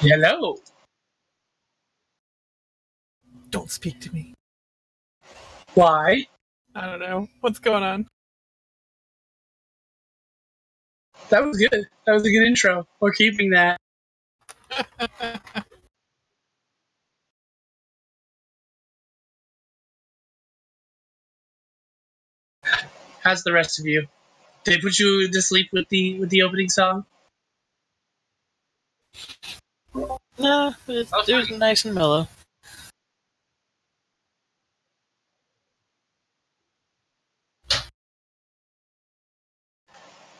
Hello. Don't speak to me. Why? I don't know. What's going on? That was good. That was a good intro. We're keeping that. How's the rest of you? Did they put you to sleep with the opening song? No, it was nice and mellow.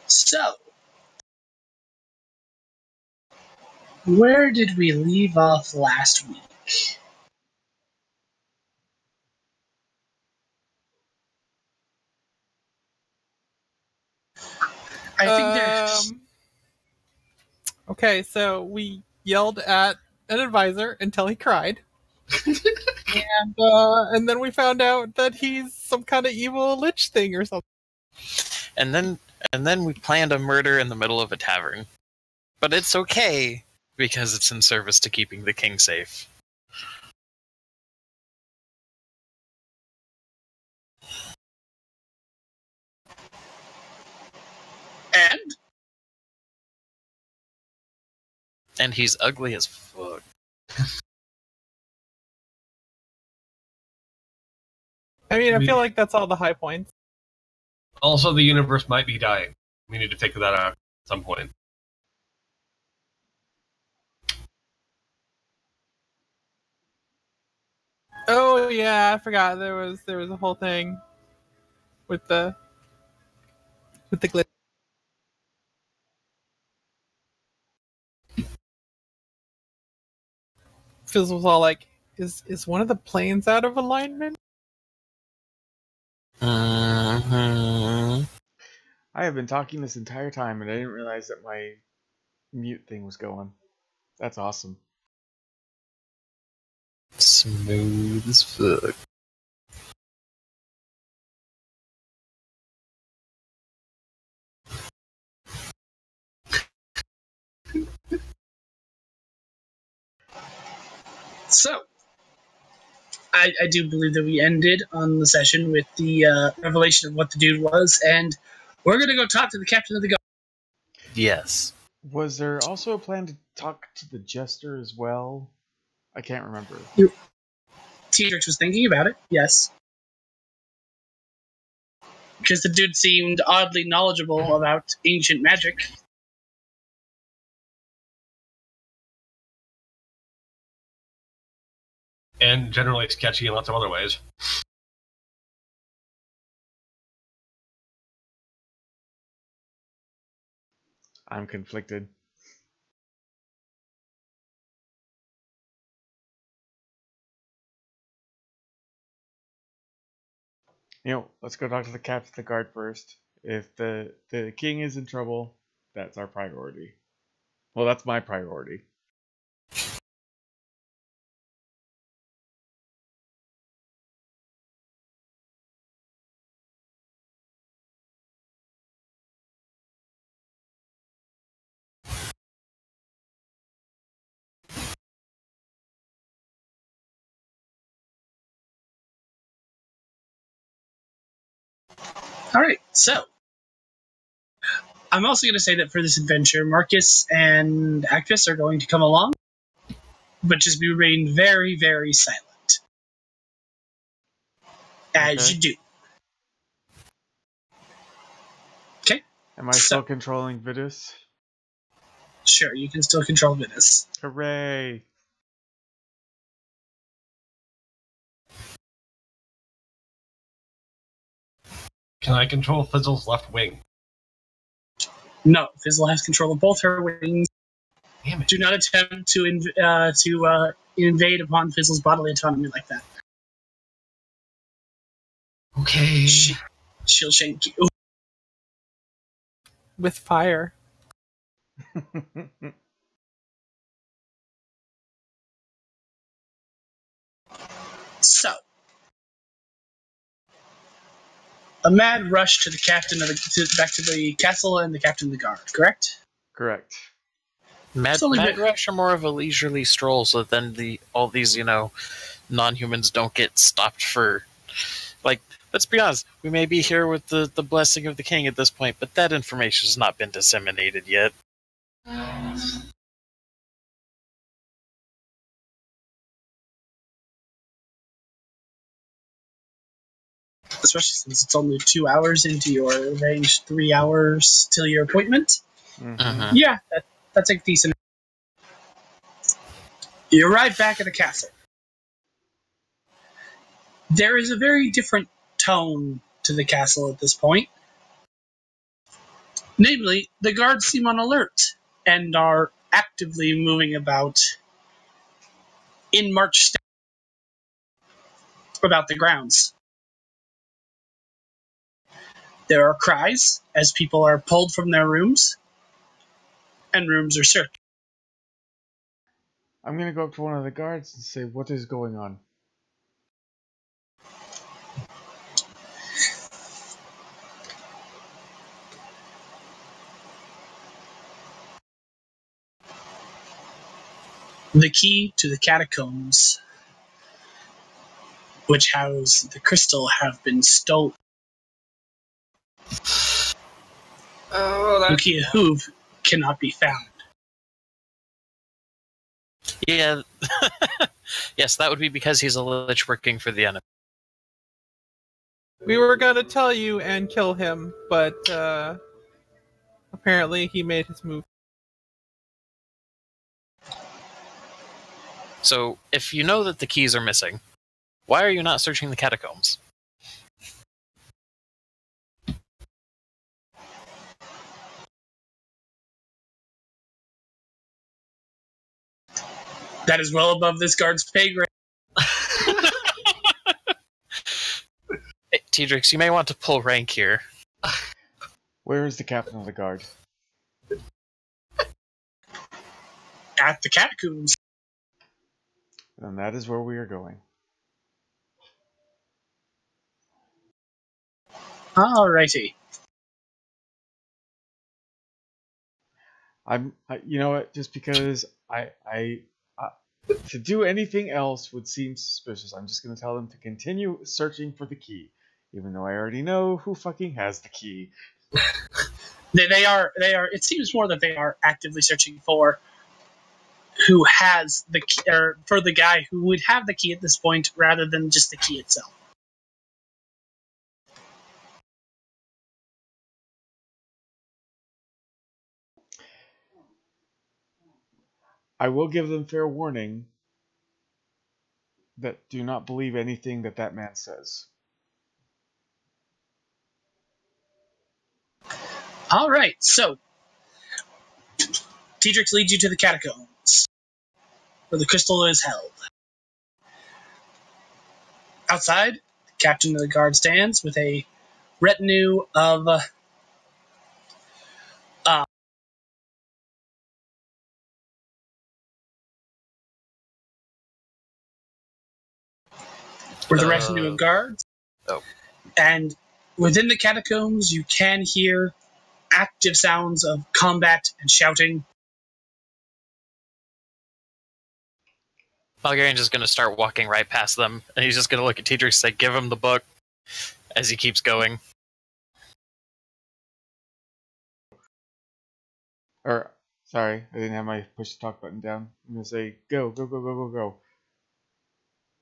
So, where did we leave off last week? I think there's... Okay, so we yelled at an advisor until he cried. and then we found out that he's some kind of evil lich thing or something. And then we planned a murder in the middle of a tavern. But it's okay, because it's in service to keeping the king safe. And he's ugly as fuck. I mean, I feel like that's all the high points. Also, the universe might be dying. We need to figure that out at some point. Oh yeah, I forgot there was a whole thing with the glitch. Fizz was all like, "Is one of the planes out of alignment?" Mm-hmm. I have been talking this entire time and I didn't realize that my mute thing was going. That's awesome. Smooth as fuck. So, I do believe that we ended on the session with the revelation of what the dude was, and we're going to go talk to the captain of the guard. Yes. Was there also a plan to talk to the jester as well? I can't remember. T-Rex was thinking about it, yes. Because the dude seemed oddly knowledgeable about ancient magic. And generally sketchy in lots of other ways. I'm conflicted. Let's go talk to the captain of the guard first. If the king is in trouble, that's our priority. Well, that's my priority. All right, so I'm also going to say that for this adventure, Marcus and Actress are going to come along, but just remain very, very silent, as Okay. you do. Okay, Am I still controlling Vidus? sure, you can still control Venus. Hooray! Can I control Fizzle's left wing? No, Fizzle has control of both her wings. Damn it. Do not attempt to invade upon Fizzle's bodily autonomy like that. Okay. She'll shank you. With fire. So, a mad rush to the captain of back to the castle and the captain of the guard. Correct? Correct. Mad It's only Mad been- Rush are more of a leisurely stroll, so then all these non-humans don't get stopped for, like, let's be honest, we may be here with the blessing of the king at this point, but that information has not been disseminated yet. Especially since it's only 2 hours into your range, 3 hours till your appointment. Mhm. Yeah, that's a decent. You arrive back at the castle. There is a very different tone to the castle at this point. Namely, the guards seem on alert and are actively moving about in march state about the grounds. There are cries as people are pulled from their rooms, and rooms are searched. I'm gonna go up to one of the guards and say, "What is going on?" The key to the catacombs, which house the crystal, have been stolen. Oh, Lucia Hoove cannot be found. Yeah, yes, that would be because he's a lich working for the enemy. We were gonna tell you and kill him, but apparently he made his move. So, if you know that the keys are missing, why are you not searching the catacombs? That is well above this guard's pay grade. Hey, Tedrix, you may want to pull rank here. Where is the captain of the guard? At the catacombs. And that is where we are going. Alrighty. You know what? Just because to do anything else would seem suspicious. I'm just gonna tell them to continue searching for the key, even though I already know who fucking has the key. They are. It seems more that they are actively searching for who has the key, or for the guy who would have the key at this point, rather than just the key itself. I will give them fair warning that do not believe anything that man says. All right, so Tedrix leads you to the catacombs, where the crystal is held. Outside, the captain of the guard stands with a retinue of guards. Oh. And within the catacombs, you can hear active sounds of combat and shouting. Bulgarian's just going to start walking right past them, and he's just going to look at Tedrix and say, "Give him the book," as he keeps going. Or, sorry, I didn't have my push to talk button down. I'm going to say, go, go, go, go, go, go.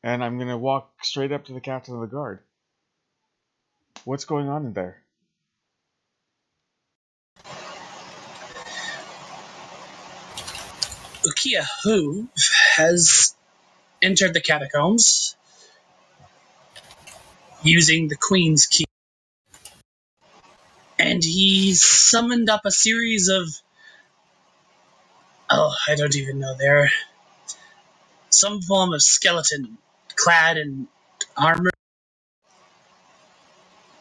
And I'm going to walk straight up to the captain of the guard. What's going on in there? Ukiah Hu has entered the catacombs using the Queen's key. And he summoned up a series of... Oh, I don't even know. They're some form of skeleton clad in armor.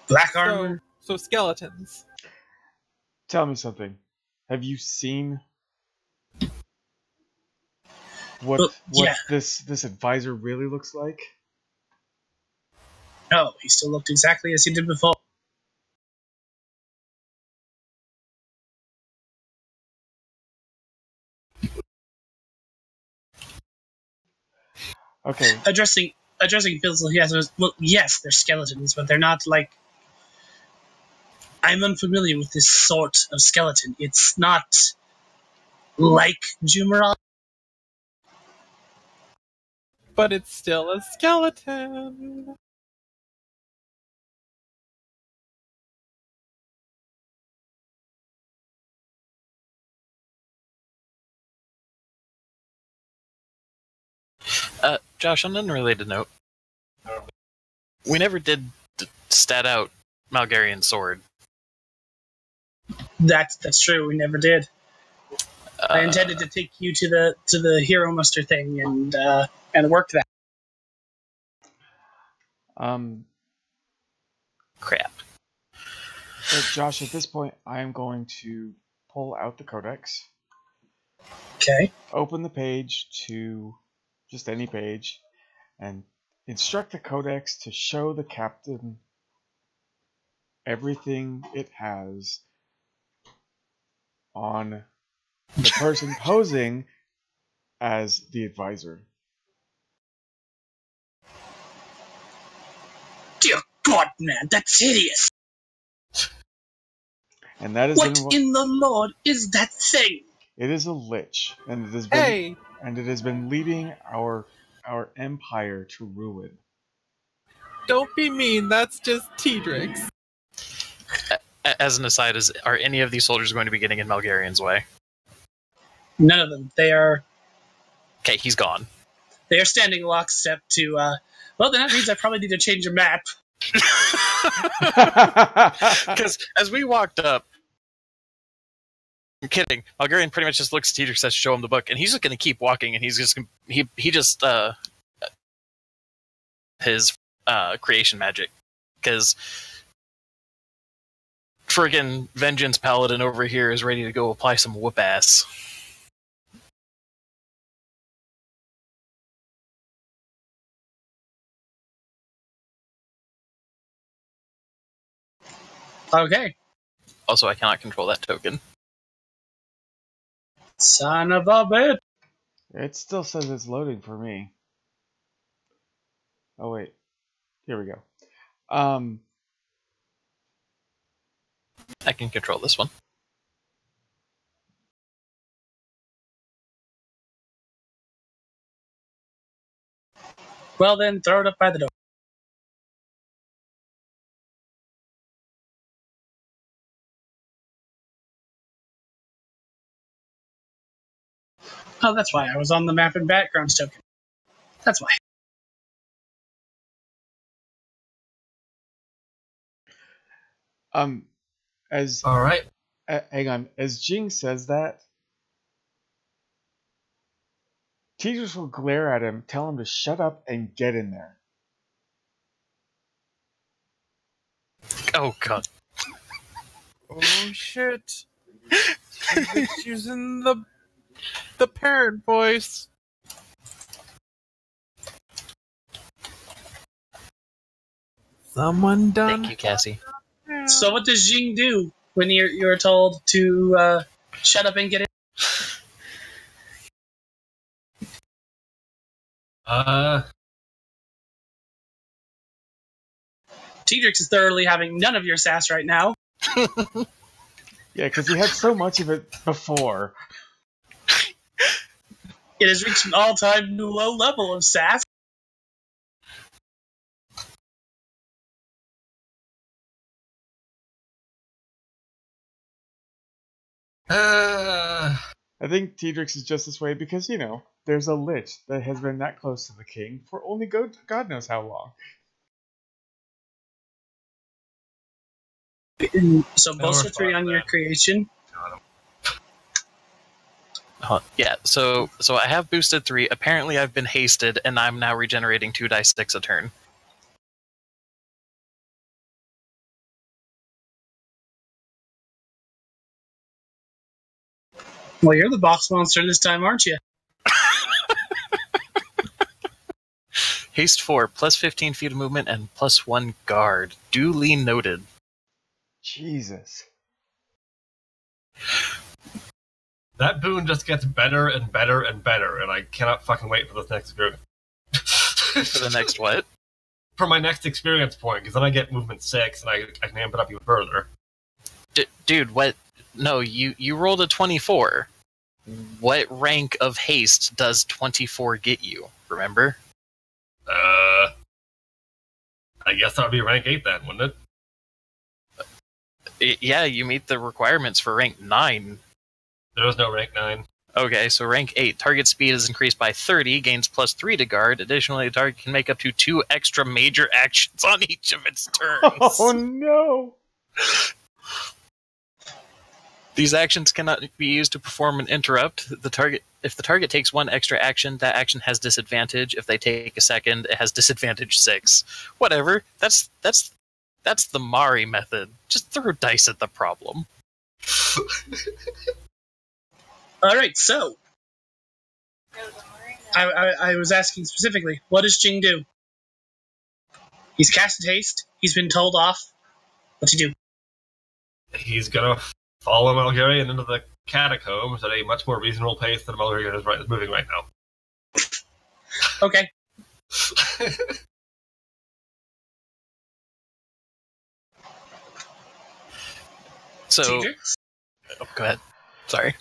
Black armor. So skeletons. Tell me something. Have you seen what this advisor really looks like? No, he still looked exactly as he did before. Okay. Addressing Fizzle, he has. Well, yes, they're skeletons, but they're not like. I'm unfamiliar with this sort of skeleton. It's not like Jumeirah. But it's still a skeleton. Josh, on an unrelated note, we never did stat out Malgarian's sword. That's true. We never did. I intended to take you to the hero muster thing and work that. Crap. But Josh, at this point, I am going to pull out the codex. Okay. Open the page to just any page, and instruct the codex to show the captain everything it has on the person posing as the advisor. Dear God, man, that's hideous. And that is What in the Lord is that thing? It is a lich, and it has been leading our empire to ruin. Don't be mean. That's just Tedrix. As an aside, are any of these soldiers going to be getting in Malgarian's way? None of them. They are. Okay, he's gone. They are standing lockstep to. Well, then that means I probably need to change a map. Because as we walked up, I'm kidding. Malgarian pretty much just looks at Tedrix, says, "Show him the book," and he's just going to keep walking, and he's just his creation magic, because friggin' Vengeance Paladin over here is ready to go apply some whoop ass. Okay. Also, I cannot control that token. Son of a bitch. It still says it's loading for me. Oh wait, here we go. I can control this one. Well then, throw it up by the door. Oh, that's why I was on the map in backgrounds token. That's why. As All right. Hang on. As Jing says that, teachers will glare at him, tell him to shut up and get in there. Oh god. Oh shit. He's using the parent voice. Someone done. Thank you, Cassie. So what does Jing do when you're told to shut up and get in? Tedrix is thoroughly having none of your sass right now. Yeah, because he had so much of it before. It has reached an all-time new low level of sass. I think Tedrix is just this way because, you know, there's a Lich that has been that close to the king for only God knows how long. So bolster 3 on your creation. Yeah, so I have boosted 3. Apparently I've been hasted, and I'm now regenerating 2 dice 6 a turn. Well, you're the boss monster this time, aren't you? Haste 4, plus 15 feet of movement, and plus 1 guard. Duly noted. Jesus. That boon just gets better and better and better, and I cannot fucking wait for this next experience. For the next what? For my next experience point, because then I get movement 6, and I can amp it up even further. Dude, what? No, you rolled a 24. What rank of haste does 24 get you? Remember? I guess that would be rank 8 then, wouldn't it? Yeah, you meet the requirements for rank 9. There is no rank 9. Okay, so rank 8. Target speed is increased by 30, gains plus 3 to guard. Additionally, the target can make up to 2 extra major actions on each of its turns. Oh no! These actions cannot be used to perform an interrupt. If the target takes 1 extra action, that action has disadvantage. If they take a second, it has disadvantage 6. Whatever. That's the Mari method. Just throw dice at the problem. All right, so I was asking specifically, what does Jing do? He's casted haste. He's been told off. What to do? He's gonna follow Malgarian into the catacombs at a much more reasonable pace than Malgarian is moving right now. Okay. So, Tedrix? oh, go ahead. Sorry.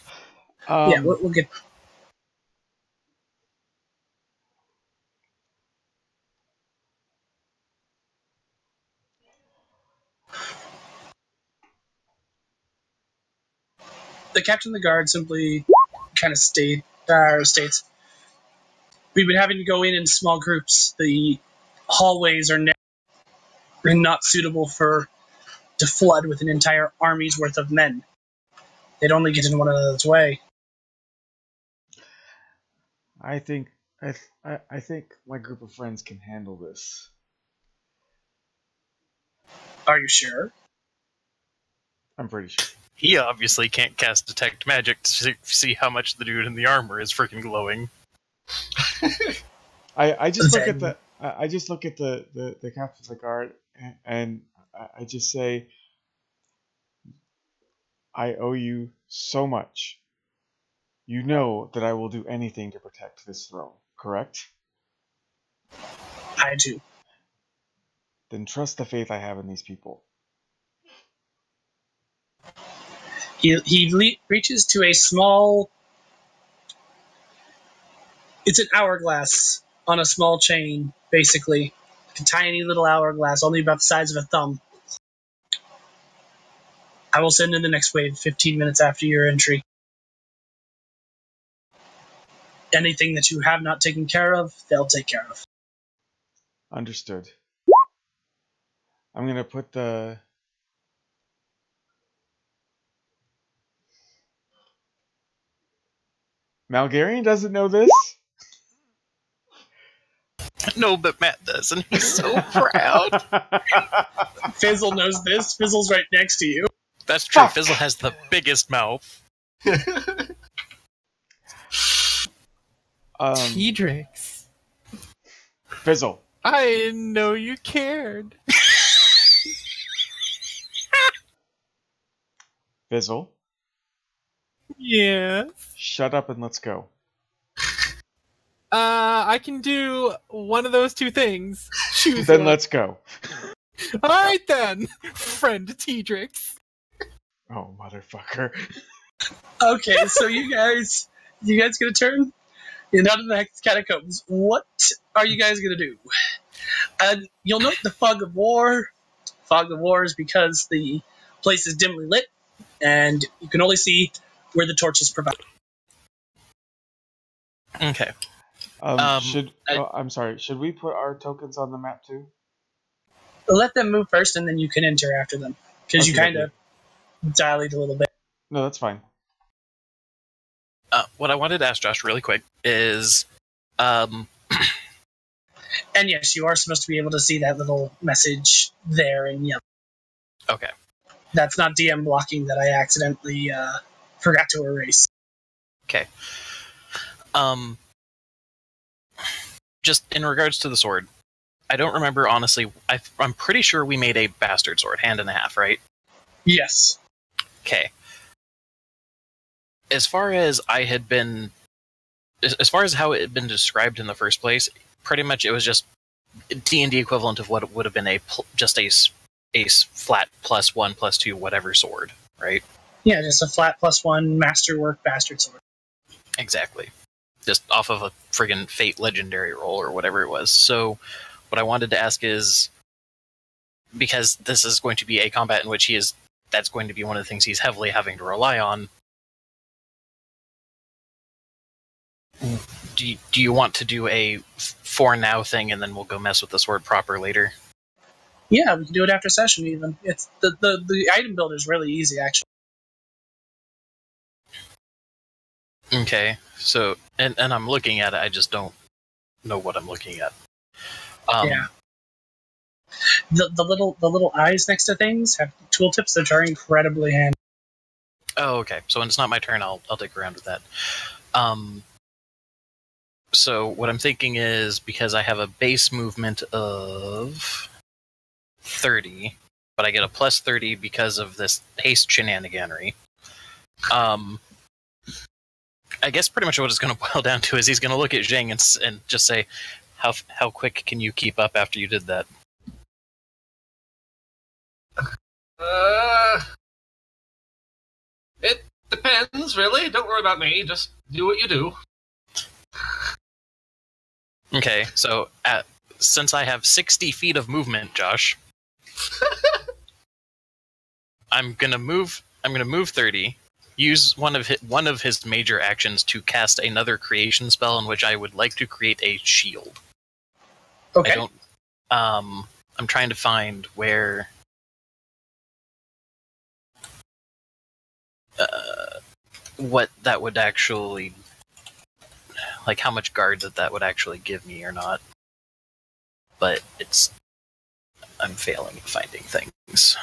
Yeah, we'll get. The captain of the guard simply kind of states, we've been having to go in small groups. The hallways are not suitable to flood with an entire army's worth of men. They'd only get in one another's way. I think my group of friends can handle this. Are you sure? I'm pretty sure. He obviously can't cast Detect Magic to see how much the dude in the armor is freaking glowing. I just look at the captain of the guard and I just say, I owe you so much. You know that I will do anything to protect this throne, correct? I do. Then trust the faith I have in these people. He reaches to a small. It's an hourglass on a small chain, basically. Like a tiny little hourglass, only about the size of a thumb. I will send in the next wave 15 minutes after your entry. Anything that you have not taken care of, they'll take care of. Understood. I'm going to put the... Malgarian doesn't know this? No, but Matt does, and he's so proud. Fizzle knows this. Fizzle's right next to you. That's true. Fuck. Fizzle has the biggest mouth. Tedrix. Fizzle. I didn't know you cared. Fizzle. Yes. Shut up and let's go. I can do one of those two things. Choose then one. Let's go. Alright then, friend Tedrix. Oh, motherfucker. Okay, so you guys get a turn? You're not in the catacombs. What are you guys gonna do? And you'll note the fog of war. Fog of war is because the place is dimly lit, and you can only see where the torches provide. Okay. I'm sorry. Should we put our tokens on the map too? Let them move first, and then you can enter after them, because you Okay, kind of dilate a little bit. No, that's fine. What I wanted to ask Josh really quick is, And yes, you are supposed to be able to see that little message there in yellow. okay, That's not DM blocking that I accidentally forgot to erase. okay. Just in regards to the sword, I don't remember honestly. I'm pretty sure we made a bastard sword, hand and a half, right? Yes. Okay. As far as how it had been described in the first place, pretty much it was just D&D equivalent of what would have been just a flat +1 +2 whatever sword, right? Yeah, just a flat +1 masterwork bastard sword. Exactly. Just off of a friggin' Fate legendary roll or whatever it was. So what I wanted to ask is, because this is going to be a combat in which that's going to be one of the things he's heavily having to rely on. Do you want to do a for now thing, and then we'll go mess with the sword proper later? Yeah, we can do it after session even. It's the item builder is really easy actually. Okay, so and I'm looking at it, I just don't know what I'm looking at. Yeah. The little eyes next to things have tooltips that are incredibly handy. Oh, okay. So when it's not my turn, I'll dig around with that. So what I'm thinking is, because I have a base movement of 30, but I get a +30 because of this haste shenaniganery. I guess pretty much what it's going to boil down to is he's going to look at Zhang and just say, "How quick can you keep up after you did that?" It depends, really. Don't worry about me. Just do what you do. Okay, so since I have 60 feet of movement, Josh, I'm gonna move 30. Use one of his major actions to cast another creation spell in which I would like to create a shield. Okay. I'm trying to find where. What that would actually, like, how much guard that would actually give me or not. But I'm failing at finding things.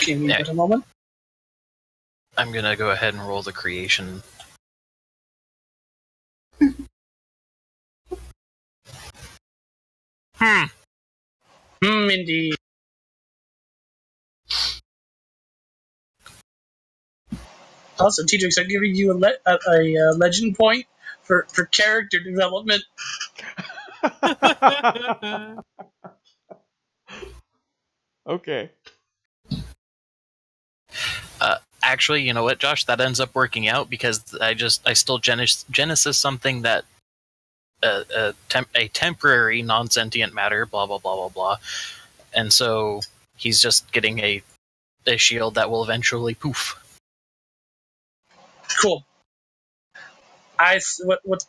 Give me a moment. I'm gonna go ahead and roll the creation. Indeed. Also, T-Drix, I'm giving you a legend point for character development. Okay. Actually, you know what, Josh? That ends up working out because I still Genesis something that a temporary non-sentient matter, blah blah blah blah blah, and so he's just getting a shield that will eventually poof. Cool. What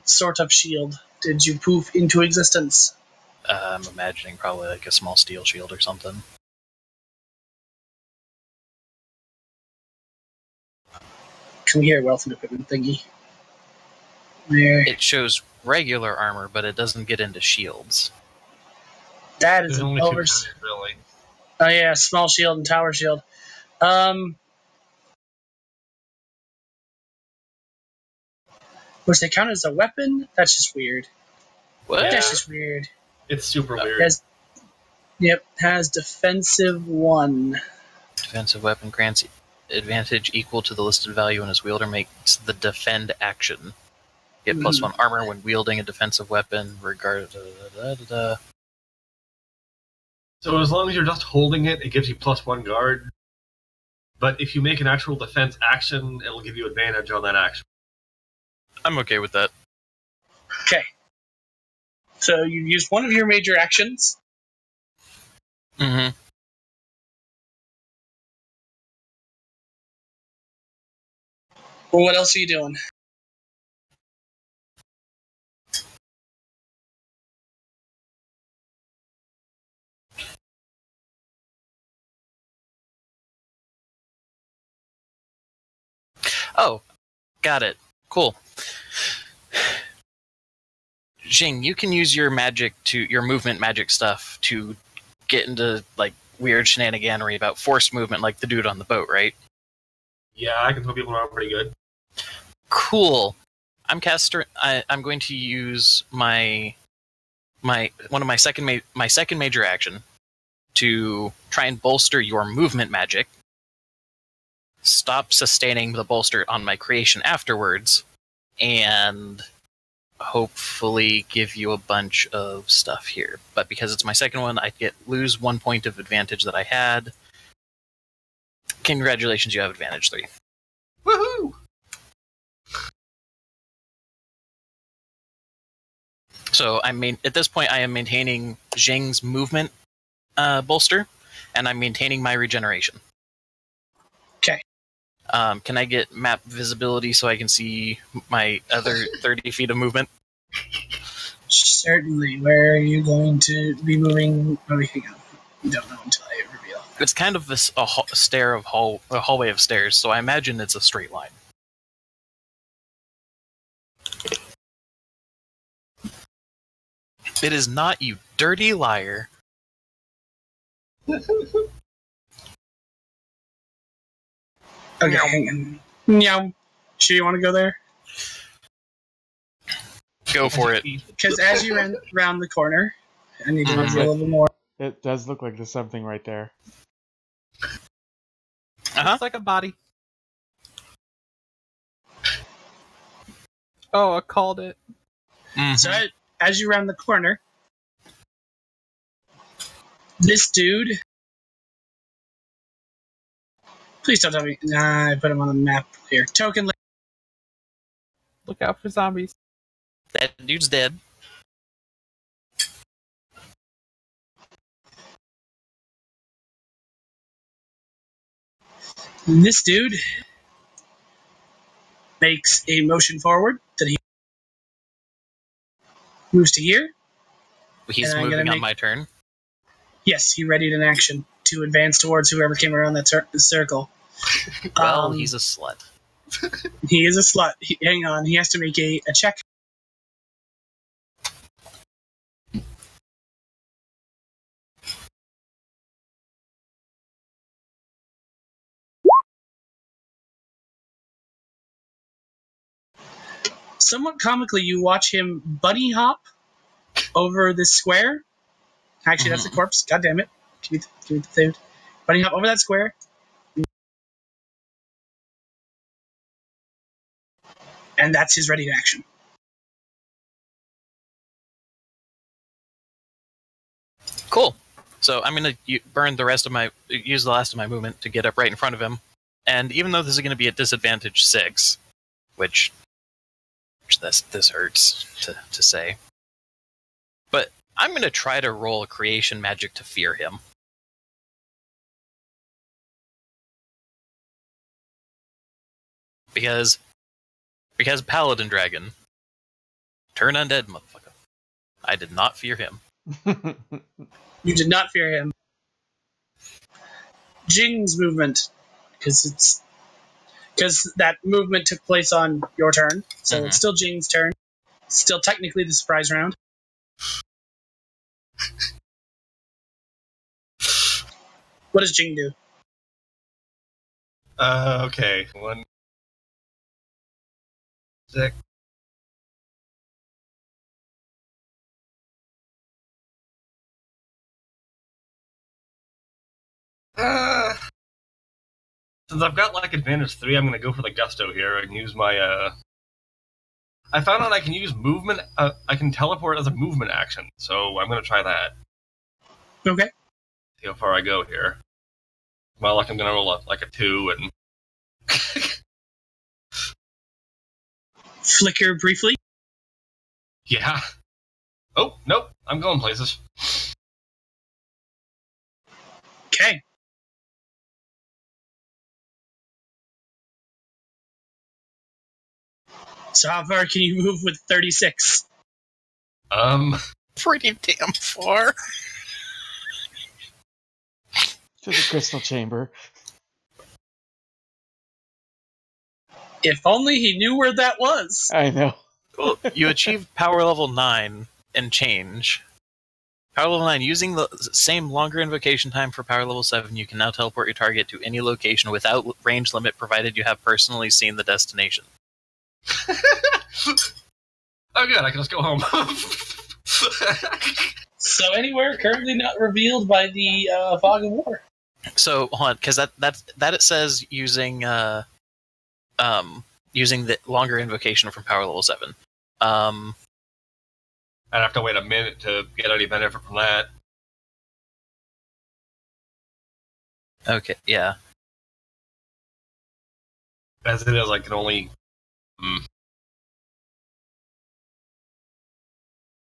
sort of shield did you poof into existence? I'm imagining probably like a small steel shield or something. Come here, wealth and equipment thingy. There. It shows regular armor, but it doesn't get into shields. That is There's an only two kinds, really. Oh yeah, small shield and tower shield. Which they count as a weapon? That's just weird. What? Yeah. That's just weird. It's super weird. Has defensive 1. Defensive weapon grants advantage equal to the listed value, and his wielder makes the defend action. Get +1 armor when wielding a defensive weapon, So as long as you're just holding it, it gives you +1 guard. But if you make an actual defense action, it'll give you advantage on that action. I'm okay with that. Okay. So you used one of your major actions. Mm-hmm. Well, what else are you doing? Oh, got it. Cool. Jing, you can use your movement magic stuff to get into like weird shenaniganery about forced movement, like the dude on the boat, right? Yeah, I can throw people around pretty good. Cool. I'm going to use my second major action to try and bolster your movement magic. Stop sustaining the bolster on my creation afterwards, and hopefully give you a bunch of stuff here. But because it's my second one, I lose 1 point of advantage that I had. Congratulations, you have advantage 3. Woohoo! So at this point, I am maintaining Jing's movement bolster, and I'm maintaining my regeneration. Okay. Can I get map visibility so I can see my other 30 feet of movement? Certainly. Where are you going to be moving? Oh, hang on. You don't know until I reveal. It's kind of a hallway of stairs, so I imagine it's a straight line. It is not, you dirty liar. Okay, hang on. Meow. Sure you want to go there? Go for it. Because as you ran around the corner, I need to reveal a little more. It does look like there's something right there. Looks like a body. Oh, I called it. Mm-hmm. So as you round the corner, this dude. Please don't tell me. Nah, I put him on the map here. Token. Look out for zombies. That dude's dead. This dude makes a motion forward that he moves to here. He's And I'm moving gonna on my turn. Yes, he readied an action to advance towards whoever came around that circle. Well, he's a slut. He is a slut. Hang on, he has to make a check. Somewhat comically, you watch him bunny hop over this square. Actually, that's the corpse. God damn it. Give me the food. Bunny hop over that square. And that's his ready action. Cool. So I'm going to use the last of my movement to get up right in front of him. And even though this is going to be at disadvantage 6, which this hurts to say, but I'm going to try to roll a creation magic to fear him. Because Paladin Dragon, turn undead, motherfucker. I did not fear him. You did not fear him. Jing's movement, because that movement took place on your turn, so it's still Jing's turn. Still technically the surprise round. What does Jing do? Okay. 1, 6. Since I've got like advantage 3, I'm going to go for the gusto here and use my. I found out I can use movement. I can teleport as a movement action, so I'm going to try that. Okay. see how far I go here. Well, like I'm gonna roll like a 2 and Flicker briefly. yeah. Oh nope, I'm going places. Okay. So how far can you move with 36? Pretty damn far. To the crystal chamber. If only he knew where that was. I know. Well, you achieved power level 9 and change. Power level 9, using the same longer invocation time for power level 7, you can now teleport your target to any location without range limit, provided you have personally seen the destination. Oh good, I can just go home. So anywhere currently not revealed by the fog of war. So hold on, because that it says using using the longer invocation from power level 7. I'd have to wait a minute to get any benefit from that. Okay, yeah. As it is, I can only...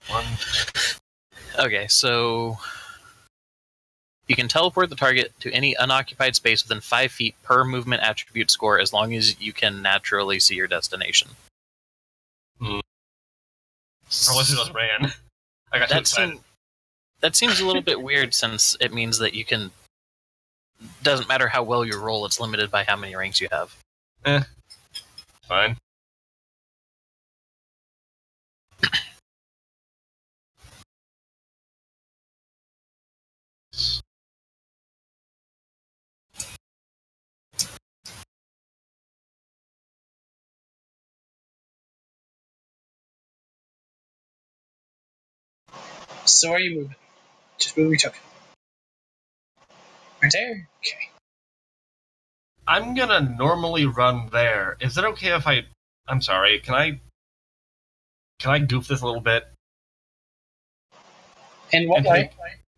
One... Okay, so you can teleport the target to any unoccupied space within 5 feet per movement attribute score as long as you can naturally see your destination. Unless you just ran. I got too excited. That seems a little bit weird, since it means that you can... Doesn't matter how well you roll, it's limited by how many ranks you have. Fine. So where are you moving? Just move your token. Right there? Okay. I'm gonna normally run there. Is it okay if I... I'm sorry, can I goof this a little bit? In what way?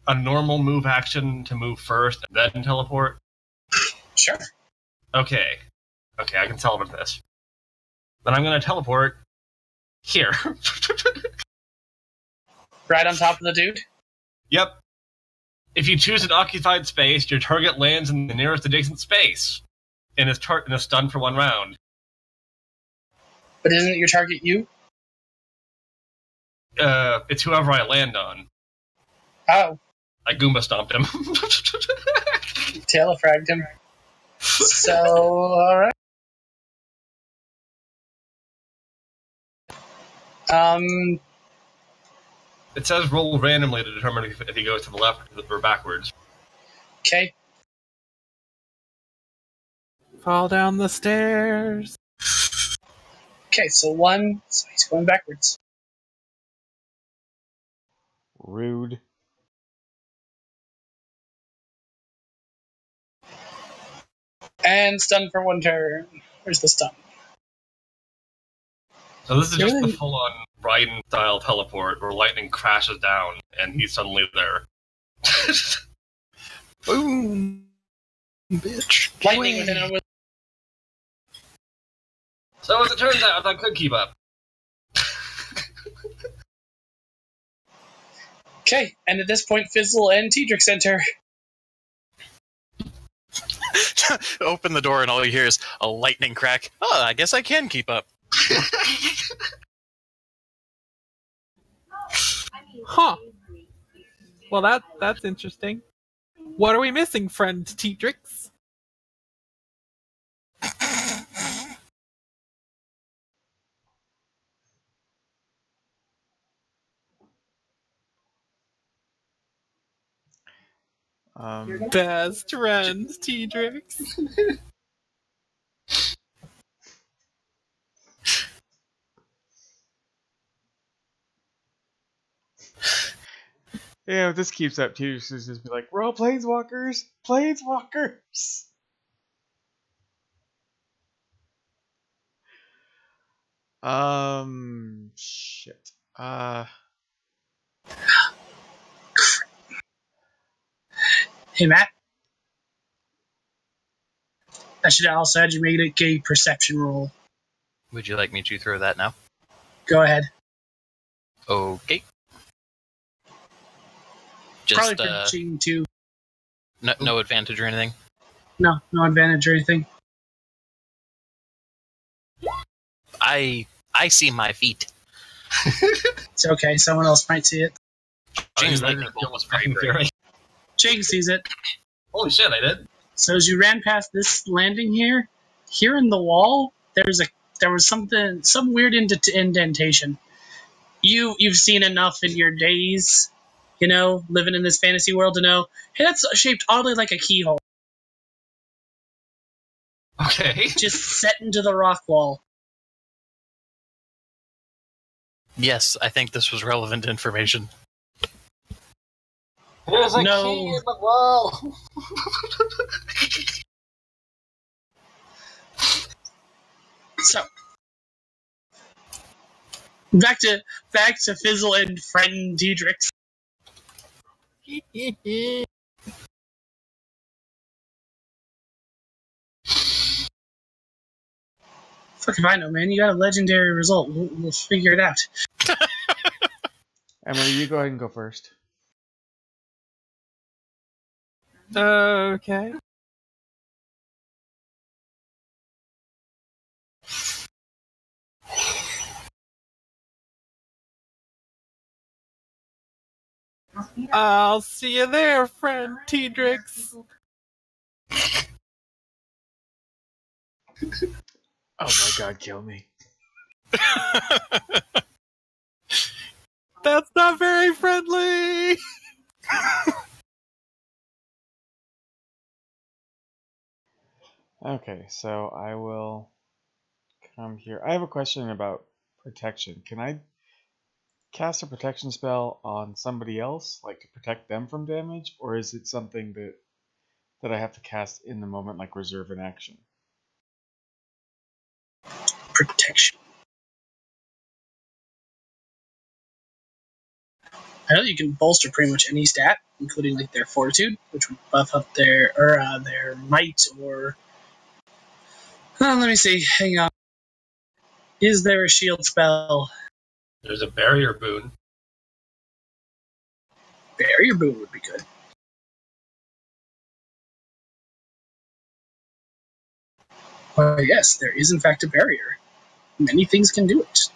A normal move action to move first and then teleport? Sure. Okay, I can teleport this. Then I'm gonna teleport here. Right on top of the dude? Yep. If you choose an occupied space, your target lands in the nearest adjacent space and is stunned for 1 round. But isn't your target you? It's whoever I land on. Oh. I Goomba stomped him. Telefragged him. So, alright. It says roll randomly to determine if he goes to the left or backwards. Okay. Fall down the stairs. Okay, so 1, so he's going backwards. Rude. And stun for 1 turn. Where's the stun? So this is just Really? the full-on Raiden-style teleport where lightning crashes down and he's suddenly there. Boom! Bitch. Lightning within a... So as it turns out, I could keep up. Okay, and at this point, Fizzle and Tedrix enter. Open the door and all you hear is a lightning crack. Oh, I guess I can keep up. Huh. Well, that's interesting. What are we missing, friend Tedrix? Best friend Tedrix. Yeah, if this keeps up too, so it's just be like, we're all planeswalkers! Planeswalkers! Shit. Hey, Matt. I should also add you make it a perception roll. Would you like me to throw that now? Go ahead. Okay. Probably Just for cheating too. no advantage or anything. No advantage or anything. I see my feet. It's okay. Someone else might see it. James I Lightning didn't Bolt kill was the fucking very fury. Jake sees it. Holy shit, I did. So as you ran past this landing here in the wall, there was some weird indentation. You've seen enough in your days, living in this fantasy world to know, hey, that's shaped oddly like a keyhole, Okay. just set into the rock wall. Yes, I think this was relevant information. There's a No. key in the wall. So back to Fizzle and friend Diedrich. Fuck if I know, man. You got a legendary result. We'll figure it out. Emily, you go ahead and go first. Okay. I'll see you there, friend T-Drix. Oh my god, kill me. That's not very friendly. Okay, so I will come here. I have a question about protection. Can I cast a protection spell on somebody else, like to protect them from damage, or is it something that I have to cast in the moment, like reserve an action? Protection. I know you can bolster pretty much any stat, including like their fortitude, which would buff up their might or. Let me see. Hang on. Is there a shield spell? There's a barrier boon. Barrier boon would be good. Well, yes, there is in fact a barrier. Many things can do it.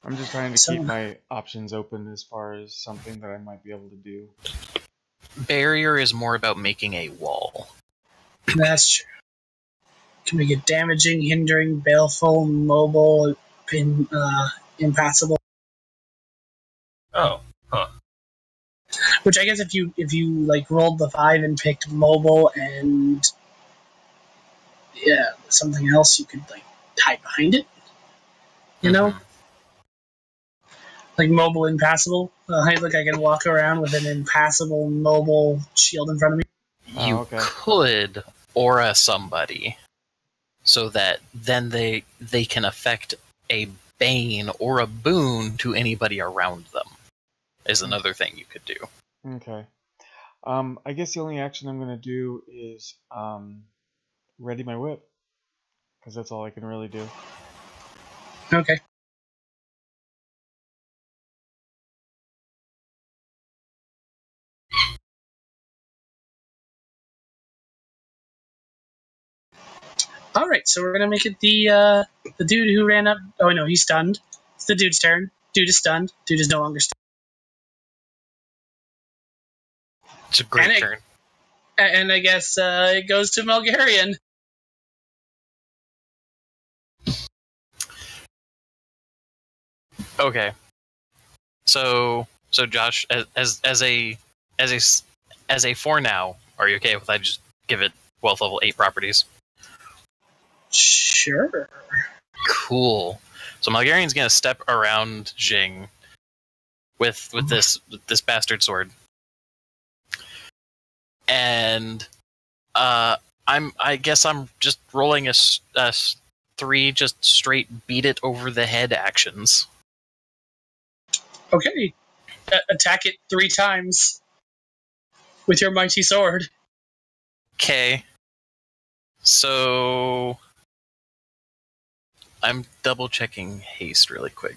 I'm just trying to So- keep my options open as far as something that I might be able to do. Barrier is more about making a wall. That's true. Can we get damaging, hindering, baleful, mobile, impassable? Oh, huh. Which I guess if you like rolled the 5 and picked mobile and something else, you could like hide behind it. You know, Mhm. like mobile impassable. Look, I can walk around with an impassable mobile shield in front of me. You Oh, okay. could aura somebody so that then they can affect a bane or a boon to anybody around them. Is another thing you could do. Okay. I guess the only action I'm going to do is ready my whip, because that's all I can really do. Okay. All right, so we're gonna make it the dude who ran up. Oh no, he's stunned. It's the dude's turn. Dude is stunned. Dude is no longer stunned. It's a great And turn. And I guess it goes to Mulgarian. Okay. So Josh, as a for now, are you okay with I just give it wealth level 8 properties? Sure. Cool. So Mulgarian's gonna step around Jing with this bastard sword, and I guess I'm just rolling a 3 just straight beat it over the head actions. Okay. Attack it 3 times with your mighty sword. Okay. So I'm double checking haste really quick.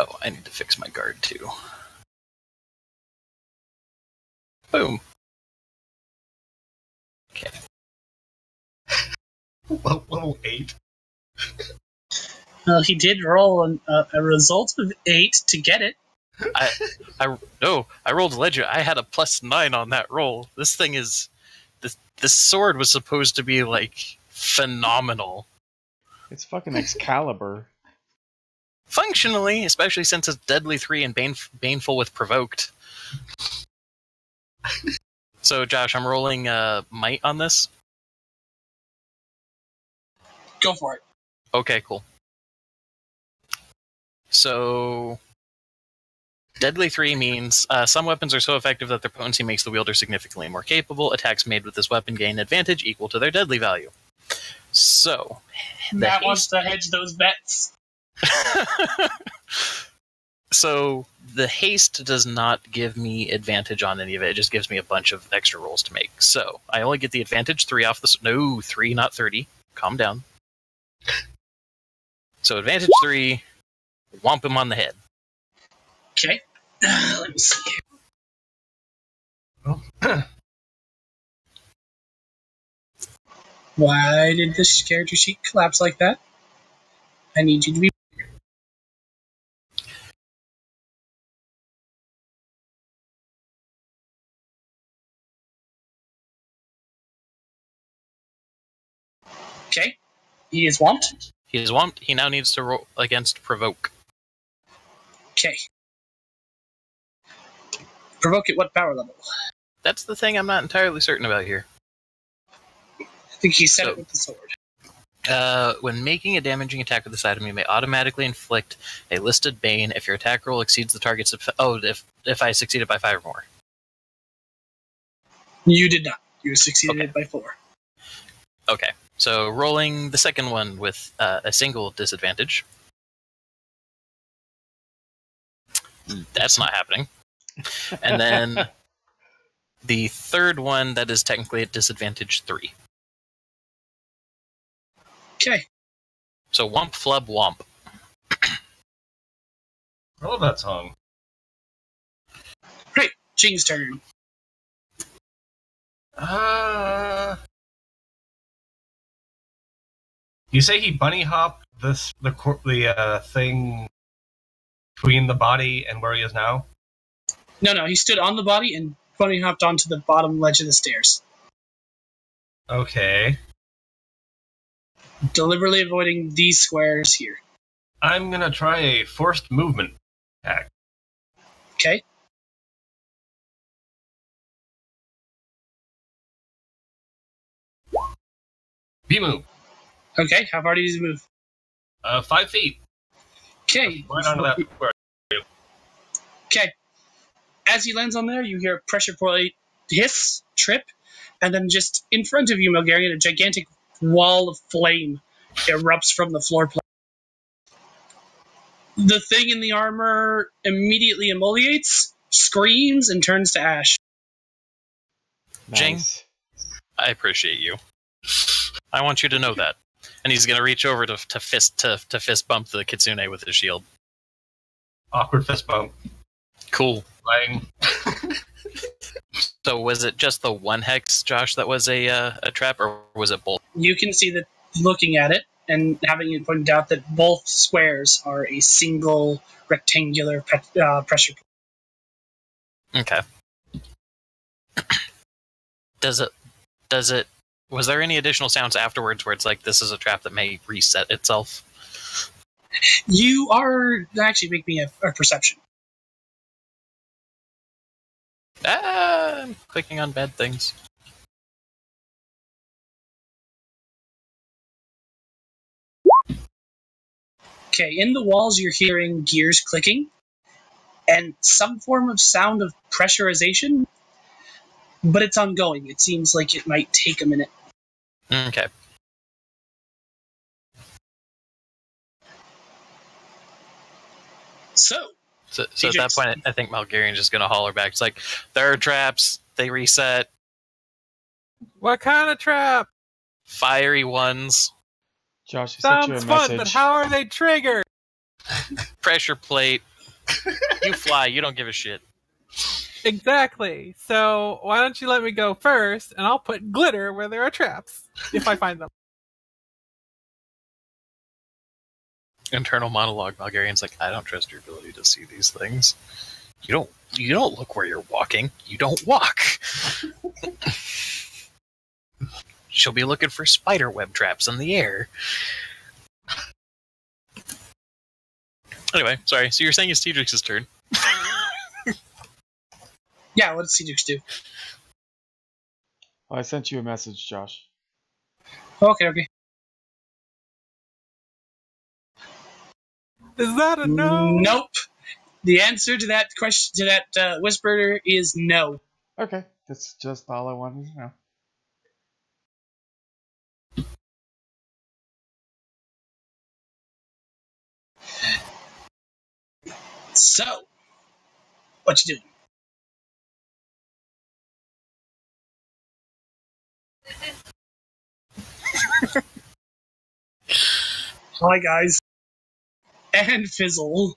Oh, I need to fix my guard too. Boom. Okay. Level 8. Well, he did roll a result of 8 to get it. I rolled a ledger. I had a +9 on that roll. This thing is this sword was supposed to be like phenomenal. It's fucking Excalibur. Functionally, especially since it's deadly 3 and baneful with provoked. So, Josh, I'm rolling might on this. Go for it. Okay, cool. So, deadly 3 means some weapons are so effective that their potency makes the wielder significantly more capable. Attacks made with this weapon gain advantage equal to their deadly value. So, Matt wants to hedge those bets. So the haste does not give me advantage on any of it. It just gives me a bunch of extra rolls to make. So I only get the advantage 3 off the... No, 3, not 30. Calm down. So advantage 3, whomp him on the head. Okay. Let me see. Why did this character sheet collapse like that? I need you to be... Okay. He is whomped. He is whomped. He now needs to roll against provoke. Okay. Provoke at what power level? That's the thing I'm not entirely certain about here. I think he said it with the sword. When making a damaging attack with this item, you may automatically inflict a listed bane if your attack roll exceeds the target's... if I succeeded by 5 or more. You did not. You succeeded by 4. Okay. So rolling the second one with a single disadvantage. That's not happening. And then the third one that is technically at disadvantage 3. Okay. So womp flub womp. I love that song. Great. Jing's turn. You say he bunny hopped the thing between the body and where he is now? No, he stood on the body and bunny hopped onto the bottom ledge of the stairs. Okay. Deliberately avoiding these squares here. I'm gonna try a forced movement attack. Okay. B-move. Okay, how far does he move? 5 feet. Okay. Right onto that square. Okay. As he lands on there, you hear a pressure plate hiss, trip, and then just in front of you, Melgarian, a gigantic wall of flame erupts from the floor plate. The thing in the armor immediately emoliates, screams, and turns to ash. Jing, Nice. I appreciate you. I want you to know that. And he's gonna reach over to fist bump the Kitsune with his shield. Awkward fist bump. Cool. Flying. So was it just the one hex, Josh, that was a trap, or was it both? You can see that looking at it and having it pointed out that both squares are a single rectangular pressure plate. Okay. Was there any additional sounds afterwards where it's like, this is a trap that may reset itself? You are... Actually, make me a perception. I'm clicking on bad things. Okay, in the walls you're hearing gears clicking and some form of sound of pressurization, but it's ongoing. It seems like it might take a minute. Okay. So, So at that point, I think Malgarian's just going to holler back. It's like, there are traps. They reset. What kind of trap? Fiery ones. Josh, he sent you a Sounds message. fun, but how are they triggered? Pressure plate. You fly. You don't give a shit. Exactly. So why don't you let me go first, and I'll put glitter where there are traps, if I find them. Internal monologue. Malgarian's like, I don't trust your ability to see these things. You don't look where you're walking. You don't walk. She'll be looking for spider web traps in the air. Anyway, sorry. So you're saying it's Cedric's turn. Yeah, what does Cedric do? Oh, I sent you a message, Josh. Okay. Is that a no? Nope. The answer to that question, to that whisper, is no. Okay, that's just all I wanted to know. So, what you doing? Hi, guys. And Fizzle.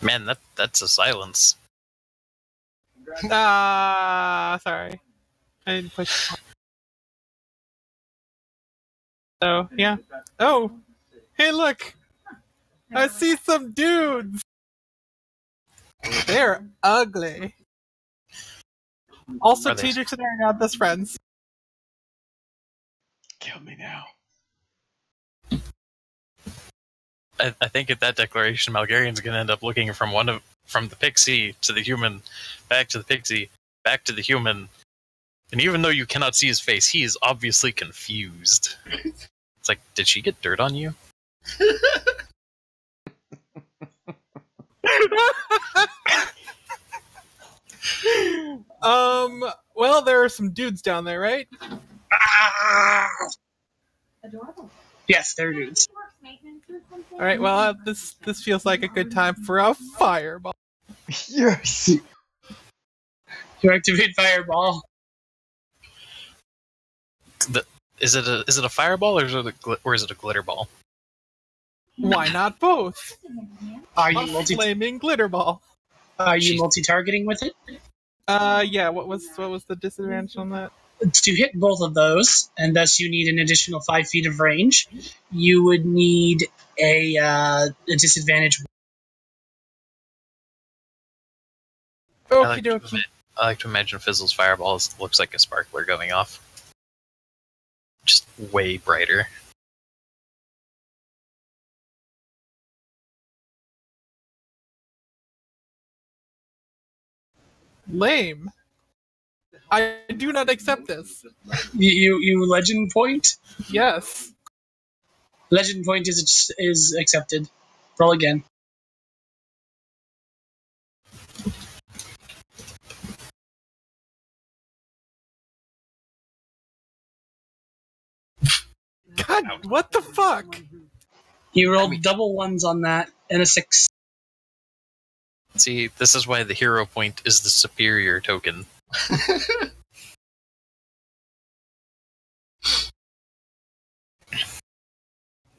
Man, that's a silence. Sorry. I didn't push. So, yeah. Oh! Hey, look! I see some dudes! They're ugly. Also, Are they? Cedric's and I are not best friends. Kill me now. I think at that declaration, Malgarian's going to end up looking from the pixie to the human, back to the pixie, back to the human, and even though you cannot see his face, he is obviously confused. It's like, did she get dirt on you? Well, there are some dudes down there, right? Ah! Adorable. Yes, there it is. Alright, well, this feels like a good time for a fireball. Yes! You activate Fireball. Is it a fireball or is it a glitter ball? Why not both? Are you A flaming glitter ball. multi-targeting with it? Yeah, what was the disadvantage on that? To hit both of those, and thus you need an additional 5 feet of range, you would need a disadvantage. Okie dokie. I like to imagine Fizzle's fireball looks like a sparkler going off. Just way brighter. Lame. I do not accept this. You legend point? Yes. Legend point is accepted. Roll again. God, what the fuck? You rolled double ones on that and a 6. See, this is why the hero point is the superior token.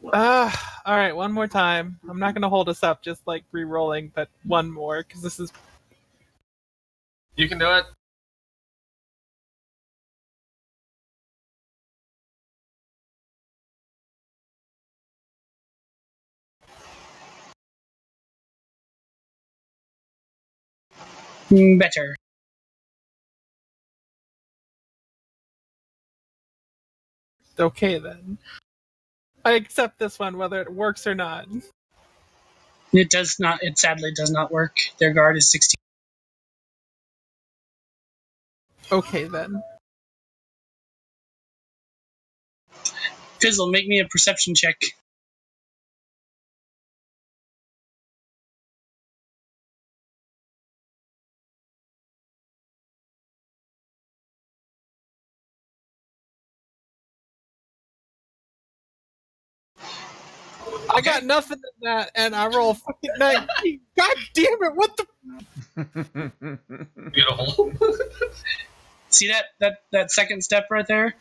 Alright, one more time. I'm not gonna hold us up just like re-rolling, but one more, because this is... You can do it. Better. Okay, then. I accept this one, whether it works or not. It does not. It sadly does not work. Their guard is 16. Okay, then. Fizzle, make me a perception check. I got nothing in that, and I roll fucking 19. God damn it! What the? Beautiful. See that second step right there?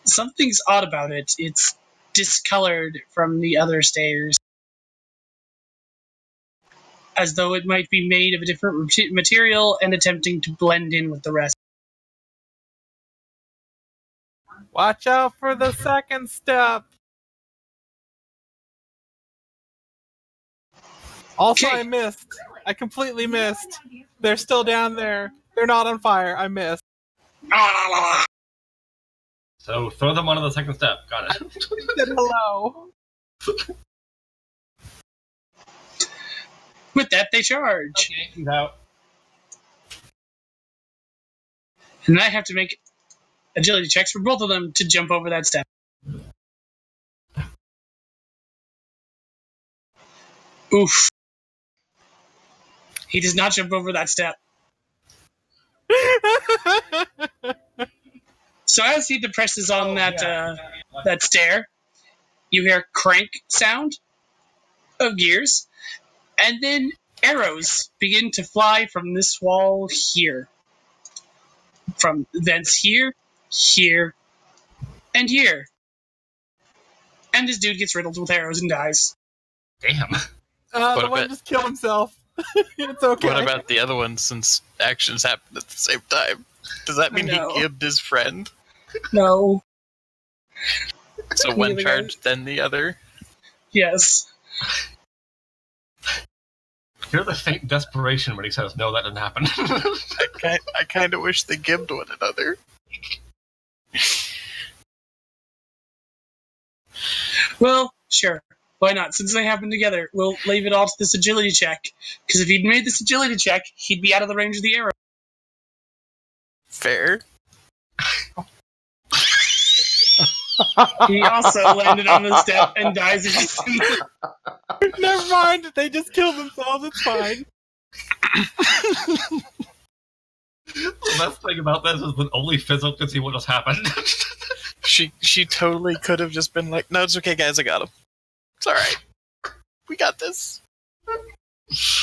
Something's odd about it. It's discolored from the other stairs, as though it might be made of a different material and attempting to blend in with the rest. Watch out for the second step. Also, Okay. I missed. I completely missed. They're still down there. They're not on fire. I missed. So throw them onto the second step. Got it. Said hello. With that, they charge. Okay, he's out. And I have to make agility checks for both of them to jump over that step. Oof. He does not jump over that step. So as he depresses on that stair, you hear crank sound of gears, and then arrows begin to fly from this wall here. From vents here, here, and here. And this dude gets riddled with arrows and dies. Damn. The one just killed himself. It's okay. What about the other one, since actions happened at the same time? Does that mean No. he gibbed his friend? No. So one Neither charged, then the other? Yes. Hear the faint desperation when he says, "No, that didn't happen." I kind of wish they gibbed one another. Well, sure. Why not? Since they happen together, we'll leave it all to this agility check. Because if he'd made this agility check, he'd be out of the range of the arrow. Fair. He also landed on the step and dies instantly. Never mind. They just killed themselves. It's fine. The best thing about this is that only Fizzle could see what just happened. She totally could have just been like, "No, it's okay, guys. I got him. It's all right. We got this."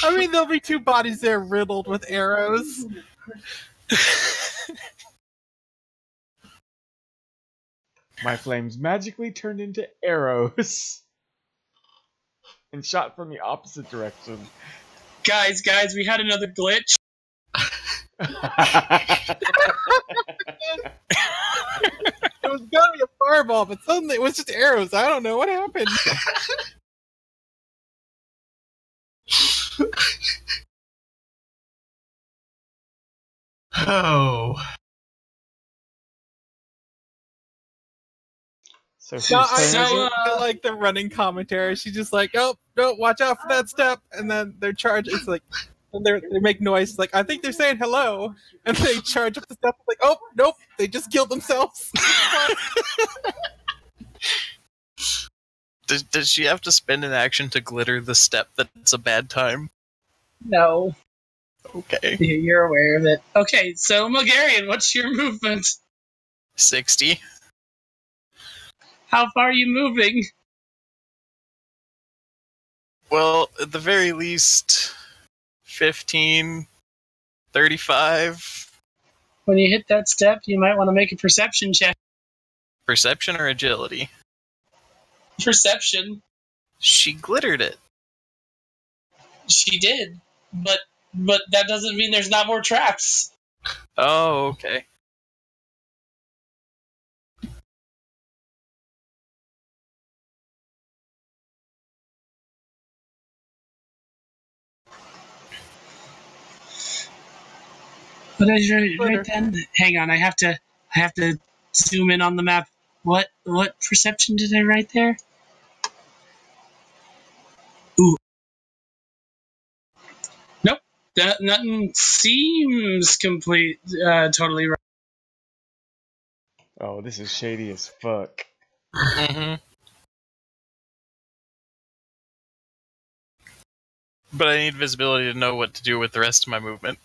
I mean, there'll be two bodies there riddled with arrows. My flames magically turned into arrows and shot from the opposite direction. Guys, we had another glitch. It was gonna be a fireball, but suddenly it was just arrows. I don't know what happened. Oh. So No, who's turn is it? I like the running commentary. She's just like, "Oh, no, watch out for that step," and then they're charged. It's like, and they make noise. Like, I think they're saying hello, and they charge up the step. Like, oh, nope, they just killed themselves. Does she have to spend an action to glitter the step that's a bad time? No. Okay. You're aware of it. Okay, so Mulgarian, what's your movement? 60. How far are you moving? Well, at the very least, 15, 35. When you hit that step, you might want to make a perception check. Perception or agility? Perception. She glittered it. She did, but that doesn't mean there's not more traps. Oh, okay. But as right then, hang on, I have to zoom in on the map. What perception did I write there? Ooh. Nope. Nothing seems totally right. Oh, this is shady as fuck. Mm-hmm. But I need visibility to know what to do with the rest of my movement.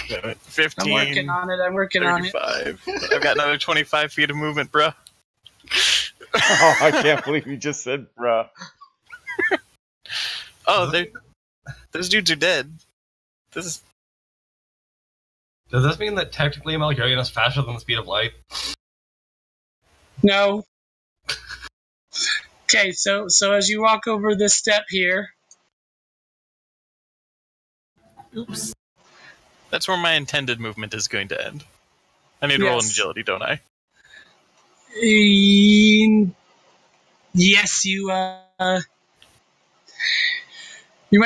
15, I'm working on it. 35. I've got another 25 feet of movement, bro. Oh, I can't believe you just said bruh. Oh, those dudes are dead. This Does this mean that technically Malgarian is faster than the speed of light? No. Okay, so as you walk over this step here, Oops. That's where my intended movement is going to end. I need to roll an Yes. agility, don't I? yes, you might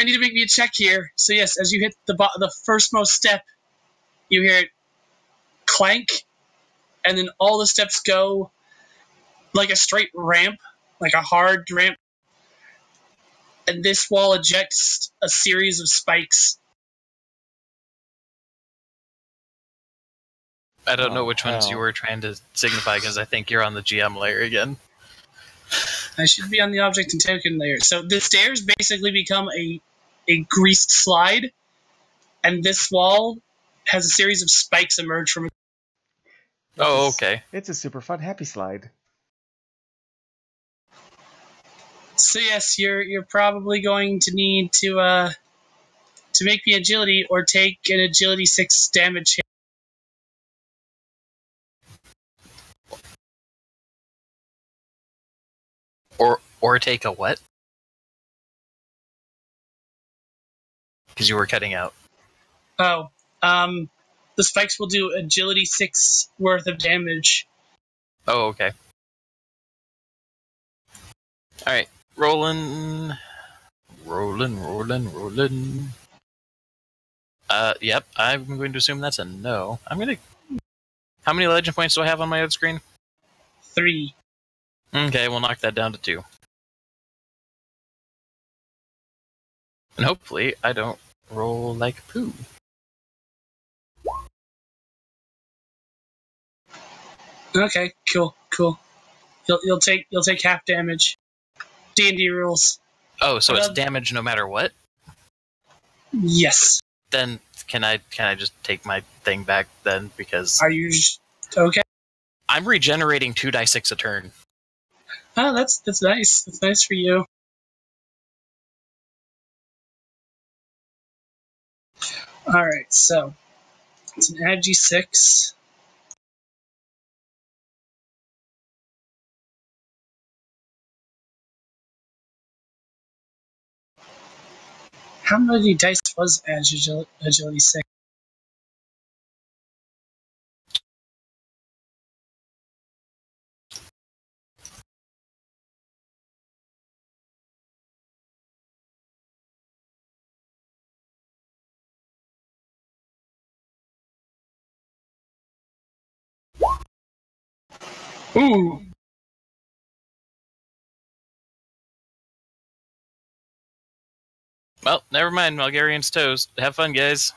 need to make me a check here. So yes, as you hit the firstmost step, you hear it clank, and then all the steps go like a straight ramp, like a hard ramp, and this wall ejects a series of spikes. I don't know Oh, which ones you hell. were trying to signify because I think you're on the GM layer again. I should be on the object and token layer. So the stairs basically become a greased slide, and this wall has a series of spikes emerge from it. Oh, okay. It's a super fun happy slide. So yes, you're probably going to need to make me agility or take an agility 6 damage hit. Or take a what? Because you were cutting out. Oh, the spikes will do agility 6 worth of damage. Oh, okay. Alright. Rolling. Yep. I'm going to assume that's a no. How many legend points do I have on my other screen? 3. Okay, we'll knock that down to 2. And hopefully I don't roll like poo. Okay, cool. You'll take half damage. D&D rules. Oh, so it's Well- damage no matter what? Yes. Then can I just take my thing back then? Because Are you okay? I'm regenerating 2d6 a turn. Oh, that's nice. That's nice for you. All right, so it's an ag 6. How many dice was agility 6? Ooh. Well, never mind. Malgarian's toast. Have fun, guys.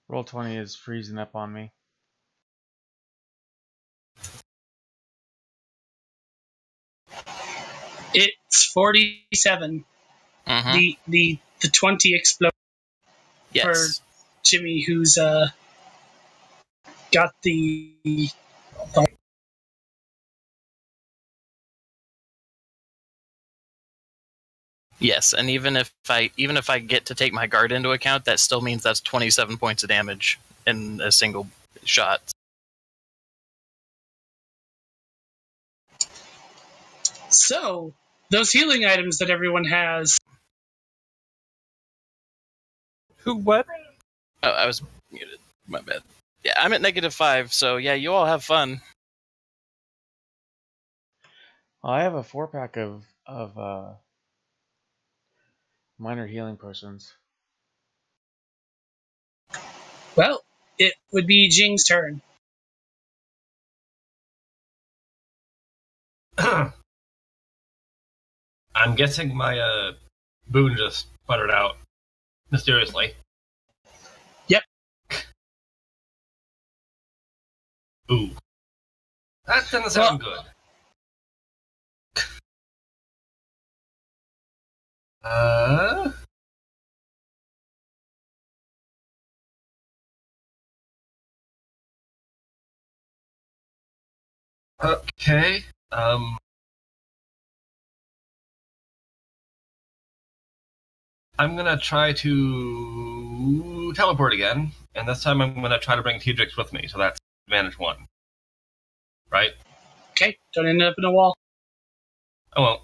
Roll 20 is freezing up on me. It's 47. Mm-hmm. The 20 explode Yes. Jimmy, who's got the Yes, and even if I get to take my guard into account, that still means that's 27 points of damage in a single shot. So those healing items that everyone has. Who? What? Oh, I was muted. My bad. Yeah, I'm at -5, so yeah, you all have fun. Well, I have a 4-pack of minor healing potions. Well, it would be Jing's turn. I'm guessing my boon just sputtered out mysteriously. Yep. Ooh. That doesn't sound good. Okay. I'm gonna try to teleport again, and this time I'm gonna try to bring T-Drix with me, so that's advantage 1. Right? Okay, don't end up in a wall. I won't.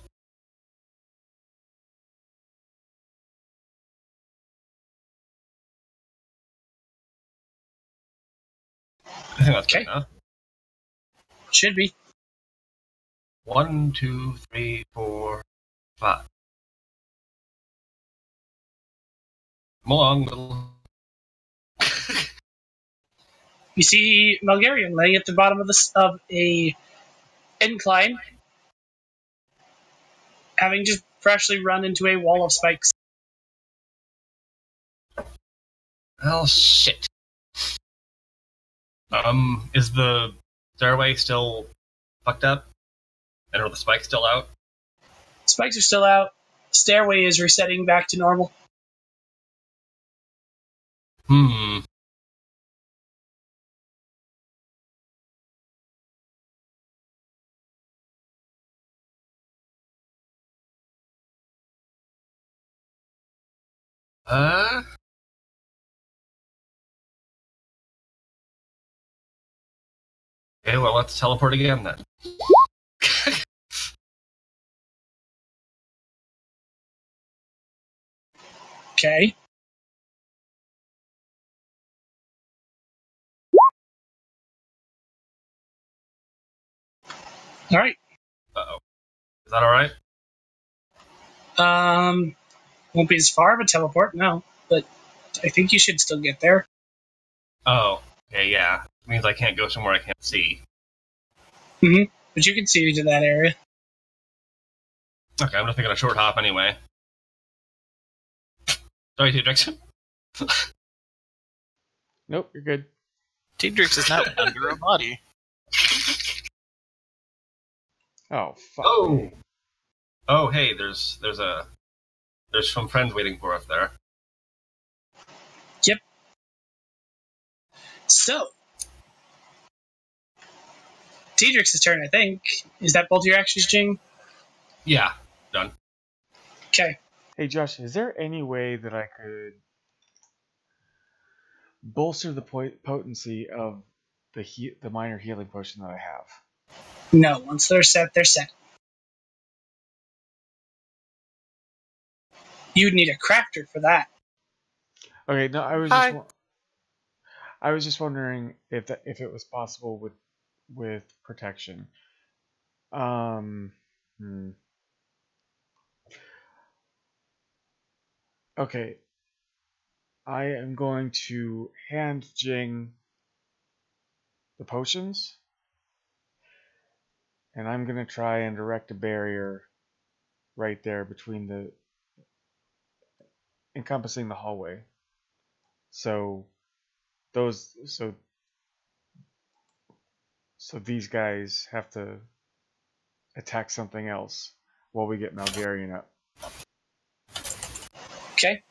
I think that's good Okay. enough. Should be. 1, 2, 3, 4, 5. Come along, little. You see Malgarian laying at the bottom of a incline, having just freshly run into a wall of spikes. Oh, shit. Is the stairway still fucked up? And are the spikes still out? Spikes are still out. Stairway is resetting back to normal. Hmm. Okay, well, let's teleport again then. Okay. All right. Uh-oh. Is that alright? Won't be as far of a teleport, no, but I think you should still get there. Oh, okay, yeah. It means I can't go somewhere I can't see. But you can see to that area. Okay, I'm just thinking a short hop anyway. Sorry, T-Drix. Nope, you're good. T-Drix is now under a body. Oh, fuck. Oh! Oh, hey, there's some friends waiting for us there. Yep. So, T-Drix's turn, I think. Is that both your actions, Jing? Yeah, done. Okay. Hey, Josh, is there any way that I could bolster the potency of the minor healing potion that I have? No, once they're set, they're set. You'd need a crafter for that. Okay, no, I was just wondering if it was possible with protection. Okay, I am going to hand Jing the potions, and I'm going to try and erect a barrier right there between encompassing the hallway. So so these guys have to attack something else while we get Malgarian up. Okay.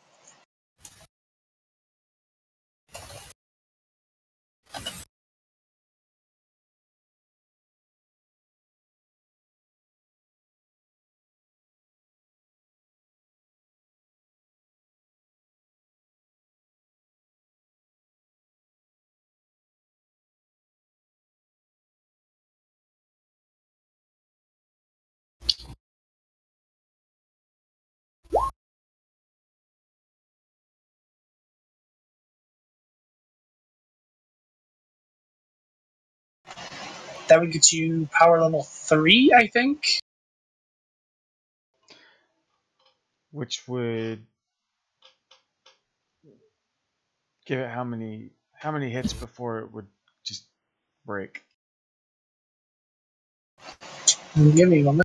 That would get you power level 3, I think. Which would give it how many hits before it would just break? Give me one.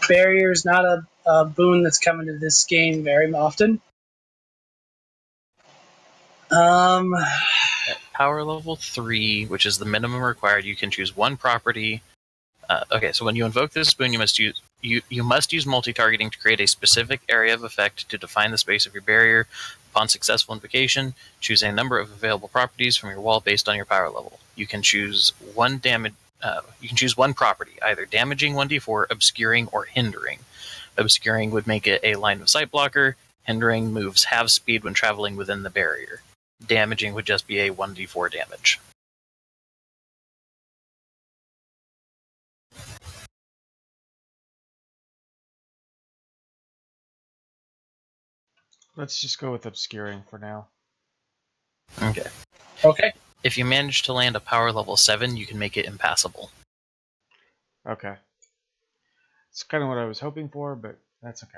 Barrier is not a boon that's coming to this game very often. At power level 3, which is the minimum required, you can choose one property Okay, so when you invoke this spoon, you must use multi-targeting to create a specific area of effect to define the space of your barrier. Upon successful invocation, choose a number of available properties from your wall based on your power level. You can choose one property, either damaging 1d4, obscuring, or hindering. Obscuring would make it a line of sight blocker. Hindering moves half speed when traveling within the barrier. Damaging would just be a 1d4 damage. Let's just go with obscuring for now. Okay. Okay. If you manage to land a power level 7, you can make it impassable. Okay. It's kind of what I was hoping for, but that's okay.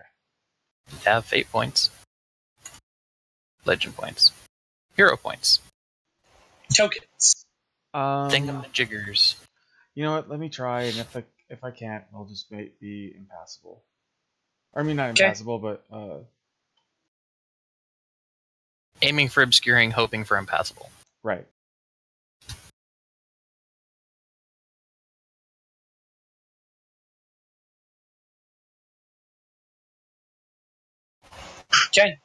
You have fate points, legend points, hero points, Tokens. thingamajiggers. You know what? Let me try, and if I can't, I'll just be impassable. I mean, not impassable, but Aiming for obscuring, hoping for impassable. right. Okay.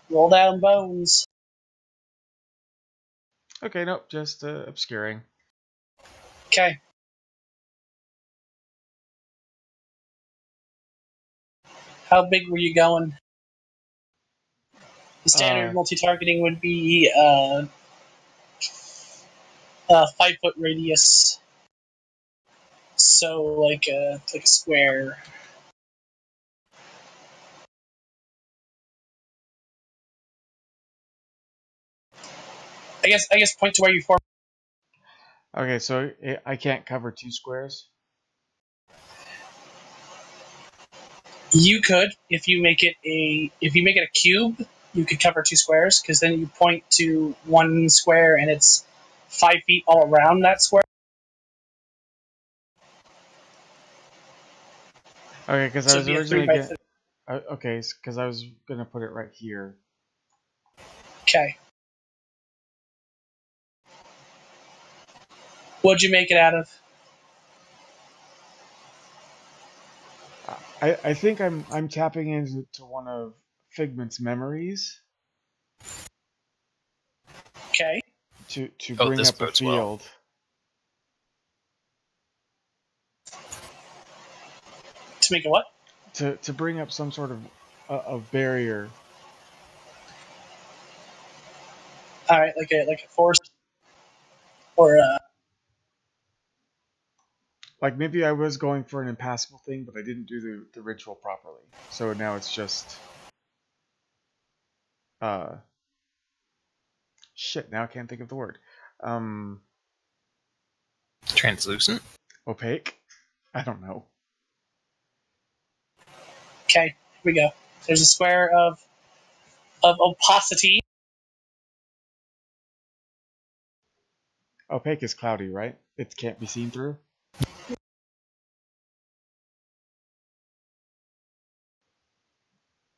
Roll down bones. Okay, nope, just obscuring. Okay. How big were you going? The standard multi-targeting would be 5-foot radius. So like a square. I guess point to where you form. Okay, so I can't cover 2 squares. You could if you make it a cube. You could cover 2 squares because then you point to one square and it's 5 feet all around that square. Okay, because So I was it'd be a originally 3 by gonna. Okay, because I was gonna put it right here. Okay. What'd you make it out of? I think I'm tapping into one of Figment's memories. Okay. To bring this up a bodes field. To make a what? To bring up some sort of barrier. All right, like a forest or Like maybe I was going for an impassable thing, but I didn't do the ritual properly. So now it's just shit, now I can't think of the word. Translucent? Opaque? I don't know. okay. Here we go. There's a square of opacity. Opaque is cloudy, right? It can't be seen through?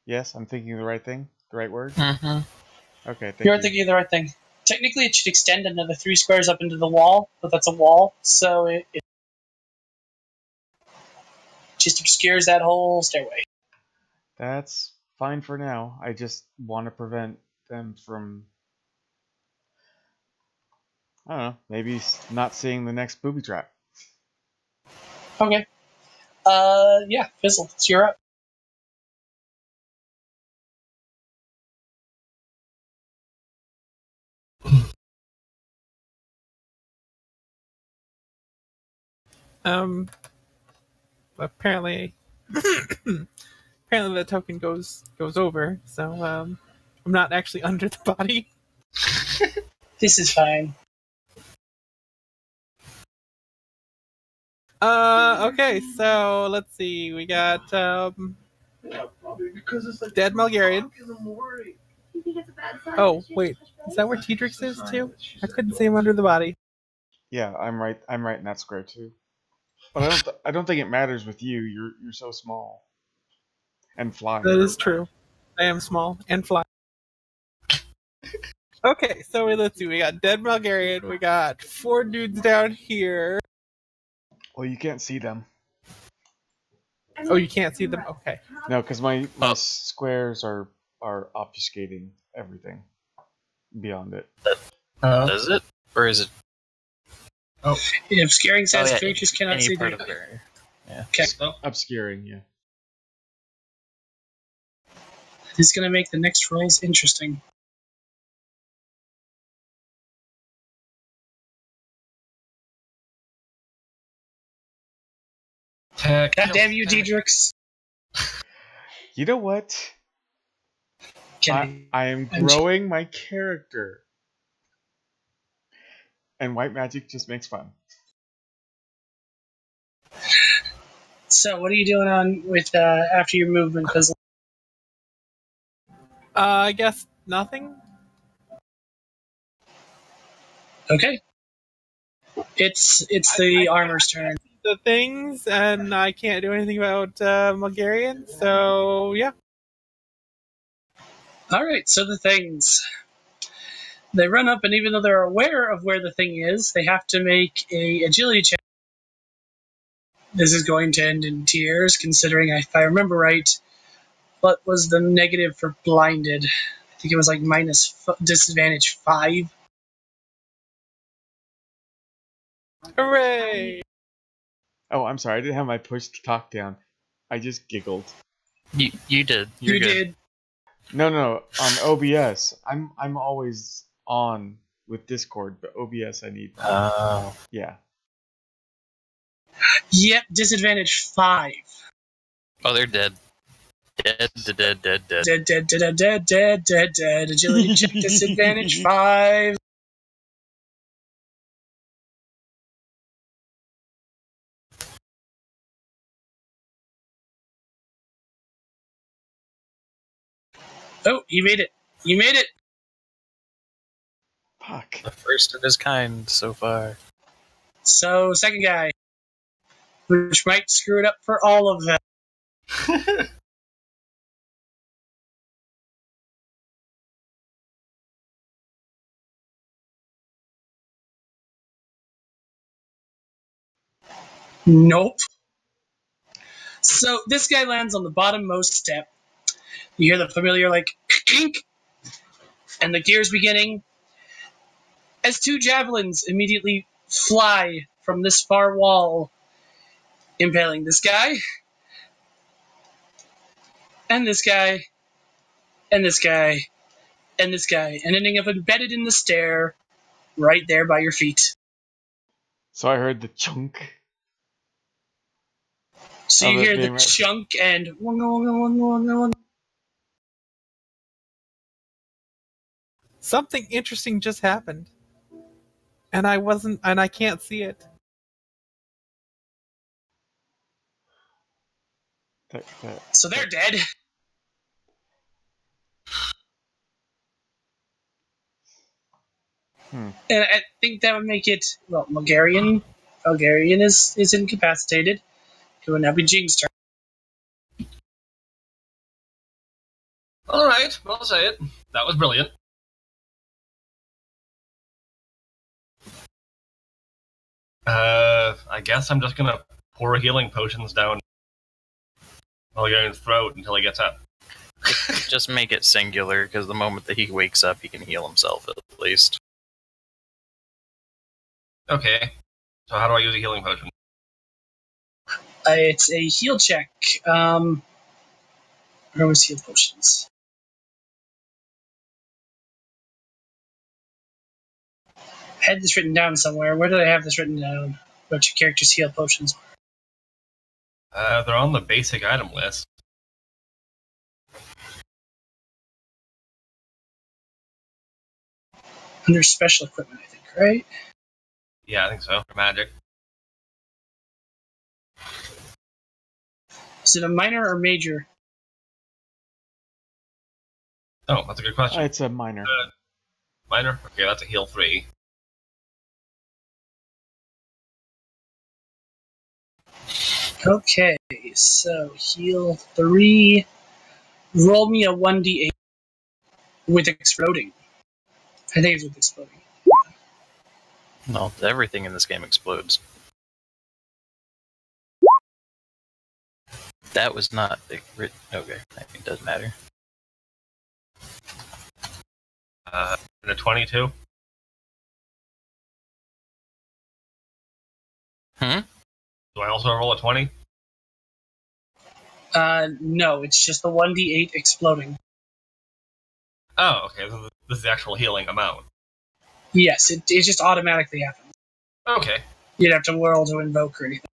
Yes, I'm thinking of the right thing? The right word? Mm-hmm. Okay, thank You're you. thinking of the right thing. Technically, it should extend another 3 squares up into the wall, but that's a wall, so it just obscures that whole stairway. That's fine for now. I just want to prevent them from, I don't know, maybe not seeing the next booby trap. Okay. Yeah, Fizzle, it's your up. Apparently, apparently the token goes over. So I'm not actually under the body. This is fine. Okay, so let's see. We got Dead Malgarian. Oh, wait. Is that where Tedrix is too? I couldn't see him under the body. Yeah, I'm right in that square too. But I don't think it matters with you. You're so small. And flying. That is true. I am small and fly. Okay, so let's see. We got Dead Malgarian. We got 4 dudes down here. Well, you can't see them. Oh, you can't see them? Okay. No, because my Oh. squares are obfuscating everything beyond it. Does it? Or is it? If scaring says yeah, creatures cannot any see part the of the barrier. Yeah. Okay. So, Obscuring, yeah. This is going to make the next rolls interesting. tech. God damn you, Diedrichs. You know what? Can I am growing my character. And white magic just makes fun. So, what are you doing on with after your movement? Because I guess nothing? okay, it's the armor's turn. The things, and I can't do anything about Bulgarian, so yeah. All right, so the things. They run up, and even though they're aware of where the thing is, they have to make a agility check. This is going to end in tears, considering, if I remember right, what was the negative for blinded? I think it was like disadvantage 5. Hooray! Oh, I'm sorry. I didn't have my push to talk down. I just giggled. You did. You're You good. did. No. On OBS, I'm always on with Discord, but OBS I need. Oh. Yeah. Yep, disadvantage 5. Oh, they're dead. Dead. Dead. Agility check disadvantage 5. Oh, you made it. You made it. Fuck. The first of his kind so far. So, second guy, which might screw it up for all of them. Nope. So this guy lands on the bottommost step. You hear the familiar like kink, and the gears beginning as 2 javelins immediately fly from this far wall, impaling this guy, and this guy, and this guy, and this guy, and ending up embedded in the stair right there by your feet. So I heard the chunk. So you Of it hear the being right. chunk and wonga, wonga, wonga, wonga, wonga. Something interesting just happened. And I can't see it. So they're dead. And I think that would make it, well, Bulgarian is incapacitated. It would now be Jing's turn. All right, well, I'll say it. That was brilliant. I guess I'm just gonna pour healing potions down Bulgarian's throat until he gets up. Just make it singular, because the moment that he wakes up, he can heal himself at least. Okay, so how do I use a healing potion? It's a heal check. Where was heal potions? I had this written down somewhere. Where did I have this written down? What your character's heal potions were. They're on the basic item list. Under special equipment, I think, right? Yeah, I think so. For magic. Is it a minor or major? Oh, that's a good question. It's a minor. Minor? Okay, that's a heal 3. Okay, so heal 3. Roll me a 1d8 with exploding. I think it's with exploding. No, everything in this game explodes. That was not the okay. It doesn't matter. And a 22. Hmm? Do I also roll a 20? No, it's just the 1d8 exploding. Oh, okay. This is the actual healing amount. Yes, it just automatically happens. Okay. You'd have to whirl to invoke or anything.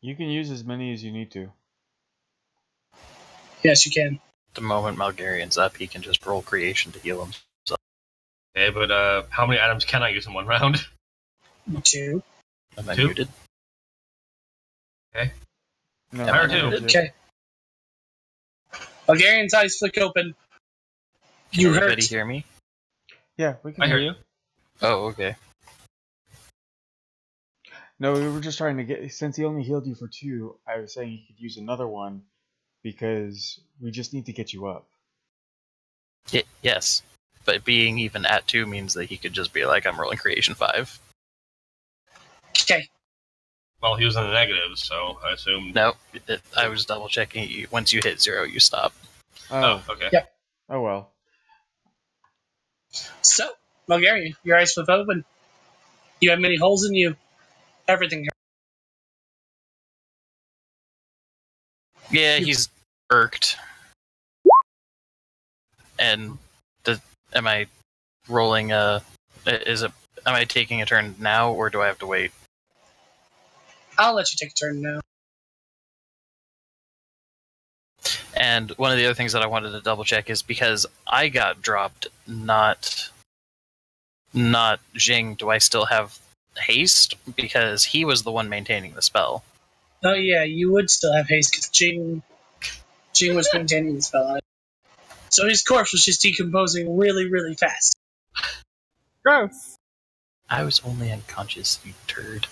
You can use as many as you need to. Yes, you can. The moment Malgarian's up, he can just roll creation to heal him. Okay, but how many items can I use in one round? 2. Am I 2? muted? Okay. No, Fire I two. heard you. Okay. Bulgarian's eyes flick open. Can You everybody hurt. hear me? Yeah, we can I hear you. Oh, okay. No, we were just trying to get. Since he only healed you for 2, I was saying he could use another one because we just need to get you up. Yes. But being even at 2 means that he could just be like, I'm rolling creation 5. Okay. Well, he was in the negatives, so I assume. No, I was double checking. Once you hit 0, you stop. Oh, okay. Yeah. Oh well. So, Bulgarian, your eyes flip open. You have many holes in you. Everything hurts. Yeah, he's irked. And am I rolling am I taking a turn now, or do I have to wait? I'll let you take a turn now. And one of the other things that I wanted to double check is because I got dropped, not Jing, do I still have haste? Because he was the one maintaining the spell. Oh yeah, you would still have haste because Jing was maintaining the spell on it. So his corpse was just decomposing really, really fast. Gross. I was only unconscious, you turd.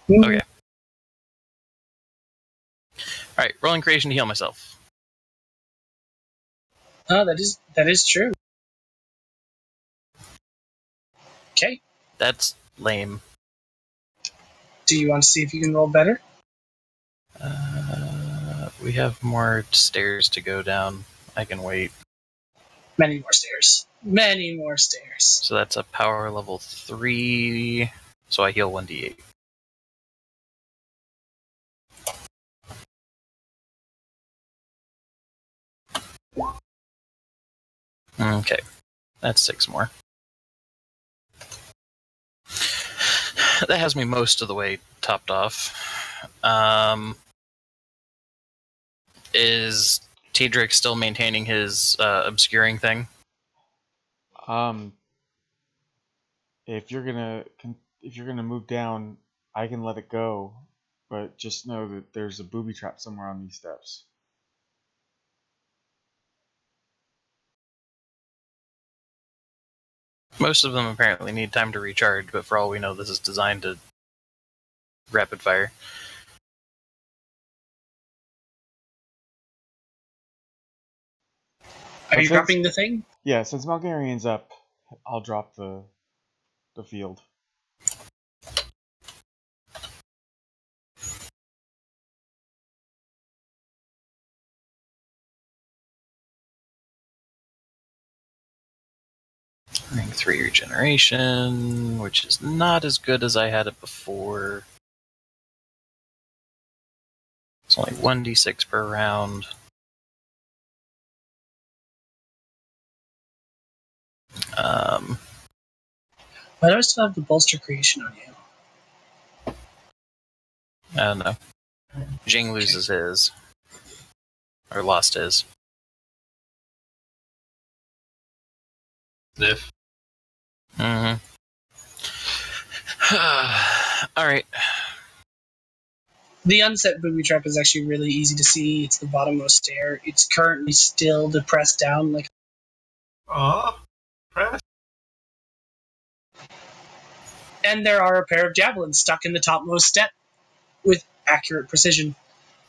Mm. Okay. Alright, rolling creation to heal myself. Oh, that is true. Okay. That's lame. Do you want to see if you can roll better? We have more stairs to go down. I can wait. Many more stairs. Many more stairs. So that's a power level 3. So I heal 1d8. Okay. That's 6 more. That has me most of the way topped off. Is Tedric still maintaining his obscuring thing? If you're gonna move down, I can let it go, but just know that there's a booby trap somewhere on these steps. Most of them apparently need time to recharge, but for all we know, this is designed to rapid fire. Are you since- dropping the thing? Yeah, since Malgarian's up, I'll drop the field. Rank 3 regeneration, which is not as good as I had it before. It's only 1d6 per round. Why do I still have the bolster creation on you? I don't know. Jing loses his. Or lost his. Sniff. Mm-hmm. Alright. The unset booby trap is actually really easy to see. It's the bottommost stair. It's currently still depressed down like. Aw. Press. And there are a pair of javelins stuck in the topmost step with accurate precision.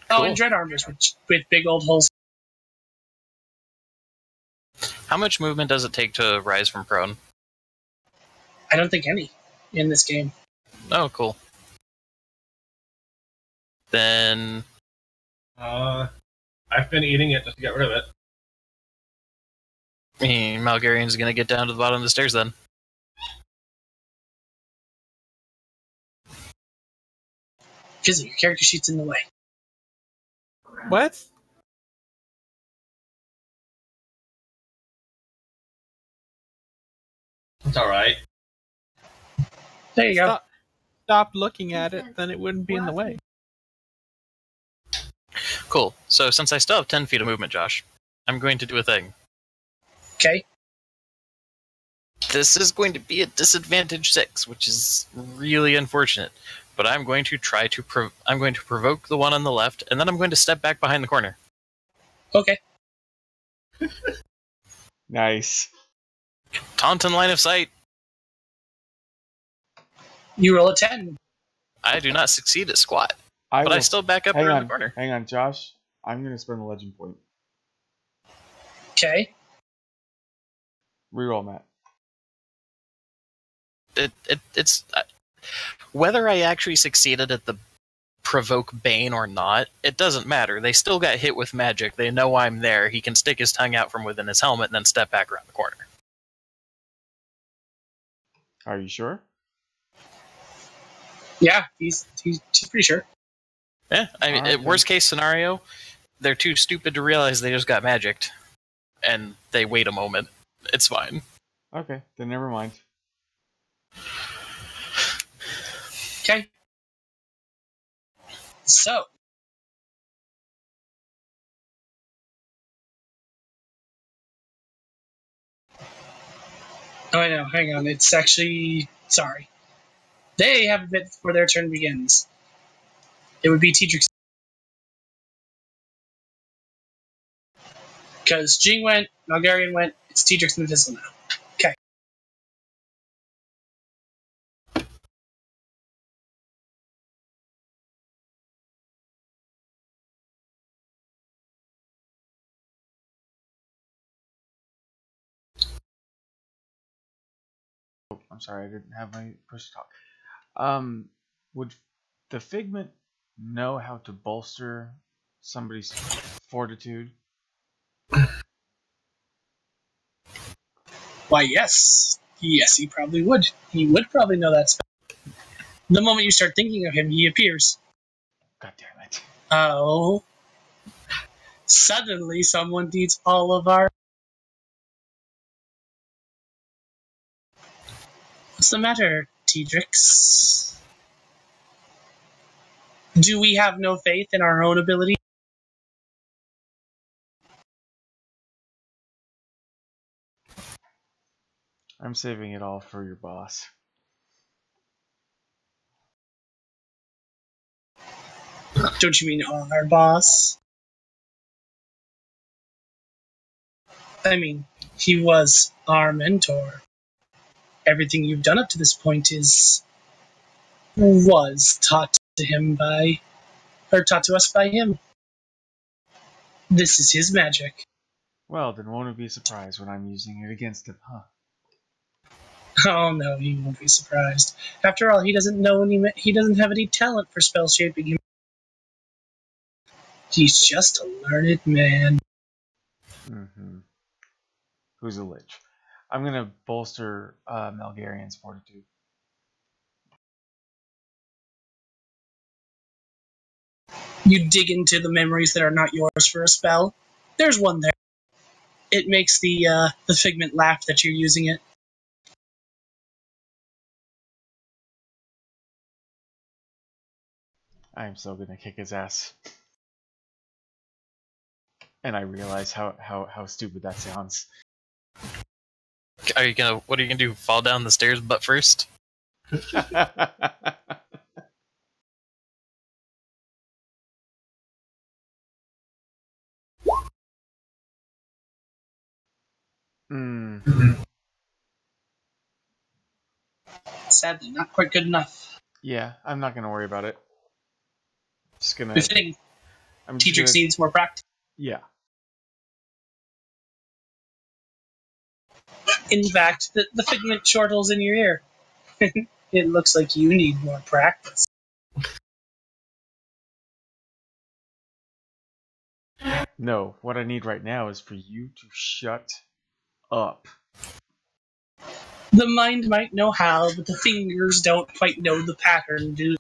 Oh, Cool. and dread armors with big old holes. How much movement does it take to rise from prone? I don't think any in this game. Oh, cool. Then I've been eating it just to get rid of it. Malgarian's gonna get down to the bottom of the stairs then. Because your character sheet's in the way. What? It's alright. There you go. Stop looking at it, then it wouldn't be in the way. Cool. So since I still have 10 feet of movement, Josh, I'm going to do a thing. Okay. This is going to be a disadvantage 6, which is really unfortunate. But I'm going to try to provoke the one on the left, and then I'm going to step back behind the corner. Okay. Nice. Taunt in line of sight. You roll a 10. I do not succeed at squat, but I still back up around the corner. Hang on, Josh. I'm going to spend a legend point. Okay. Reroll, Matt. It's whether I actually succeeded at the provoke Bane or not, it doesn't matter. They still got hit with magic. They know I'm there. He can stick his tongue out from within his helmet and then step back around the corner. Are you sure? Yeah, he's pretty sure. Yeah, I mean, Okay. worst case scenario, they're too stupid to realize they just got magicked, and they wait a moment. It's fine. Okay, then never mind. Okay. So. Oh, I know. Hang on. It's actually... Sorry. They have a bit before their turn begins. It would be Teedrick's. Because Jing went, Malgarian went, it's Teedrick's and Fizzle now. Okay. Oh, I'm sorry, I didn't have my push to talk. Would the Figment know how to bolster somebody's fortitude? Why, yes. Yes, he probably would. He would probably know that spell. The moment you start thinking of him, he appears. God damn it. Oh. Suddenly, someone needs all of our... What's the matter, Teedrix? Do we have no faith in our own ability? I'm saving it all for your boss. Don't you mean our boss? I mean, he was our mentor. Everything you've done up to this point was taught to him by, or taught to us by him. This is his magic. Well, then won't it be a surprise when I'm using it against him, huh? Oh no, he won't be surprised. After all, he doesn't know he doesn't have any talent for spell shaping. He's just a learned man. Mm-hmm. Who's a lich? I'm gonna bolster Malgarian's fortitude. You dig into the memories that are not yours for a spell. There's one there. It makes the Figment laugh that you're using it. I'm so gonna kick his ass. And I realize how stupid that sounds. What are you gonna do? Fall down the stairs butt first? Sadly, not quite good enough. Yeah, I'm not gonna worry about it. Just gonna. Befitting. I'm Teedrick needs more practice. Yeah. In fact, the Figment chortles in your ear. It looks like you need more practice. No, what I need right now is for you to shut up. The mind might know how, but the fingers don't quite know the pattern, do.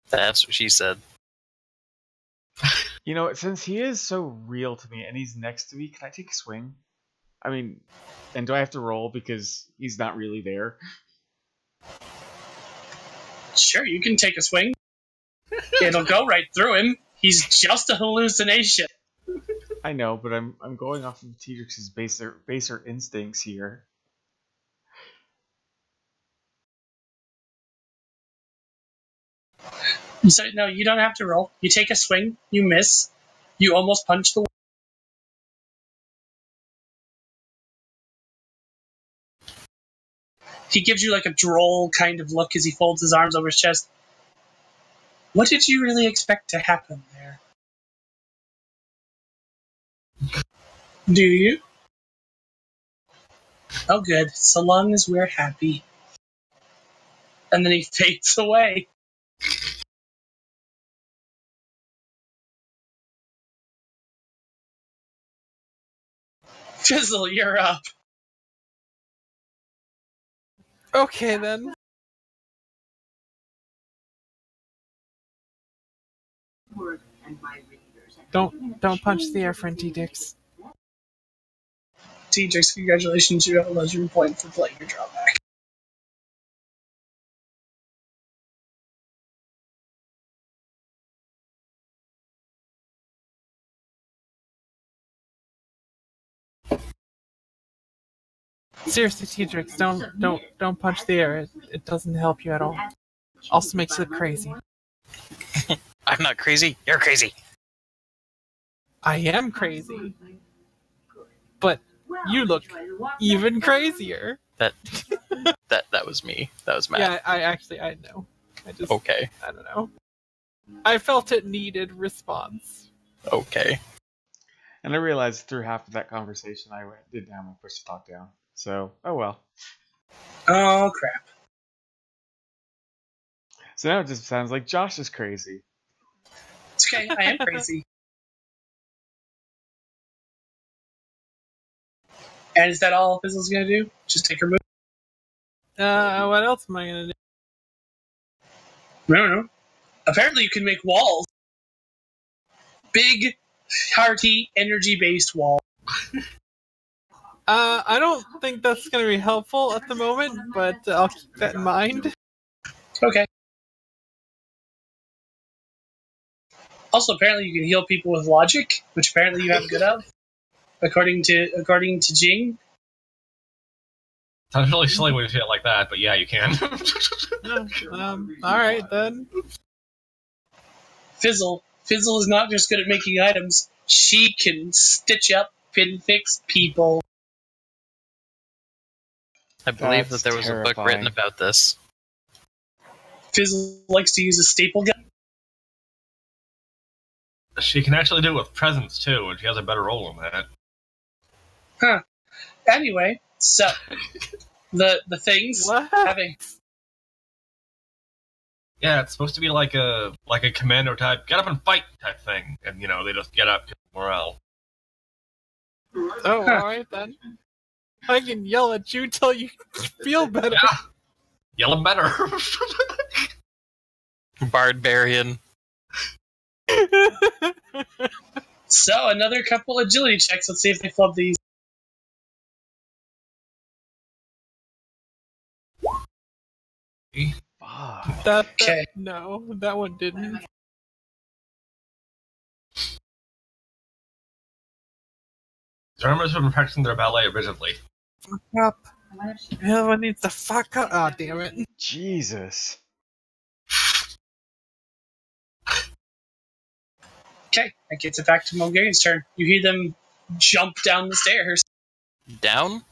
That's what she said. You know, since he is so real to me and he's next to me, can I take a swing? I mean, and do I have to roll because he's not really there? Sure, you can take a swing. It'll go right through him. He's just a hallucination. I know, but I'm going off of Tedrix's baser instincts here. So, no, you don't have to roll. You take a swing, you miss, you almost punch the wall. He gives you like a droll kind of look as he folds his arms over his chest. What did you really expect to happen there? Do you? Oh, good. So long as we're happy. And then he fades away. Fizzle, you're up. Okay then. Don't punch the air, friend T-Dix. TJ, congratulations, you have a legendary point for playing your drawback. Seriously, T-Dix, don't punch the air. It doesn't help you at all. Also makes you look crazy. I'm not crazy. You're crazy. I am crazy. But you look even crazier. That was me. That was Matt. Yeah, I know. Okay. I don't know. I felt it needed response. Okay. And I realized through half of that conversation I didn't have my push to talk down. So, oh well. Oh, crap. So now it just sounds like Josh is crazy. It's okay, I am crazy. And is that all Fizzle's gonna do? Just take her move? What else am I gonna do? I don't know. Apparently you can make walls. Big, hearty, energy-based wall. I don't think that's gonna be helpful at the moment, but I'll keep that in mind. Okay. Also, apparently you can heal people with logic, which apparently you have good of, according to Jing. Sounds really silly when you say it like that, but yeah, you can. Alright then. Fizzle is not just good at making items. She can stitch up, pin fix people. I believe That's that there was a book terrifying. written about this. Fizzle likes to use a staple gun. She can actually do it with presents too, and she has a better role in that. Huh. Anyway, so the things What? having Yeah, it's supposed to be like a commando type, get up and fight type thing, and they just get up to morale. Oh, alright then. I can yell at you till you feel better. Yeah, yell better. Barbarian. so another couple agility checks. Let's see if they flub these. Fuck. Okay. No, that one didn't. The armors have been practicing their ballet originally. Fuck up. The other one needs to fuck up. Oh, damn it. Jesus. Okay, that gets it back to Mulgarian's turn. You hear them jump down the stairs. Down?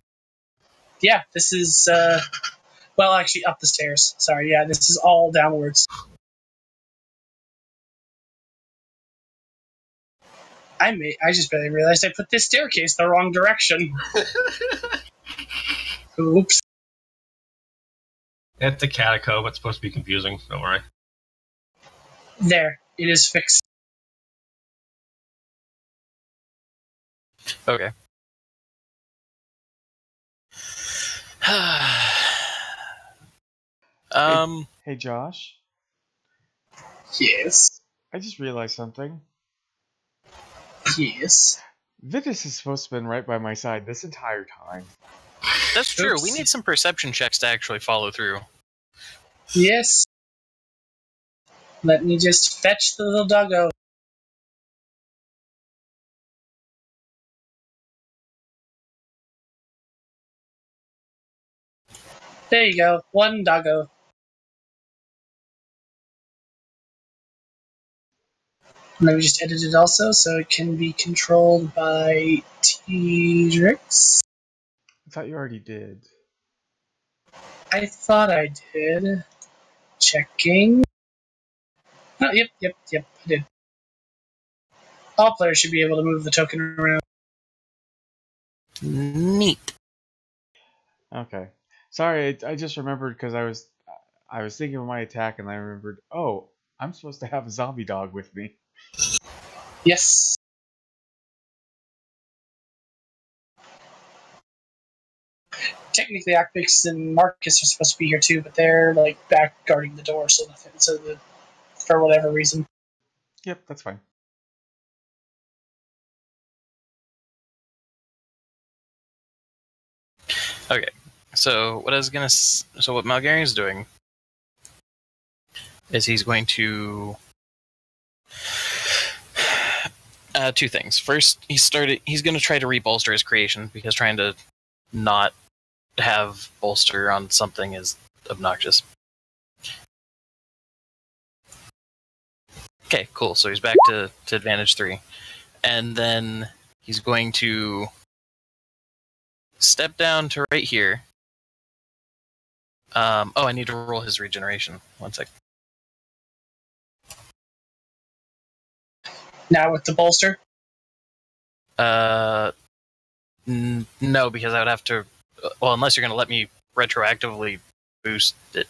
Yeah, this is well, actually up the stairs. Sorry, yeah, this is all downwards. I just barely realized I put this staircase the wrong direction. Oops. It's a catacomb. It's supposed to be confusing. Don't worry. There, it is fixed. Okay. Hey, Josh. Yes. I just realized something. Yes. Vitus is supposed to have been right by my side this entire time. That's true. Oops. We need some perception checks to actually follow through. Yes. Let me just fetch the little doggo. There you go. One doggo. Let me just edit it also so it can be controlled by T-Rex. I thought you already did. I thought I did. Checking. Oh, yep, I did. All players should be able to move the token around. Neat. Okay. Sorry, I just remembered because I was thinking of my attack and I remembered, oh, I'm supposed to have a zombie dog with me. Yes. Technically, Acpix and Marcus are supposed to be here too, but they're like back guarding the door, so nothing. For whatever reason. Yep, that's fine. Okay. So what what Malgarian's doing is he's going to two things. First, he's going to try to rebolster his creation because trying to not have bolster on something is obnoxious. Okay, cool. So he's back to advantage 3. And then he's going to step down to right here. I need to roll his regeneration. One sec. Now with the bolster? No, because I would have to... Well, unless you're going to let me retroactively boost it.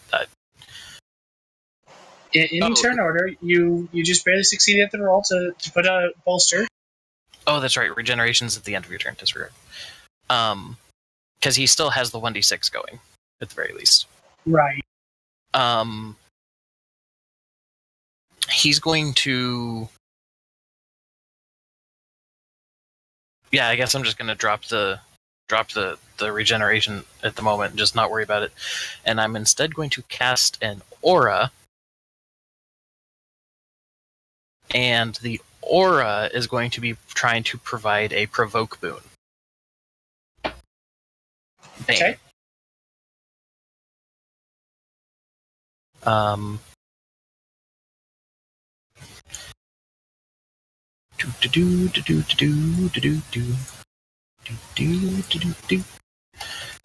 In turn order, you just barely succeeded at the roll to put a bolster. Oh, that's right. Regeneration's at the end of your turn. Disregard. Because he still has the 1d6 going, at the very least. Right. He's going to... Yeah, I guess I'm just going to drop the regeneration at the moment and just not worry about it. And I'm instead going to cast an aura. And the aura is going to be trying to provide a provoke boon. Bang. Okay.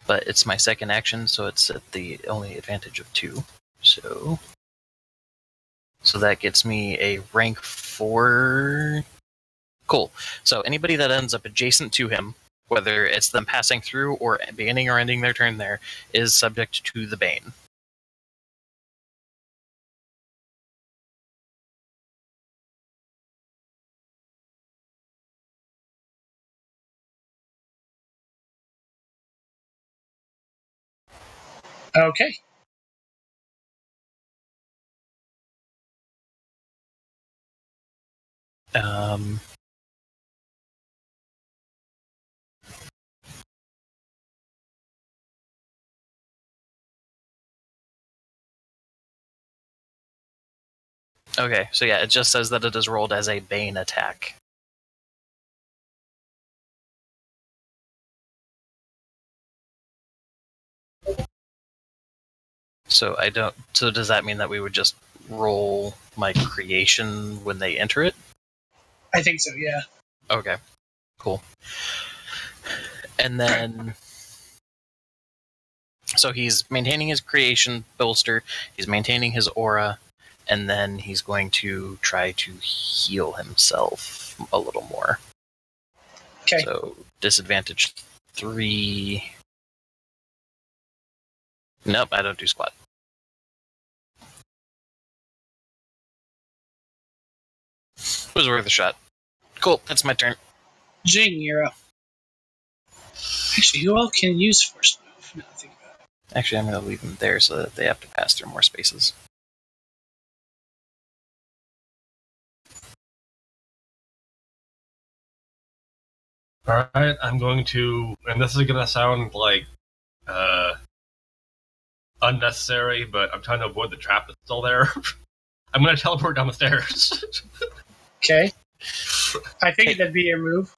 But it's my second action, so it's at the only advantage of 2. So that gets me a rank 4. Cool. So anybody that ends up adjacent to him, whether it's them passing through or beginning or ending their turn there, is subject to the Bane. Okay. Okay, so yeah, it just says that it is rolled as a Bane attack. So so does that mean that we would just roll my creation when they enter it? I think so, yeah. Okay, cool. And then... So he's maintaining his creation bolster, he's maintaining his aura, and then he's going to try to heal himself a little more. Okay. So disadvantage 3. Nope, I don't do squat. It was worth a shot. Cool, that's my turn. Jing, you're up. Actually, who else can use first move? Now I think about it. Actually, I'm going to leave them there so that they have to pass through more spaces. All right, I'm going to, and this is going to sound like unnecessary, but I'm trying to avoid the trap that's still there. I'm going to teleport down the stairs. Okay. I figured that'd be your move.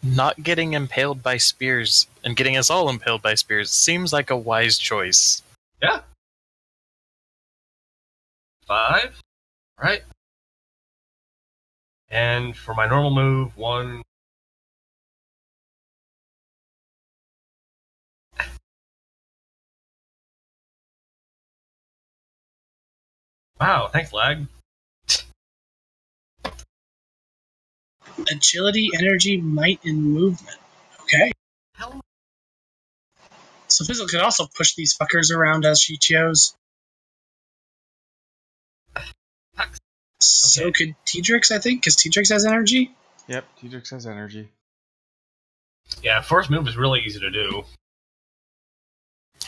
Not getting impaled by spears and getting us all impaled by spears seems like a wise choice. Yeah. 5. Right. And for my normal move, 1. Wow, thanks, lag. Agility, energy, might, and movement. Okay. Hell. So Fizzle could also push these fuckers around as she chose. So could T-Drix, I think, because T-Drix has energy. Yep, T-Drix has energy. Yeah, first move is really easy to do.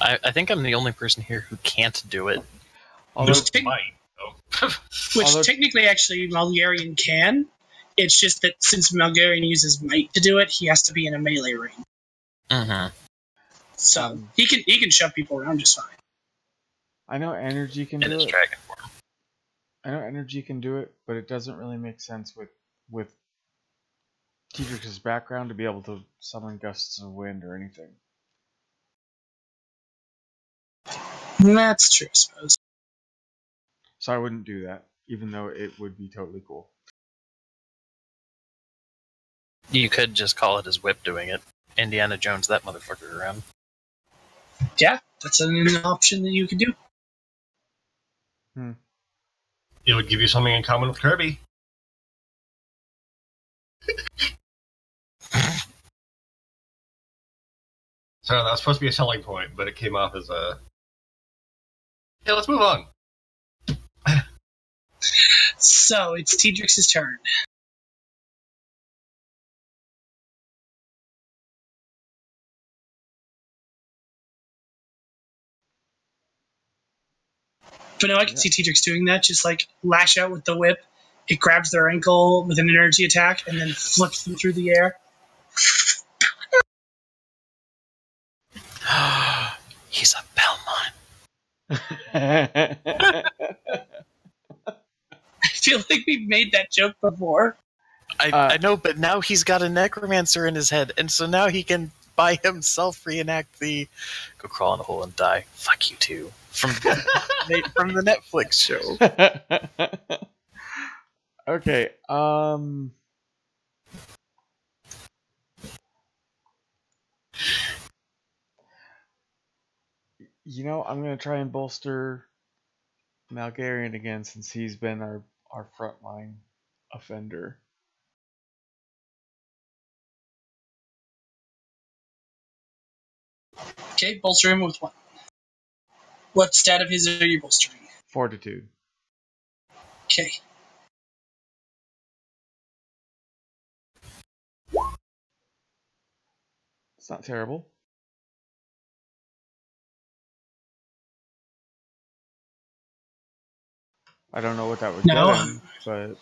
I think I'm the only person here who can't do it. Although, Which, Might, though. which technically, actually, Malgarian can. It's just that since Malgarian uses might to do it, he has to be in a melee ring. Mm-hmm. So he can shove people around just fine. I know energy can In do his it. dragon form. I know energy can do it, but it doesn't really make sense with T-Drix's background to be able to summon gusts of wind or anything. That's true, I suppose. So I wouldn't do that, even though it would be totally cool. You could just call it his whip doing it. Indiana Jones that motherfucker around. Yeah, that's an option that you could do. It would give you something in common with Kirby. Sorry, that was supposed to be a selling point, but it came off as a... Hey, let's move on. So it's T-Drix's turn. But no, I can see T-Drix doing that. Just like lash out with the whip. It grabs their ankle with an energy attack and then flips them through the air. He's a Belmont. I feel like we've made that joke before. I know, but now he's got a necromancer in his head, and so now he can by himself reenact the "go crawl in a hole and die." Fuck you too from the Netflix show. Okay. You know, I'm gonna try and bolster Malgarian again since he's been our frontline offender. Okay, bolster him with what? What stat of his are you bolstering? Fortitude. Okay. It's not terrible. I don't know what that would get him, but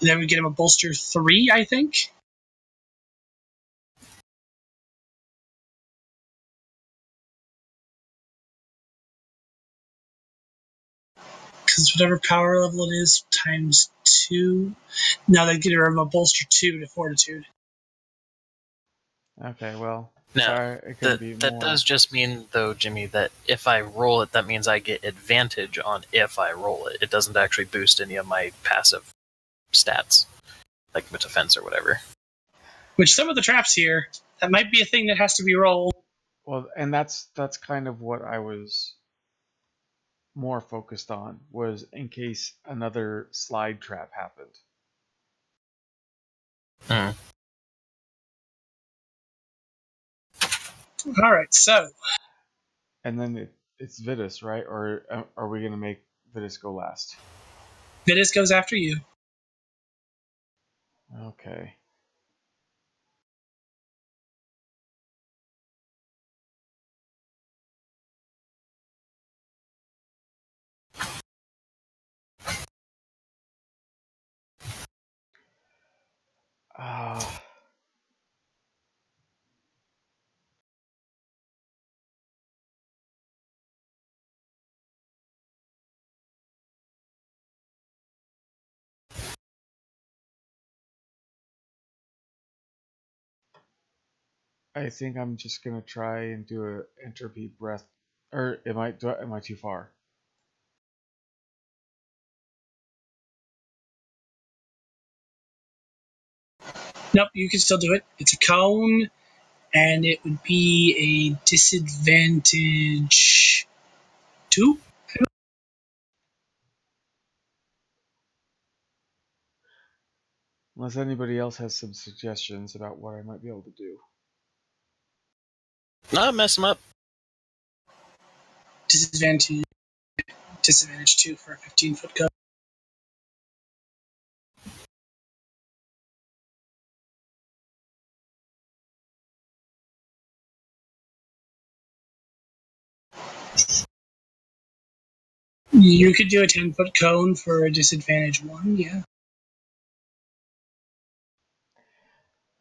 Then we get him a bolster 3, I think. Because whatever power level it is times 2. Now they get him a bolster 2 to fortitude. okay, well, No, sorry, it could be that more. does just mean, though, Jimmy, that if I roll it, that means I get advantage on if I roll it. It doesn't actually boost any of my passive stats, like with defense or whatever. Which some of the traps here, that might be a thing that has to be rolled. Well, and that's kind of what I was more focused on, was in case another slide trap happened. Alright, so. And then it's Vitus, right? Or are we going to make Vitus go last? Vitus goes after you. Okay. Ah. I think I'm just gonna try and do a entropy breath. Or am I too far? Nope, you can still do it. It's a cone, and it would be a disadvantage 2. Unless anybody else has some suggestions about what I might be able to do. No, mess him up. Disadvantage 2 for a 15-foot cone. You could do a 10-foot cone for a disadvantage 1, yeah.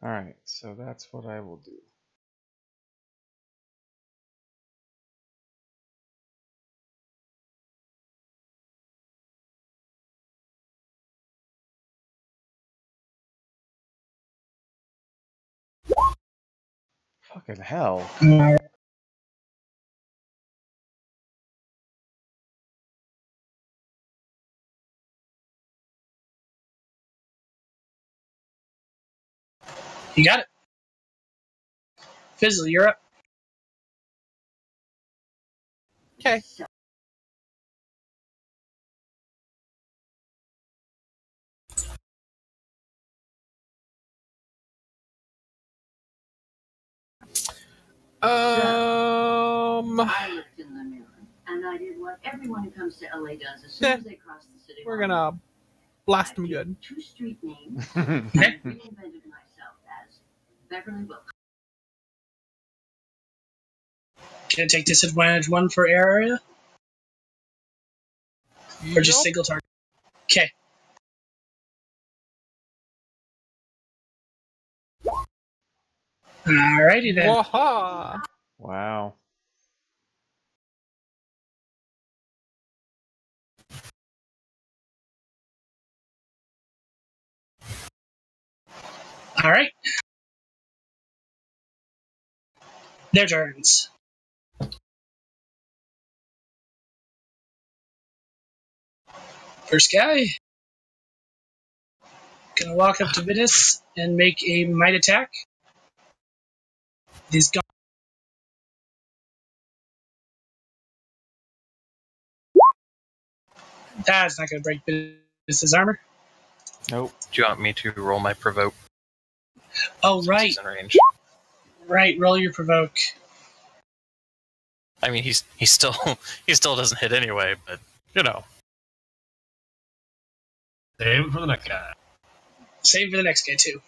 Alright, so that's what I will do. Fucking hell. You got it. Fizzle, you're up. Okay. I looked in the mirror, and I did what everyone who comes to LA does as soon as they cross the city We're line. gonna blast him I good. picked 2 street names and reinvented myself as Beverly Wilcox. Can I take disadvantage 1 for area? Or just Nope. single target? Okay. Alrighty then. Waha! Wow. Alright. Their turns. First guy. Gonna walk up to Vitus and make a might attack. He's gone. That's not gonna break Vitus's armor. Nope. Do you want me to roll my provoke? Oh, Since right. he's in range. Right, roll your provoke. I mean, he still doesn't hit anyway, but you know. Save it for the next guy. Save for the next guy, too.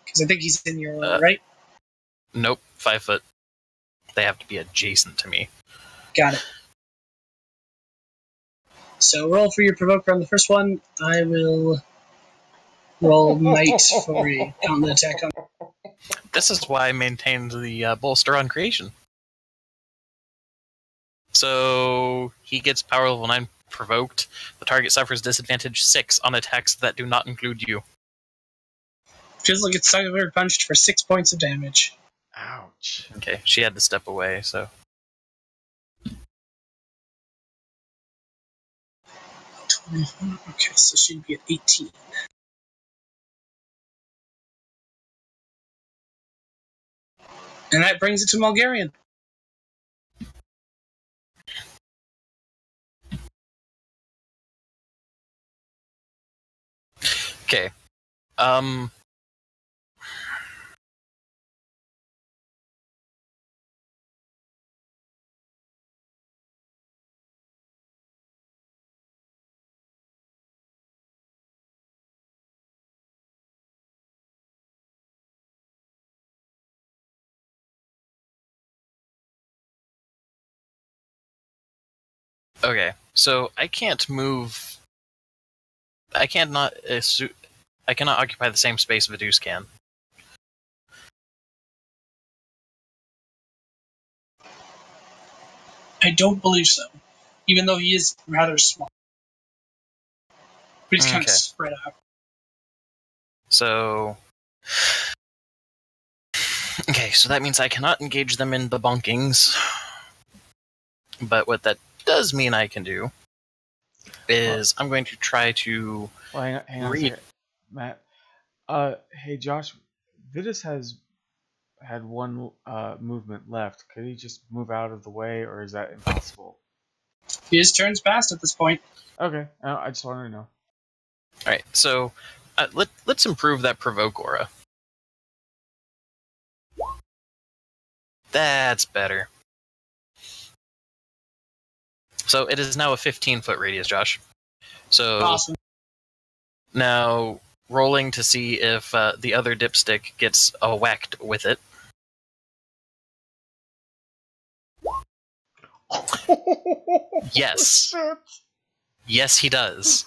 Because I think he's in your order, right? Nope, 5 foot. They have to be adjacent to me. Got it. So roll for your provoke on the first one. I will roll might for a gauntlet attack on. This is why I maintained the bolster on creation. So he gets power level 9 provoked. The target suffers disadvantage 6 on attacks that do not include you. Fizzle gets sucker punched for 6 points of damage. Ouch. Okay, she had to step away, so. 24. Okay, so she'd be at 18. And that brings it to Mulgarian. Okay. Okay, so I can't move. I can't not I cannot occupy the same space Vidus can. I don't believe so. Even though he is rather small. But he's kind of Okay. spread out. So... Okay, so that means I cannot engage them in the bunkings. But what that does mean I can do is I'm going to try to Well, hang on a read... second. Matt. Hey, Josh. Vidus has had one movement left. Could he just move out of the way, or is that impossible? His turn's passed at this point. Okay, I just wanted to know. Alright, so let's improve that provoke aura. That's better. So it is now a 15-foot radius, Josh. So Awesome. now rolling to see if the other dipstick gets whacked with it. Yes. Shit. Yes, he does.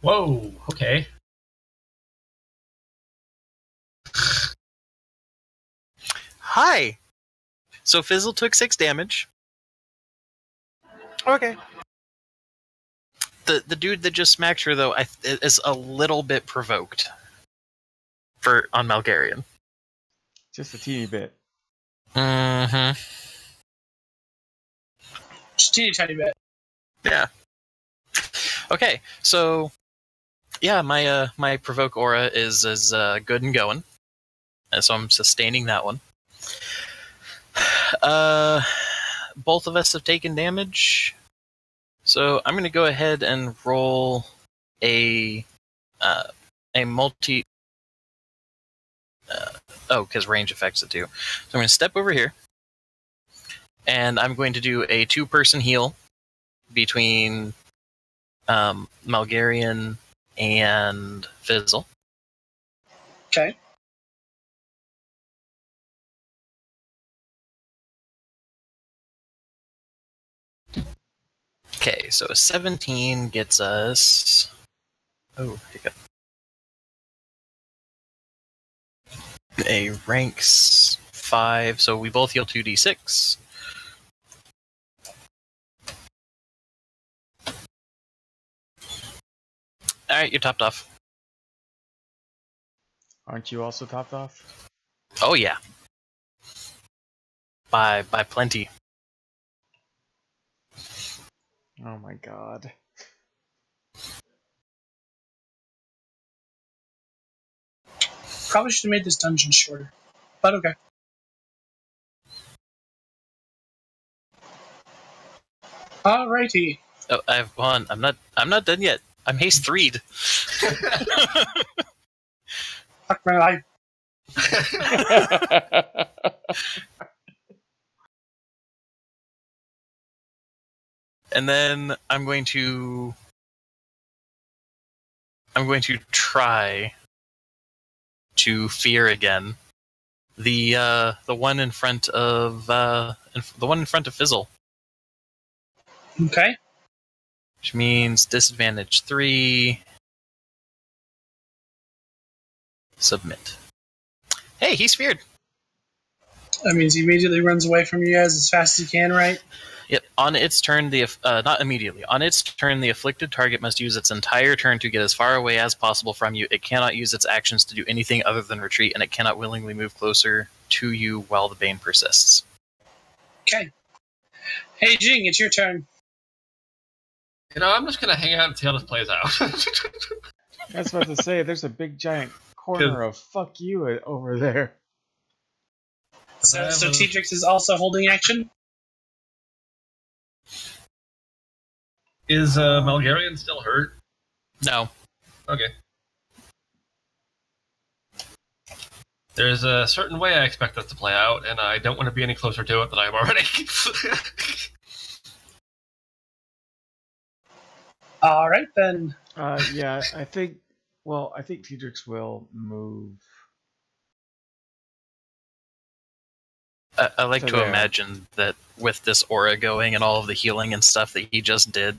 Whoa, okay. Hi! So Fizzle took 6 damage. Okay. The dude that just smacked her, though, is a little bit provoked on Malgarian. Just a teeny bit. Mm-hmm. Just a teeny tiny bit. Yeah. Okay, so yeah, my provoke aura is good and going, and so I'm sustaining that one. Both of us have taken damage, so I'm going to go ahead and roll a multi. Because range affects it too. So I'm going to step over here, and I'm going to do a 2-person heal between Malgarian and Fizzle. Okay. Okay, so a 17 gets us... Oh, hiccup. A ranks 5, so we both heal 2d6. Alright, you're topped off. Aren't you also topped off? Oh yeah. By plenty. Oh my god. Probably should have made this dungeon shorter. But okay. Alrighty. Oh, I've won. I'm not done yet. I'm haste 3'd. Fuck my life. And then I'm going to try to fear again. The one in front of Fizzle. Okay. Which means disadvantage 3. Submit. Hey, he's feared. That means he immediately runs away from you guys as fast as he can, right? Yep. On its turn, not immediately. On its turn, the afflicted target must use its entire turn to get as far away as possible from you. It cannot use its actions to do anything other than retreat, and it cannot willingly move closer to you while the bane persists. Okay. Hey, Jing, it's your turn. You know, I'm just gonna hang out and see how this plays out. I was about to say, there's a big giant corner of fuck you over there. So Teedrix is also holding action? Is Malgarian still hurt? No. Okay. There's a certain way I expect this to play out, and I don't want to be any closer to it than I am already. Alright then. Yeah, I think Teedrix will move. I like So to there. imagine that with this aura going and all of the healing and stuff that he just did,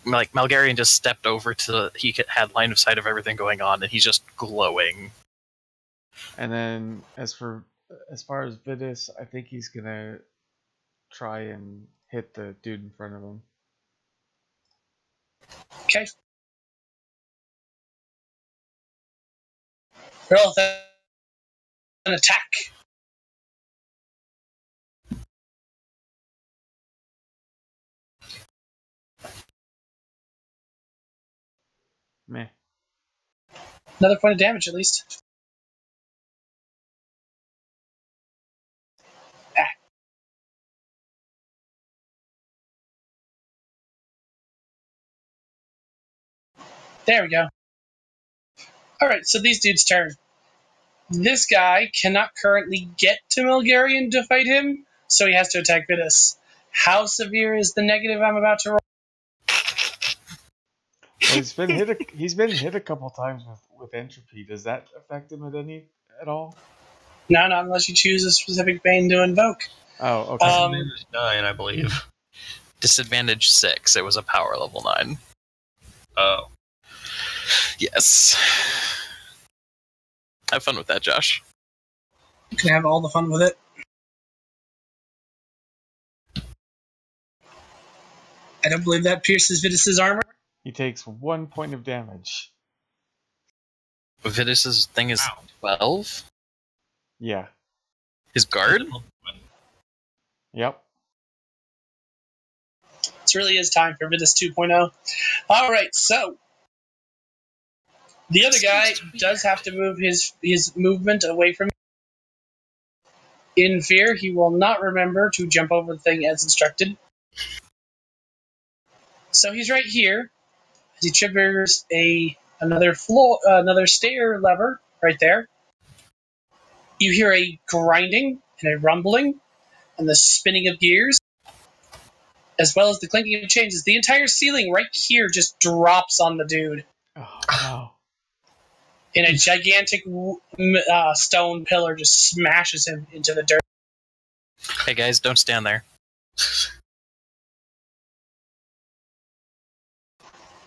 like Malgarian just stepped over to had line of sight of everything going on, and he's just glowing. And then as far as Vidus, I think he's gonna try and hit the dude in front of him. Okay. Roll an attack. Meh. Another point of damage, at least. Ah. There we go. Alright, so these dudes' turn. This guy cannot currently get to Malgarian to fight him, so he has to attack Vidus. How severe is the negative I'm about to roll? Well, he's been hit a couple times with entropy. Does that affect him at all? No, not unless you choose a specific bane to invoke. Oh, okay. Disadvantage 9, I believe. Disadvantage 6. It was a power level 9. Oh. Yes. Have fun with that, Josh. You can have all the fun with it. I don't believe that pierces Vidus' armor. He takes 1 point of damage. Vidus' thing is 12? Yeah. His guard? Yep. It really is time for Vidus 2.0. Alright, so the other guy does have to move his movement away from you. In fear, he will not remember to jump over the thing as instructed. So he's right here. He triggers another stair lever right there. You hear a grinding and a rumbling and the spinning of gears, as well as the clinking of chains. The entire ceiling right here just drops on the dude. Oh, no. And a gigantic stone pillar just smashes him into the dirt. Hey guys, don't stand there.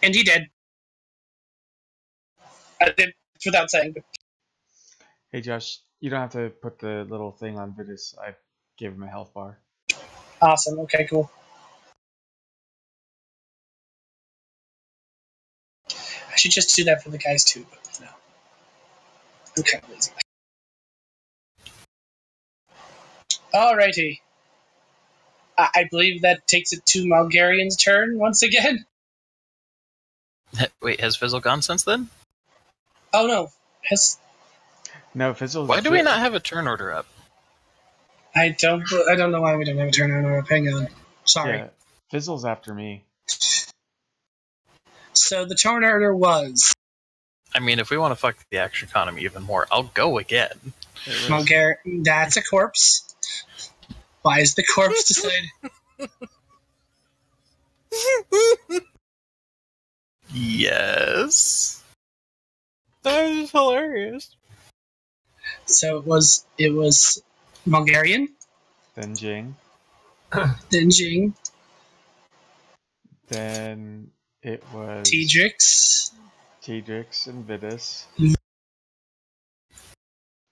And he did. I did without saying. But Hey, Josh, you don't have to put the little thing on Vidus. I gave him a health bar. awesome. Okay, cool. I should just do that for the guys too, but no. I'm kind of lazy. Alrighty. I believe that takes it to Malgarian's turn once again. Wait, has Fizzle gone since then? Oh no. No, Fizzle's... Why do we not have a turn order up? I don't know why we don't have a turn on. Hang on. Sorry. Yeah, Fizzle's after me. So the turn order was I mean, if we want to fuck the action economy even more, I'll go again. Malgarian. That's a corpse. Why is the corpse decided? Yes. That was hilarious. So it was Malgarian, Then Jing. then Jing, Then it was... Tedrix, Tedrix and Vidus.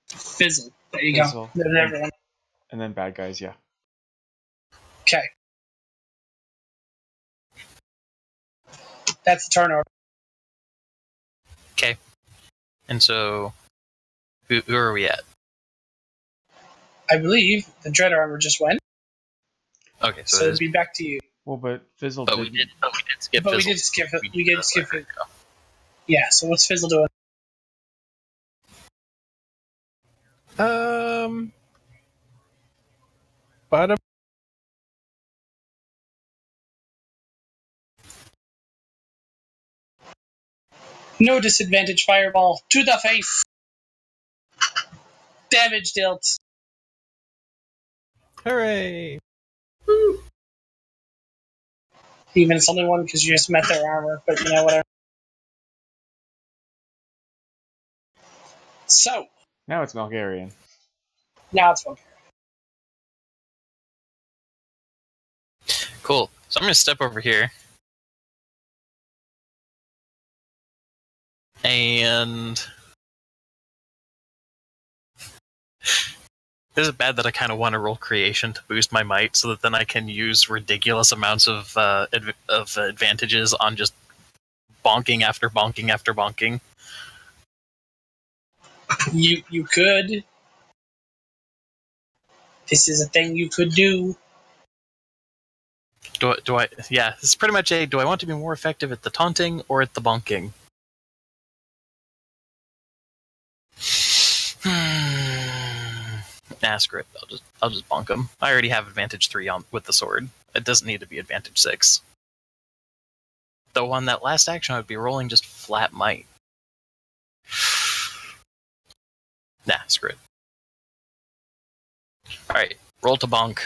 Fizzle. There you Fizzle. go. Then everyone. And then bad guys, yeah. Okay. That's the turn order. Okay. And so, who are we at? I believe the Dread Armor just went, Okay, so, so it'd be back to you. Well, but Fizzle but we did skip But Fizzle. we did skip it. We did did skip there it. you go. Yeah, so what's Fizzle doing? Bottom. No disadvantage fireball to the face. Damage dealt. Hooray! Even it's only one because you just met their armor, but you know, whatever. So, Now it's Malgarian. now it's one. Cool. So I'm going to step over here. And is it bad that I kind of want to roll creation to boost my might so that then I can use ridiculous amounts of advantages on just bonking after bonking after bonking? You could. This is a thing you could do. Do I? Yeah, this is pretty much a. Do I want to be more effective at the taunting or at the bonking? Nah, screw it. I'll just bonk him. I already have advantage 3 on with the sword. It doesn't need to be advantage 6. Though on that last action, I would be rolling just flat might. Nah, screw it. All right, roll to bonk.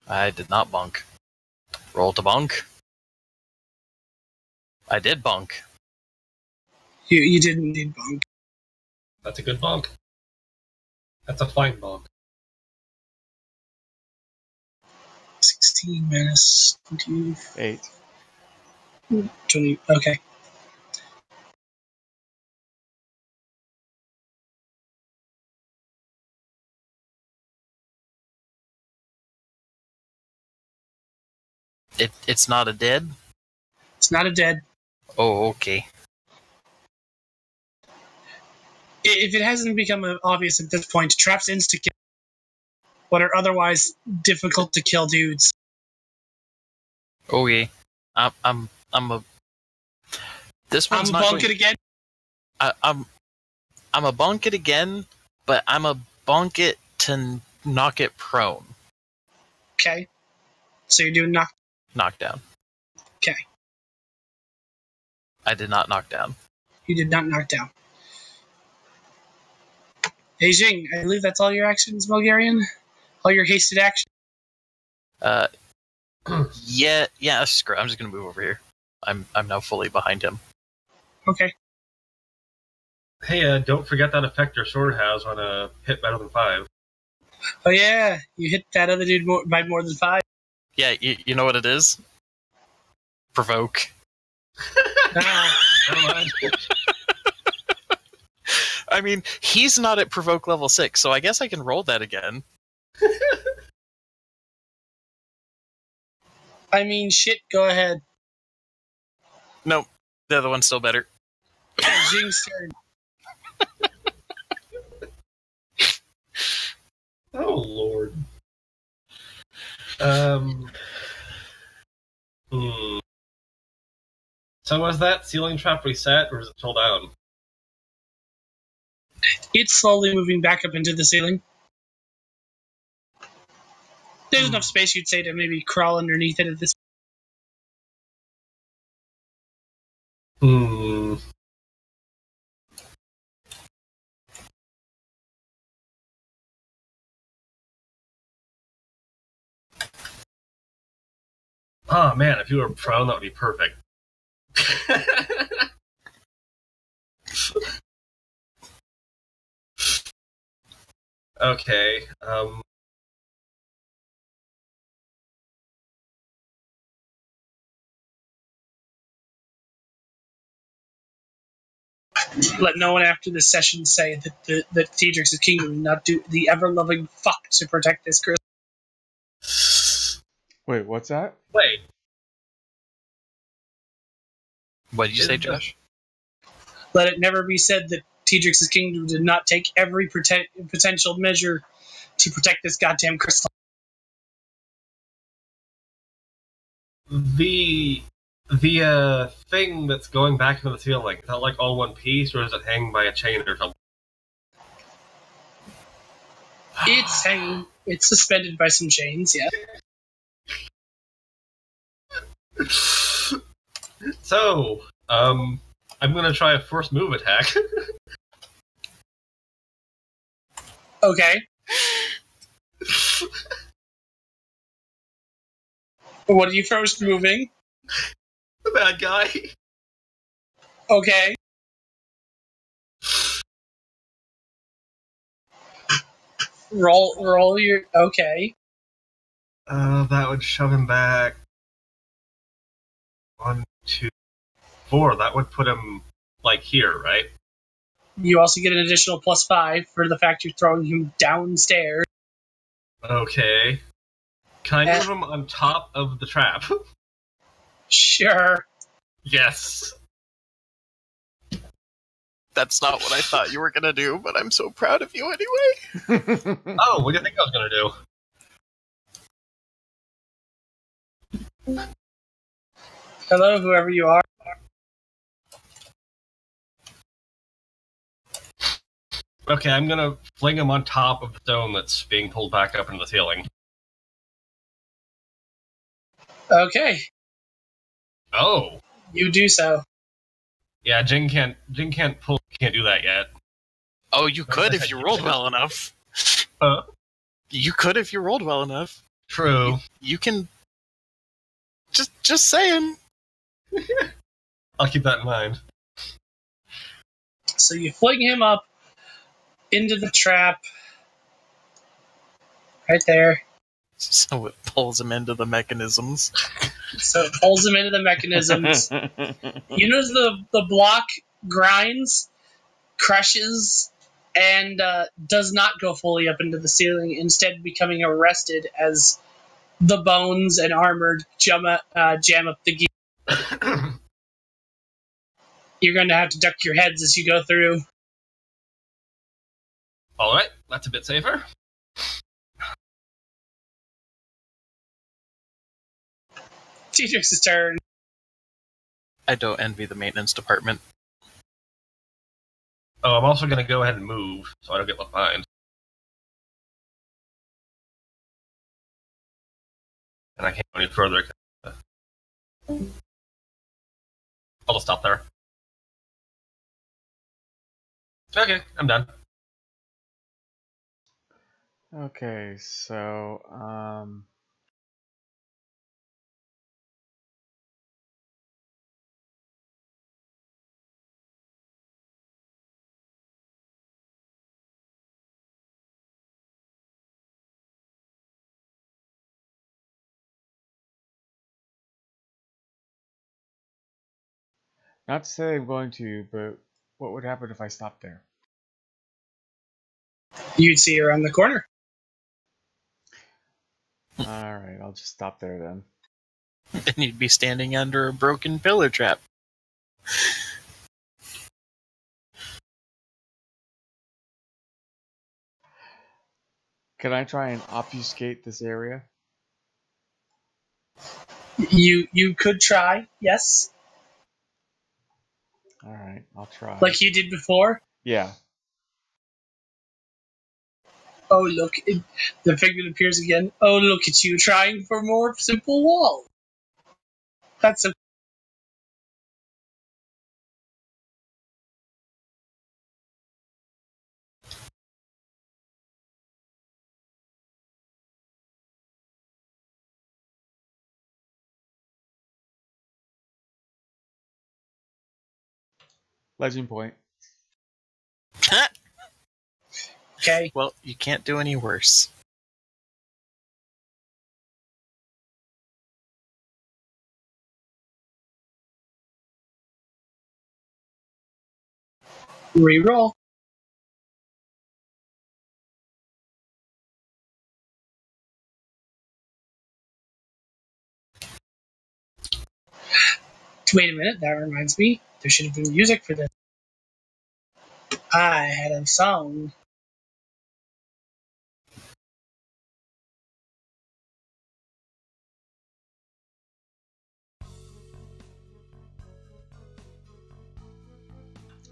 I did not bonk. Roll to bonk. I did bonk. You did indeed bonk. That's a good bonk. That's a fine bonk. 16 minus 20. 8. 20. Okay. It's not a dead? It's not a dead. Oh, okay. If it hasn't become obvious at this point, traps insta kill what are otherwise difficult to kill dudes. Oh yeah. I'm a. This one's I'm not. bonk it again. I'm a bonk it again, but I'm a bonk it to knock it prone. Okay. So you're doing Knockdown. Okay. I did not knock down. You did not knock down. Beijing, I believe that's all your actions, Bulgarian? All your hasted actions? Yeah, screw it. I'm just gonna move over here. I'm now fully behind him. Okay. Hey, don't forget that effect your sword has on a hit better than 5. Oh yeah, you hit that other dude by more than 5. Yeah, you know what it is? Provoke. Ah, Never mind. I mean, he's not at provoke level 6, so I guess I can roll that again. I mean, shit, go ahead. Nope, the other one's still better. Jing's turn. Oh, Lord. So was that ceiling trap reset, or is it still down? It's slowly moving back up into the ceiling. There's enough space, you'd say, to maybe crawl underneath it at this Hmm. Oh man, if you were prone, that would be perfect. Okay. Let no one after this session say that Theodrix's kingdom did not do the ever-loving fuck to protect this crystal. Wait, what's that? Wait. What did you say, Josh? Let it never be said that Theodrix's kingdom did not take every potential measure to protect this goddamn crystal. The thing that's going back into the ceiling, is that like all one piece, or is it hanging by a chain or something? It's hanging. It's suspended by some chains, yeah. So, I'm gonna try a first move attack. Okay. What are you first moving? The bad guy. Okay. Roll your... Okay. That would shove him back. 1, 2, 4. That would put him like here, right? You also get an additional +5 for the fact you're throwing him downstairs. Okay. Can I move him on top of the trap? Sure. Yes. That's not what I thought you were gonna do, but I'm so proud of you anyway. Oh, what do you think I was gonna do? Hello, whoever you are. Okay, I'm gonna fling him on top of the stone that's being pulled back up into the ceiling. Okay, Oh. you do so. Yeah, Jing can't do that yet. Oh, you could if you rolled well enough. Huh? You could if you rolled well enough. True. You can. Just saying. I'll keep that in mind. So you fling him up into the trap. Right there. So it pulls him into the mechanisms. So it pulls him into the mechanisms. You notice the block grinds, crushes, and does not go fully up into the ceiling, instead becoming arrested as the bones and armor jam up the gear. You're going to have to duck your heads as you go through. Alright, that's a bit safer. Tetrix's turn. I don't envy the maintenance department. Oh, I'm also gonna go ahead and move, so I don't get left behind. And I can't go any further. I'll just stop there. Okay, I'm done. Okay, so not to say I'm going to, but what would happen if I stopped there? You'd see around the corner. Alright, I'll just stop there then. And you'd be standing under a broken pillar trap. Can I try and obfuscate this area? You could try, yes, Alright, I'll try. like you did before. Yeah. Oh, look, the figment appears again. Oh, look at you trying for more simple wall. That's a Legend point. okay. Well, you can't do any worse. Reroll. Wait a minute, that reminds me. There should have been music for this. I had a song.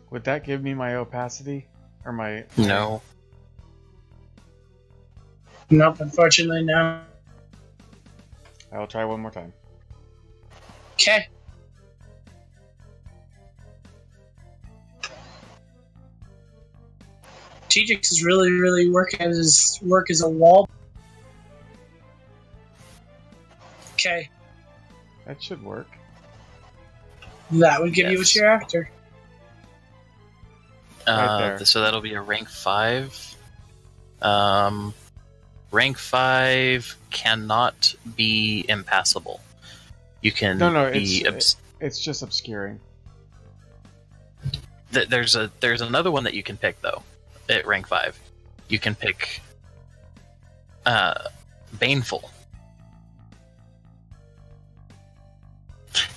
Would that give me my opacity? Or my... No. Nope, unfortunately, no. I will try one more time. Okay. Tetrix is really working at his work as a wall. Okay, That should work. that would give you Yes. what you're after. Right there. So that'll be a rank 5. Rank 5 cannot be impassable. You can No, be... it's just obscuring. There's another one that you can pick though. At rank 5, you can pick Baneful.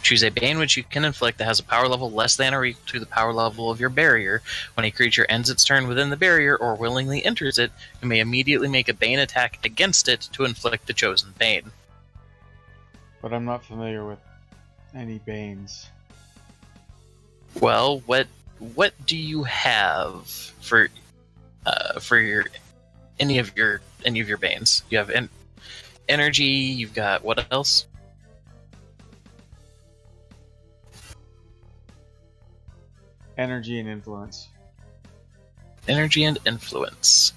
Choose a Bane which you can inflict that has a power level less than or equal to the power level of your barrier. When a creature ends its turn within the barrier or willingly enters it, you may immediately make a Bane attack against it to inflict the chosen Bane. But I'm not familiar with any Banes. Well, what do you have for your any of your Banes? You have energy. You've got what else? Energy and influence. Energy and influence.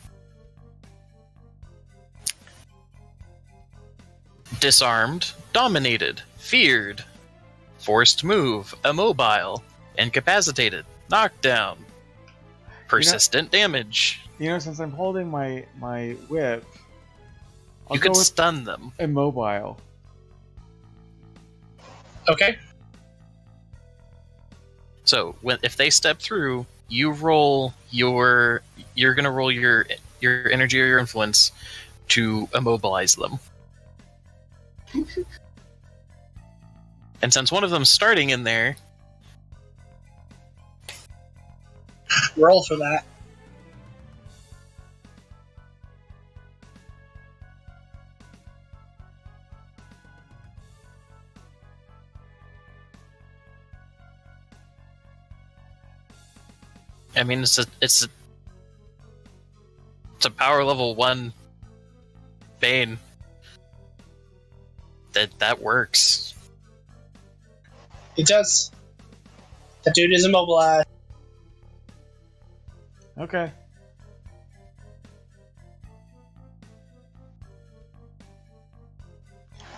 Disarmed, dominated, feared, forced move, immobile, incapacitated, knockdown, persistent damage. You know, since I'm holding my whip, I'll You go could with stun them. immobile. Okay. So if they step through, you roll you're gonna roll your energy or your influence to immobilize them. And since one of them's starting in there, Roll for that. I mean it's a power level 1 Bane. That works. It does. That dude is immobilized. Okay.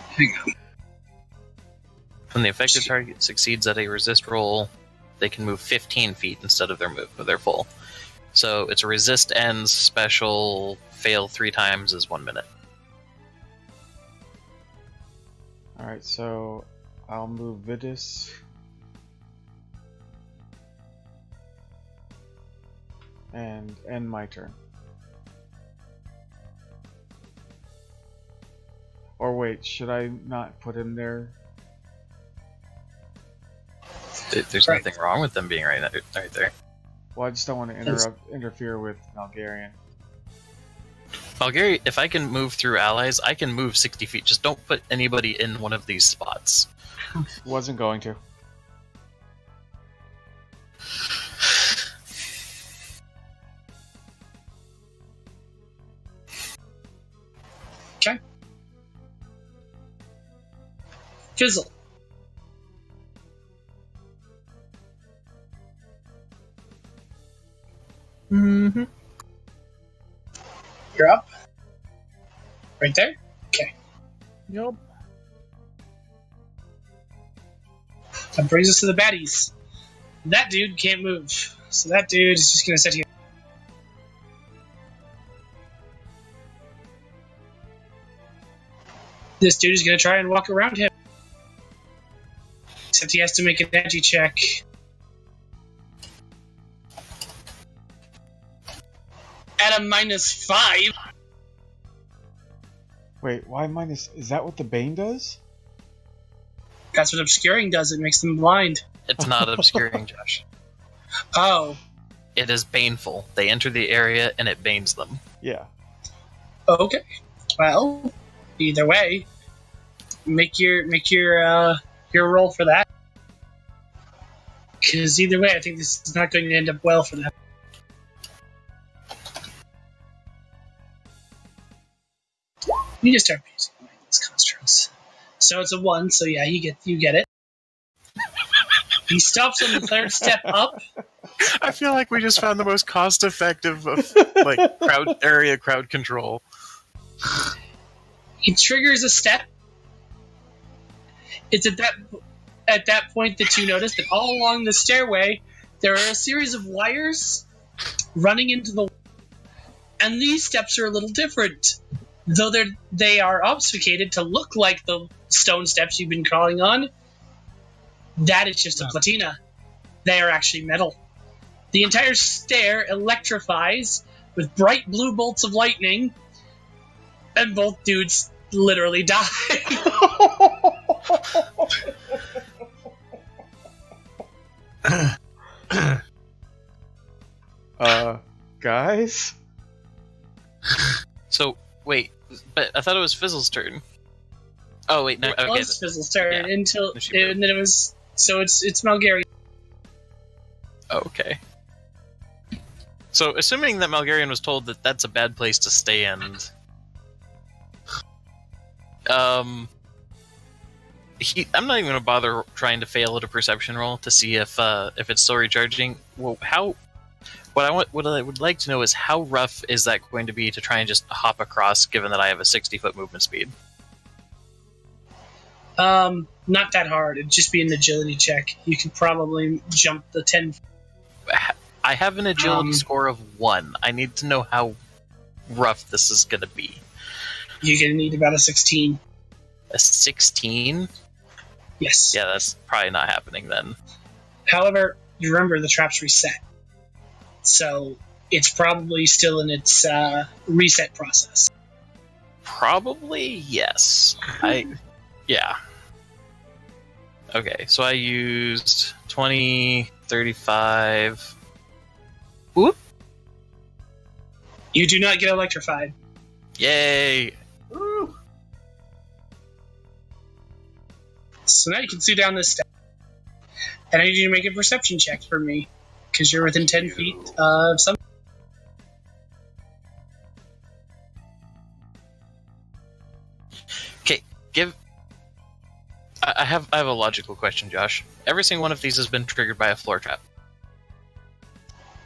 Hang on. When the affected target succeeds at a resist roll, they can move 15 feet instead of their full. So it's a resist ends special, fail 3 times is 1 minute. Alright, so I'll move Vidus. And end my turn. Or wait, should I not put him there? There's Right. nothing wrong with them being right there. Well, I just don't want to interfere with Malgarian. Bulgaria, if I can move through allies, I can move 60 feet. Just don't put anybody in one of these spots. Wasn't going to. Okay. Fizzle. Mm-hmm. You're up. Right there? Okay. Yep. That brings us to the baddies. That dude can't move. So that dude is just going to sit here. This dude is going to try and walk around him. Except he has to make an energy check. At a -5. Wait, why minus? Is that what the Bane does? That's what obscuring does. It makes them blind. It's not obscuring, Josh. Oh. It is baneful. They enter the area and it banes them. Yeah. Okay. Well, either way, make your roll for that. Because either way, I think this is not going to end up well for them. You just start using these constructs. So it's a 1. So yeah, you get it. He stops on the 3rd step up. I feel like we just found the most cost-effective of crowd control. He triggers a step. It's at that point that you notice that all along the stairway there are a series of wires running into the, and these steps are a little different, though they are obfuscated to look like the stone steps you've been crawling on. That is just a platina. They are actually metal. The entire stair electrifies with bright blue bolts of lightning, and both dudes literally die. Guys? So, wait, but I thought it was Fizzle's turn. Oh, wait, no, It okay. was Fizzle's turn Yeah. until, No, she and then it was, so it's Malgarian. Okay. So, assuming that Malgarian was told that that's a bad place to stay in, I'm not even going to bother trying to fail at a perception roll to see if it's still recharging. Well, what I would like to know is how rough is that going to be to try and just hop across, given that I have a 60-foot movement speed? Not that hard. It'd just be an agility check. You could probably jump the 10. I have an agility score of 1. I need to know how rough this is going to be. You're going to need about a 16. A 16? Yes. Yeah, that's probably not happening then. However, you remember the trap's reset. So it's probably still in its reset process. Probably yes. Yeah. Okay, so I used 20, 35. Whoop! You do not get electrified. Yay! Woo! So now you can see down this step. And I need you to make a perception check for me, because you're within 10 feet of something. Okay, I have a logical question, Josh. Every single one of these has been triggered by a floor trap.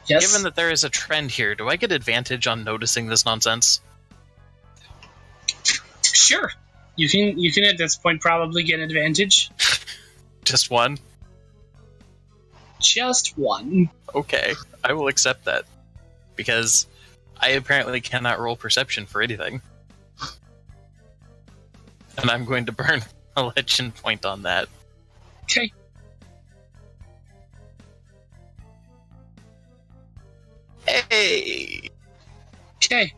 Yes. Given that there is a trend here, do I get advantage on noticing this nonsense? Sure. You can at this point probably get advantage. Just one? Just one. Okay, I will accept that. Because I apparently cannot roll perception for anything. And I'm going to burn a legend point on that. Okay. Hey! Okay.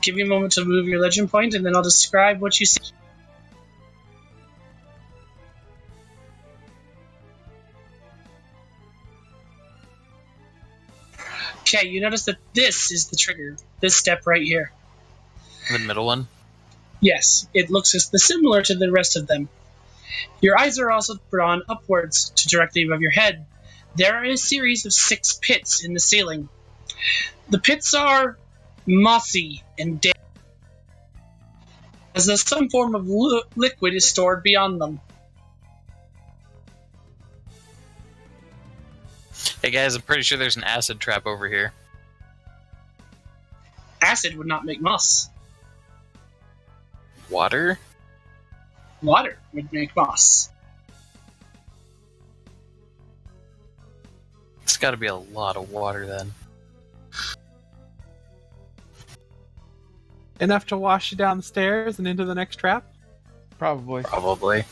Give me a moment to move your legend point, and then I'll describe what you see. Okay, you notice that this is the trigger. This step right here. The middle one? Yes, it looks similar to the rest of them. Your eyes are also drawn upwards to directly above your head. There are a series of 6 pits in the ceiling. The pits are mossy and damp, as though some form of liquid is stored beyond them. Hey guys, I'm pretty sure there's an acid trap over here. Acid would not make moss. Water? Water would make moss. It's gotta be a lot of water then. Enough to wash you down the stairs and into the next trap? Probably. Probably.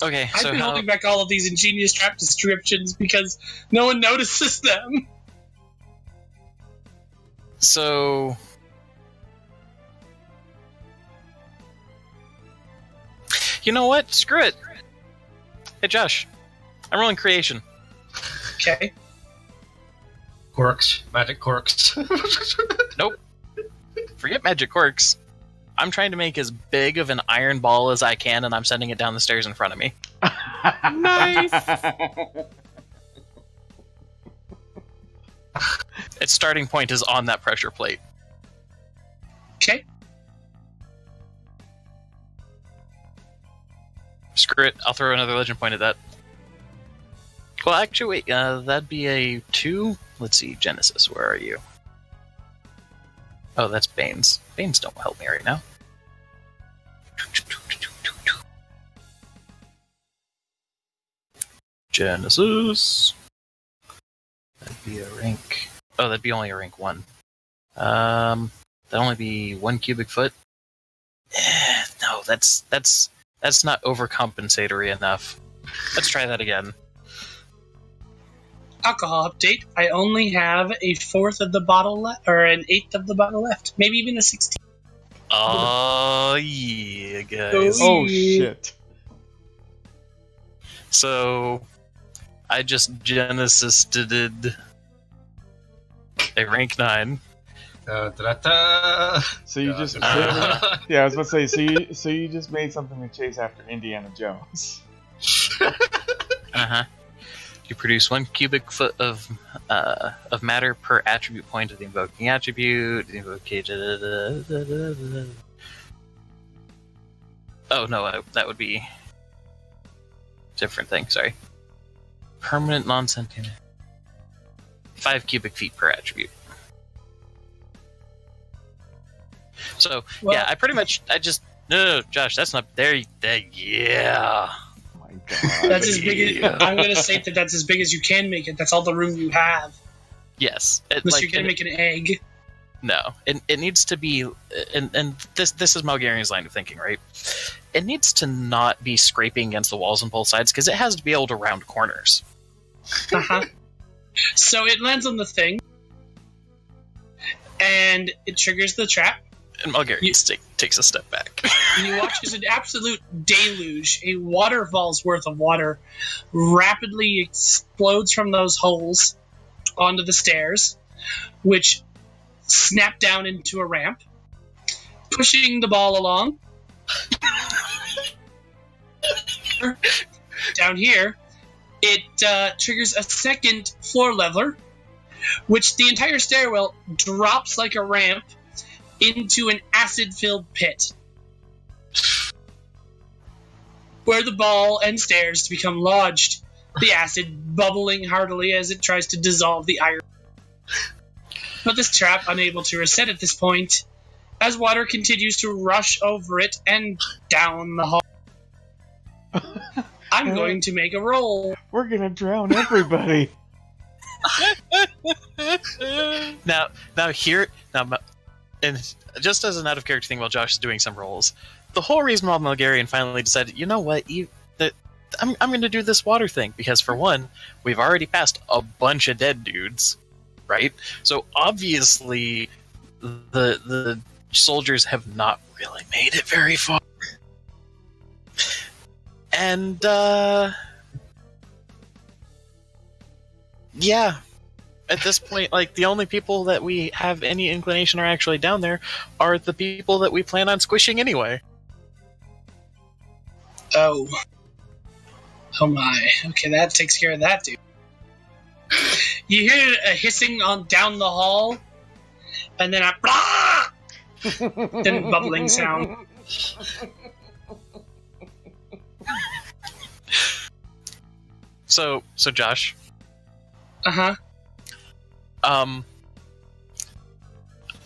Okay, I've so been how... holding back all of these ingenious trap descriptions because no one notices them. So... You know what? Screw it! Hey Josh, I'm rolling creation. Okay. Quirks. Magic quirks. Nope. Forget magic quirks. I'm trying to make as big of an iron ball as I can, and I'm sending it down the stairs in front of me. Nice! Its starting point is on that pressure plate. Okay. Screw it, I'll throw another legend point at that. Well, actually, wait, that'd be a 2? Let's see, Genesis, where are you? Oh, that's Banes. Banes don't help me right now. Genesis. That'd be a rank... Oh, that'd be only a rank 1. That'd only be 1 cubic foot. No, that's That's not overcompensatory enough. Let's try that again. Alcohol update. I only have a fourth of the bottle left, or an eighth of the bottle left. Maybe even a 16th. Oh, yeah, guys. Oh, shit. So, I just Genesis-did a rank 9. Da-da-da. So you just... Da-da-da. Yeah, I was about to say, so you just made something to chase after Indiana Jones. Uh-huh. You produce 1 cubic foot of matter per attribute point of the invoking attribute. Oh, no, that would be a different thing, sorry. Permanent non-sentient. 5 cubic feet per attribute. So, Well- yeah, No, Josh, that's not there. Yeah. Oh my god. That's as big as I'm gonna say that that's as big as you can make it. That's all the room you have. Yes. Unless you're gonna make an egg. No, it needs to be, and this is Malgarian's line of thinking, right? It needs to not be scraping against the walls on both sides because it has to be able to round corners. Uh-huh. So it lands on the thing, and it triggers the trap. And Malgarian takes a step back. And you watch as an absolute deluge, a waterfall's worth of water, rapidly explodes from those holes onto the stairs, which snap down into a ramp, pushing the ball along. Down here, it triggers a second floor leveler, which the entire stairwell drops like a ramp into an acid-filled pit, where the ball and stairs become lodged, the acid bubbling heartily as it tries to dissolve the iron. But this trap unable to reset at this point, as water continues to rush over it and down the hall. I'm going to make a roll. We're gonna drown everybody. Now, and just as an out-of-character thing while Josh is doing some rolls, the whole reason why Malgarian finally decided, you know what, I'm going to do this water thing, because for one, we've already passed a bunch of dead dudes, right? So obviously, the soldiers have not really made it very far. And, yeah. At this point, like, the only people that we have any inclination are actually down there are the people that we plan on squishing anyway. Oh. Oh my. Okay, that takes care of that dude. You hear a hissing on down the hall, and then a blah! Then bubbling sound. So Josh. Uh-huh.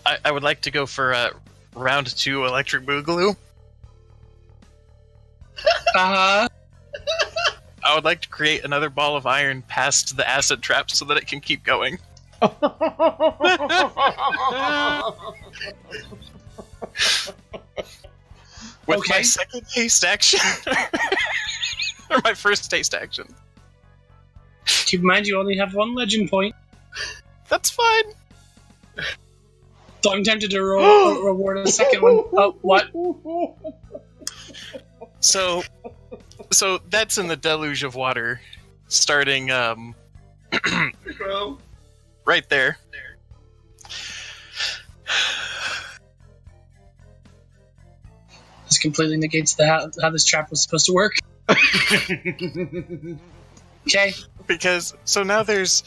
I would like to go for round 2 electric boogaloo. Uh-huh. I would like to create another ball of iron past the acid trap so that it can keep going. With Okay. my second haste action. Or my first haste action. Keep in mind you only have 1 legend point. That's fine. So I'm tempted to reward a second one. Oh, what? So that's in the deluge of water, starting right there. This completely negates how this trap was supposed to work. Okay. Because now there's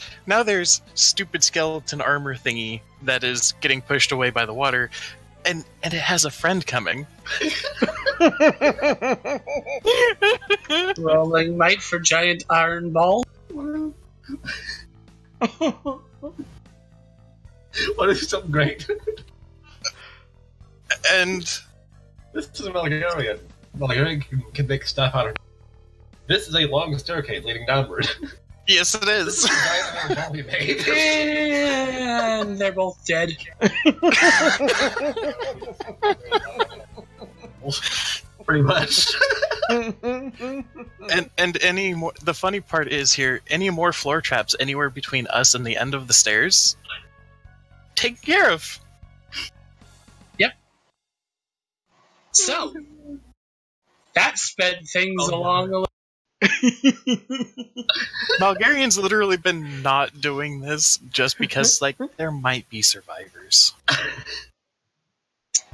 stupid skeleton armor thingy that is getting pushed away by the water, and it has a friend coming. Rolling might for giant iron ball. What is so great? And This is Malgarian. Malgarian can make stuff out of. This is a long staircase leading downward. yes, it is. And they're both dead. Pretty much. And any more, the funny part is here, any more floor traps anywhere between us and the end of the stairs, take care of. So, that sped things along a little. Bulgarian's literally been not doing this just because, like, there might be survivors.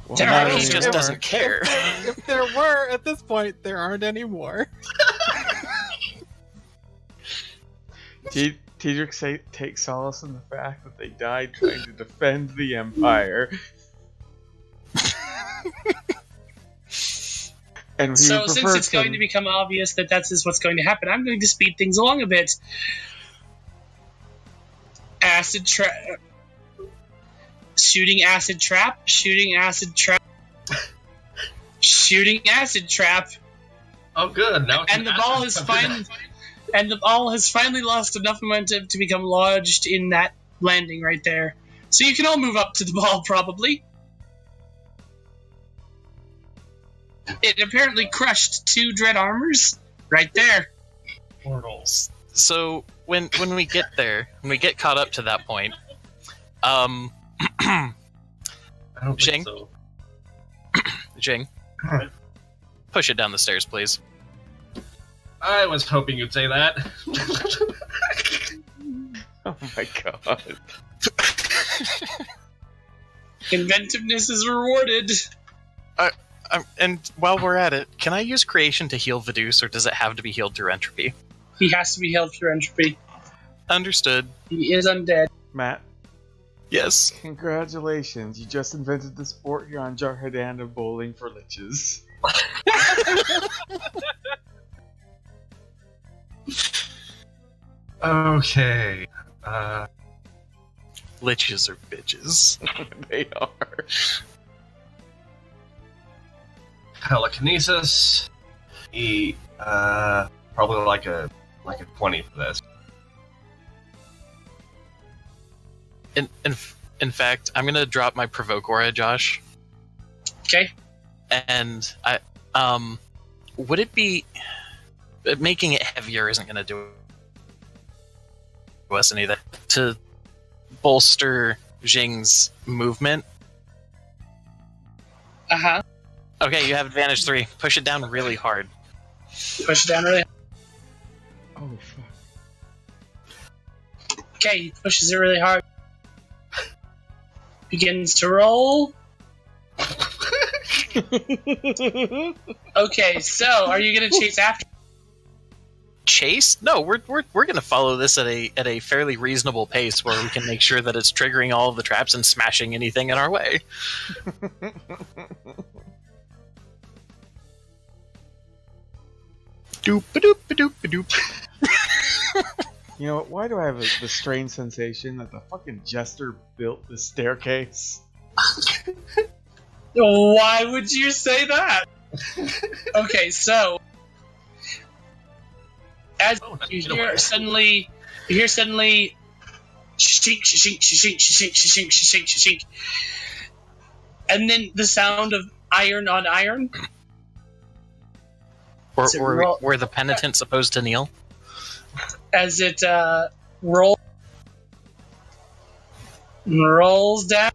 Well, There not are- He anymore. just doesn't care. If there were, at this point, there aren't any more. Tedric takes solace in the fact that they died trying to defend the Empire. And he So, would since prefer it's going to become obvious that that's just what's going to happen, I'm going to speed things along a bit. Shooting acid trap, shooting acid trap, shooting acid trap, Oh, good. Now it's and the an ball acid has finally lost enough momentum to become lodged in that landing right there. So you can all move up to the ball, probably. It apparently crushed 2 dread armors right there. portals. So when we get there, when we get caught up to that point, I don't Shing? think so. Jing, push it down the stairs, please. I was hoping you'd say that. Oh my god. Inventiveness is rewarded. And while we're at it, can I use creation to heal Vidus, or does it have to be healed through entropy? He has to be held through entropy. Understood. He is undead. Matt, Yes. congratulations. You just invented the sport here on Jarhadan of bowling for liches. Okay. Liches are bitches. They are. Telekinesis. Probably like a 20 for this. In fact, I'm gonna drop my provoke aura, Josh. Okay. And would it be making it heavier isn't gonna do us anything to bolster Jing's movement? Uh-huh. Okay, you have advantage 3. Push it down really hard. Push it down really. Oh fuck. Okay, he pushes it really hard. Begins to roll. Okay, so are you gonna chase after? Chase? No, we're gonna follow this at a fairly reasonable pace where we can make sure that it's triggering all of the traps and smashing anything in our way. Doop doop doop doop. You know what? Why do I have the strange sensation that the fucking jester built this staircase? Why would you say that? Okay, so as you hear suddenly, shink, shink, shink, shink, shink, shink, shink, shink, and then the sound of iron on iron. Were the penitent supposed to kneel? As it rolls down,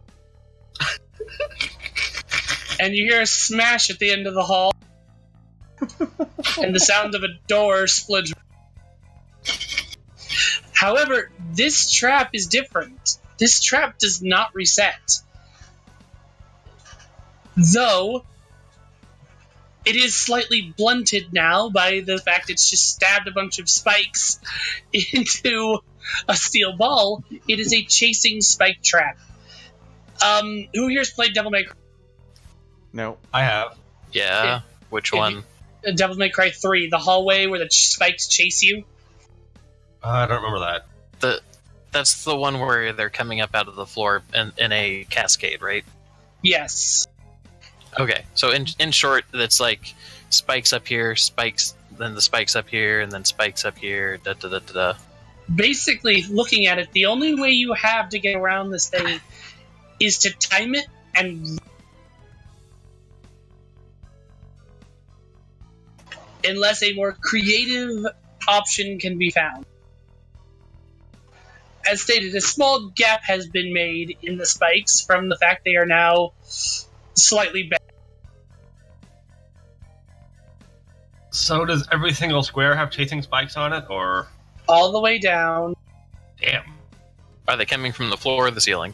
and you hear a smash at the end of the hall, and the sound of a door splits. However, this trap is different. This trap does not reset. Though, it is slightly blunted now by the fact it's just stabbed a bunch of spikes into a steel ball. It is a chasing spike trap. Who here's played Devil May Cry? No. I have. Yeah. Which one? Devil May Cry 3, the hallway where the spikes chase you? I don't remember that. That's the one where they're coming up out of the floor in a cascade, right? Yes. Okay, so in short, it's like spikes up here, spikes, then the spikes up here, and then spikes up here, da da da da da. Basically, looking at it, the only way you have to get around this thing is to time it unless a more creative option can be found. As stated, a small gap has been made in the spikes from the fact they are now slightly bent. So does every single square have chasing spikes on it, or? All the way down. Damn. Are they coming from the floor or the ceiling?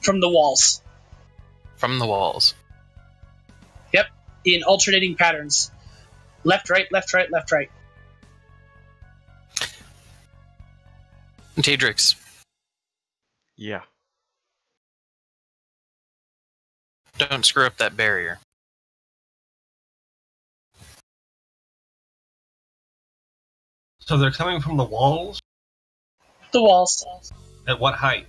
From the walls. From the walls. Yep, in alternating patterns. Left, right, left, right, left, right. Tadrix, Yeah. don't screw up that barrier. So they're coming from the walls? The walls. At what height?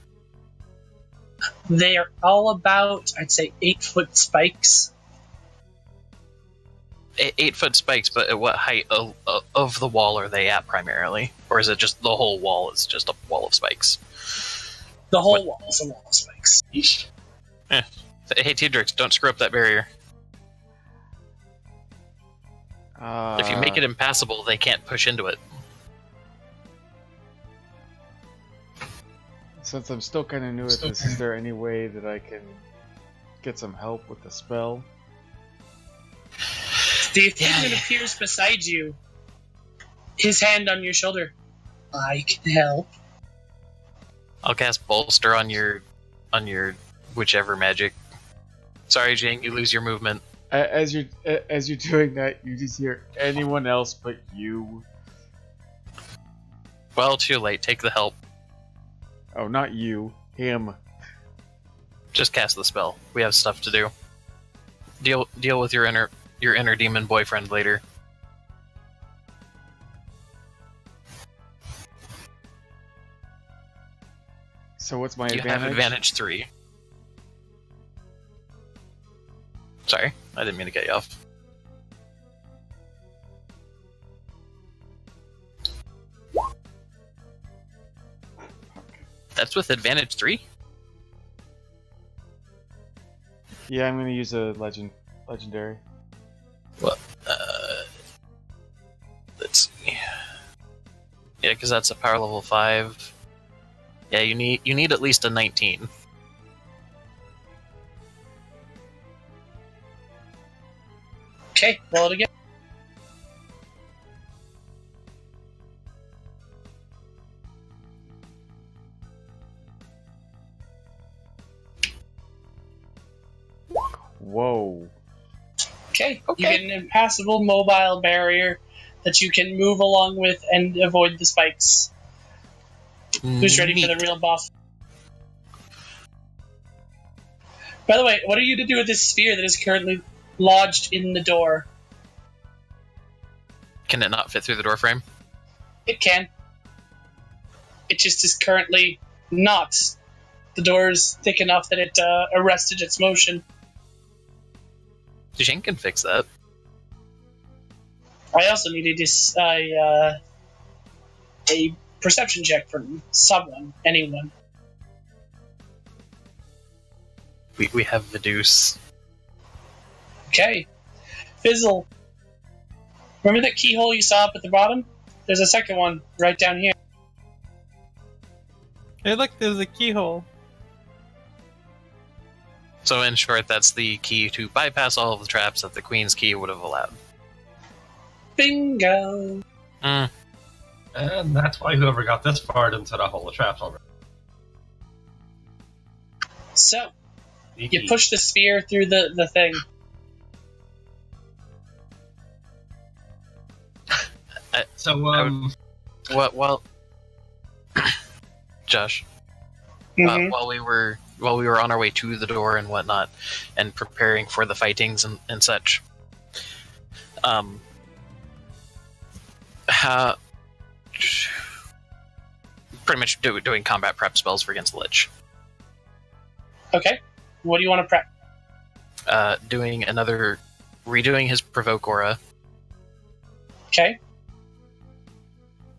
They are all about, I'd say, 8-foot spikes. 8-foot spikes, but at what height of the wall are they at primarily? Or is it just the whole wall is just a wall of spikes? The whole wall is a wall of spikes. Yeesh. Hey, Tadrix, don't screw up that barrier. If you make it impassable, they can't push into it. Since I'm still kind of new at this, is there any way that I can get some help with the spell? The thing that appears beside you, his hand on your shoulder. I can help. I'll cast Bolster on your whichever magic. Sorry, Jane, you lose your movement. As you're doing that, you just hear anyone else but you. Well, too late. Take the help. Oh, not you. Him. Just cast the spell. We have stuff to do. Deal with your inner demon boyfriend later. So what's my You advantage? have advantage 3. Sorry, I didn't mean to get you off. That's with advantage 3? Yeah, I'm gonna use a legendary. Well, let's see. Yeah, because that's a power level 5. Yeah, you need at least a 19. Okay, roll it again. Whoa. Okay, you get an impassable mobile barrier that you can move along with and avoid the spikes. Who's ready for the real boss? By the way, what are you to do with this sphere that is currently lodged in the door? Can it not fit through the door frame? It can. It just is currently not. The door is thick enough that it arrested its motion. Jane can fix that. I also needed a perception check from someone, anyone. We have Vidus. Okay. Fizzle. Remember that keyhole you saw up at the bottom? There's a second one right down here. Hey, look, there's a keyhole. So in short, that's the key to bypass all of the traps that the Queen's key would have allowed. Bingo! Mm. And that's why whoever got this far didn't set off all the traps already. So, you push the sphere through the thing. Well, Josh, Mhm. while we were on our way to the door and whatnot, and preparing for the fightings and such, pretty much doing combat prep spells for against Lich. Okay. What do you want to prep? Redoing his provoke aura. Okay.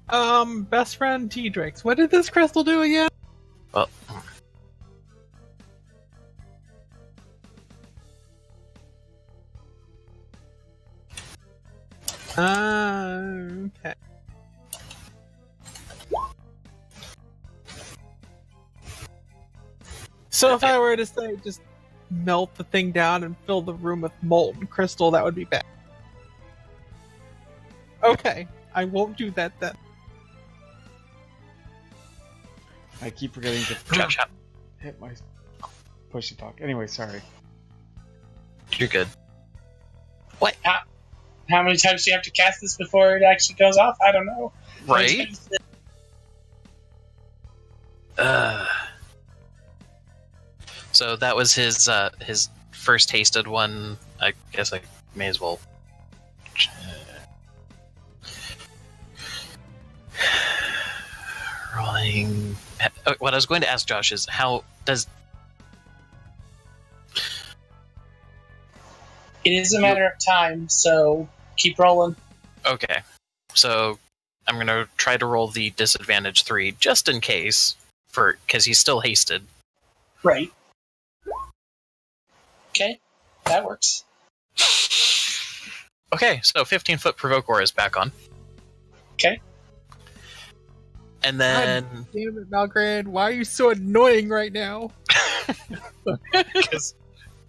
Best friend Tadrix, what did this crystal do again? Well, Okay. So if I were to say just melt the thing down and fill the room with molten crystal, that would be bad. Okay, I won't do that then. I keep forgetting to Josh, hit my push to talk. Anyway, sorry. you're good. How many times do you have to cast this before it actually goes off? I don't know. Right? So that was his first tasted one. I guess I may as well. Rolling. What I was going to ask Josh is how does. It is a matter of time, so keep rolling. Okay, so I'm gonna try to roll the disadvantage 3 just in case, because he's still hasted. Right. Okay, that works. Okay, so 15-foot provoke aura is back on. Okay. And then God damn it, Malgrad, why are you so annoying right now?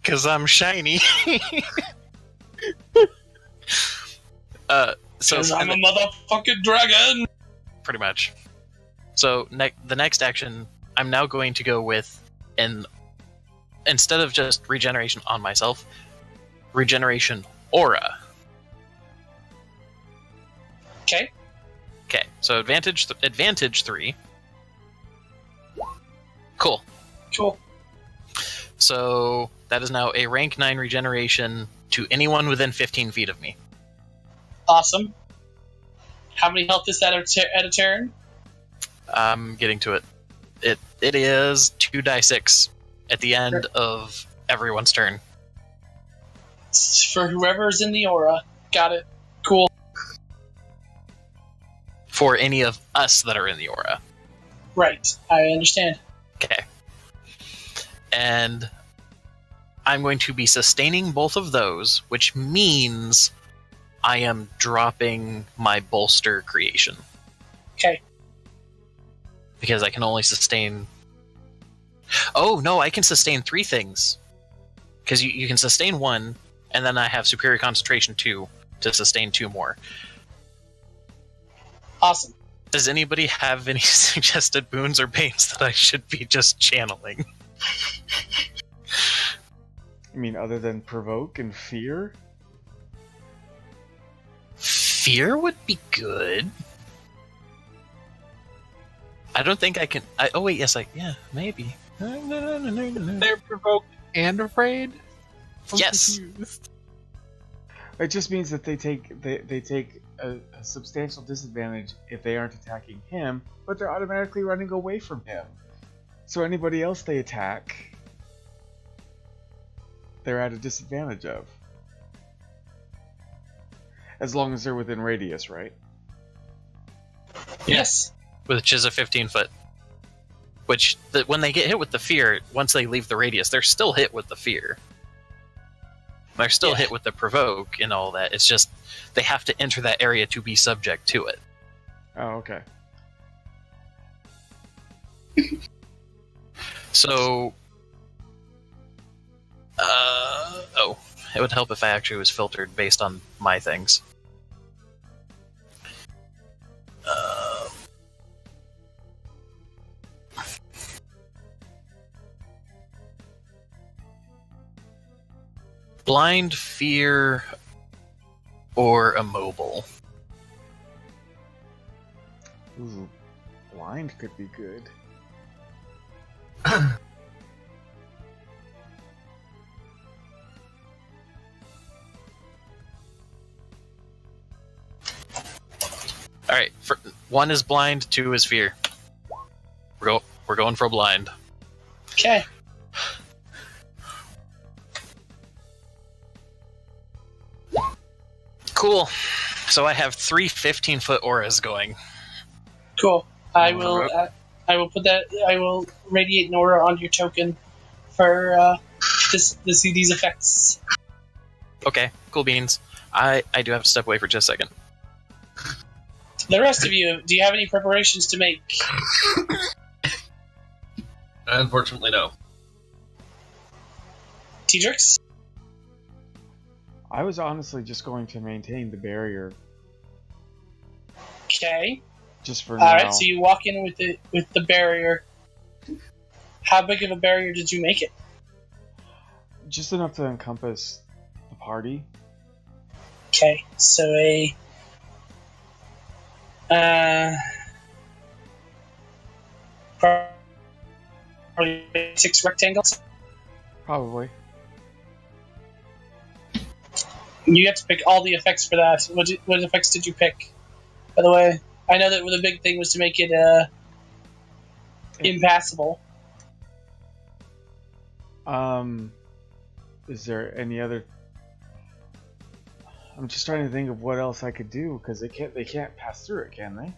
because I'm shiny. So I'm a motherfucking dragon. pretty much. So the next action, I'm now going to go with instead of just regeneration on myself, regeneration aura. Okay. Okay, so advantage 3. Cool. Cool. So that is now a rank 9 regeneration to anyone within 15 feet of me. Awesome. How many health is that at a turn? I'm getting to it. It is 2d6 at the end of everyone's turn. It's for whoever's in the aura. Got it. Cool. For any of us that are in the aura. Right. I understand. Okay. And I'm going to be sustaining both of those, which means I am dropping my bolster creation. Okay. Because I can only sustain... Oh, no, I can sustain 3 things. Because you can sustain 1, and then I have Superior Concentration 2 to sustain 2 more. Awesome. Does anybody have any suggested boons or banes that I should be just channeling? I mean, other than provoke and fear? Fear would be good. I don't think I can... oh, wait, yes, yeah, maybe. They're provoked and afraid? I'm Yes. confused. It just means that they take a substantial disadvantage if they aren't attacking him, but they're automatically running away from him. So anybody else they attack, they're at a disadvantage of. As long as they're within radius, right? Yes. Which is a 15-foot. Which, when they get hit with the fear, once they leave the radius, they're still hit with the fear. They're still hit with the provoke and all that. It's just, they have to enter that area to be subject to it. Oh, okay. So... oh. It would help if I actually was filtered based on my things. Blind, fear, or immobile. Ooh, blind could be good. Alright, 1 is blind, 2 is fear. We're going for blind. Okay. Cool. So I have 3 15-foot auras going. Cool. I will put that. I will radiate an aura onto your token for these effects. Okay, cool beans. I do have to step away for just a second. The rest of you, do you have any preparations to make? Unfortunately, no. Teedrix? I was honestly just going to maintain the barrier Okay. just for now. Alright, so you walk in with the barrier. How big of a barrier did you make it? Just enough to encompass the party. Okay, so a probably 6 rectangles. Probably. You have to pick all the effects for that. What effects did you pick? By the way, I know that the big thing was to make it impassable. Is there any other? I'm just trying to think of what else I could do because they can't pass through it, can they?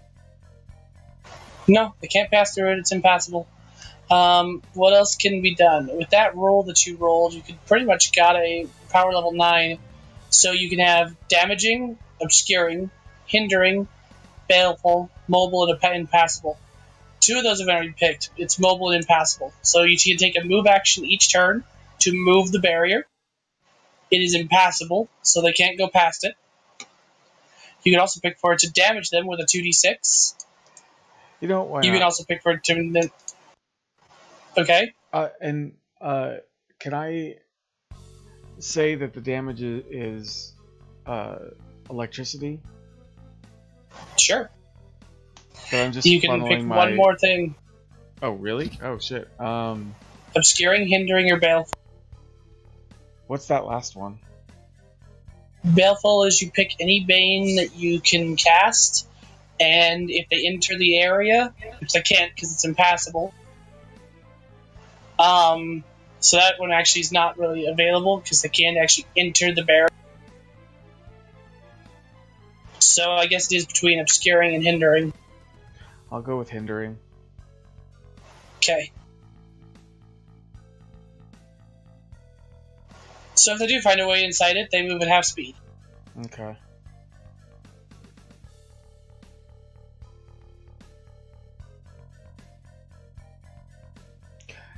No, they can't pass through it. It's impassable. What else can be done? With that roll that you rolled, you could pretty much got a power level 9. So you can have damaging, obscuring, hindering, baleful, mobile, and impassable. 2 of those have already picked. It's mobile and impassable. So you can take a move action each turn to move the barrier. It is impassable, so they can't go past it. You can also pick for it to damage them with a 2d6. You know why You not? can also pick for it to... Okay. Can I say that the damage is electricity? Sure. But I'm just You can pick funneling one more thing. Oh, really? Oh, shit. Obscuring, hindering, or baleful. What's that last one? Baleful is you pick any bane that you can cast, and if they enter the area, which they can't because it's impassable, so that one actually is not really available because they can't actually enter the barrier. So I guess it is between obscuring and hindering. I'll go with hindering. Okay. So if they do find a way inside it, they move at half speed. Okay.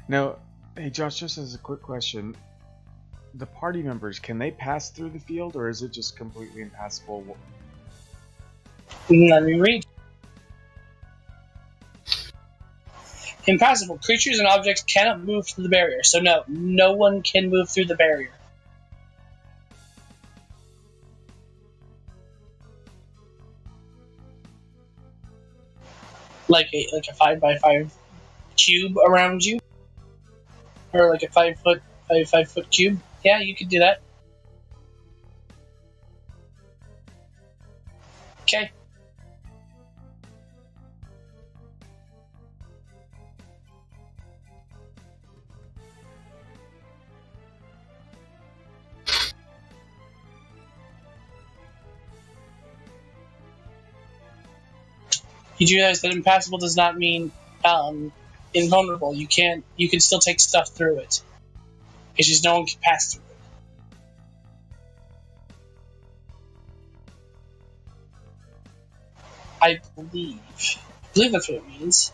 Now, hey Josh, just as a quick question, the party members, can they pass through the field, or is it just completely impassable? Let me read. Impassable. Creatures and objects cannot move through the barrier. So no one can move through the barrier. Like a 5x5 cube around you, or like a 5 foot cube. Yeah, you could do that. Okay. You realize that impassable does not mean invulnerable. You can still take stuff through it. It's just no one can pass through it. I believe that's what it means.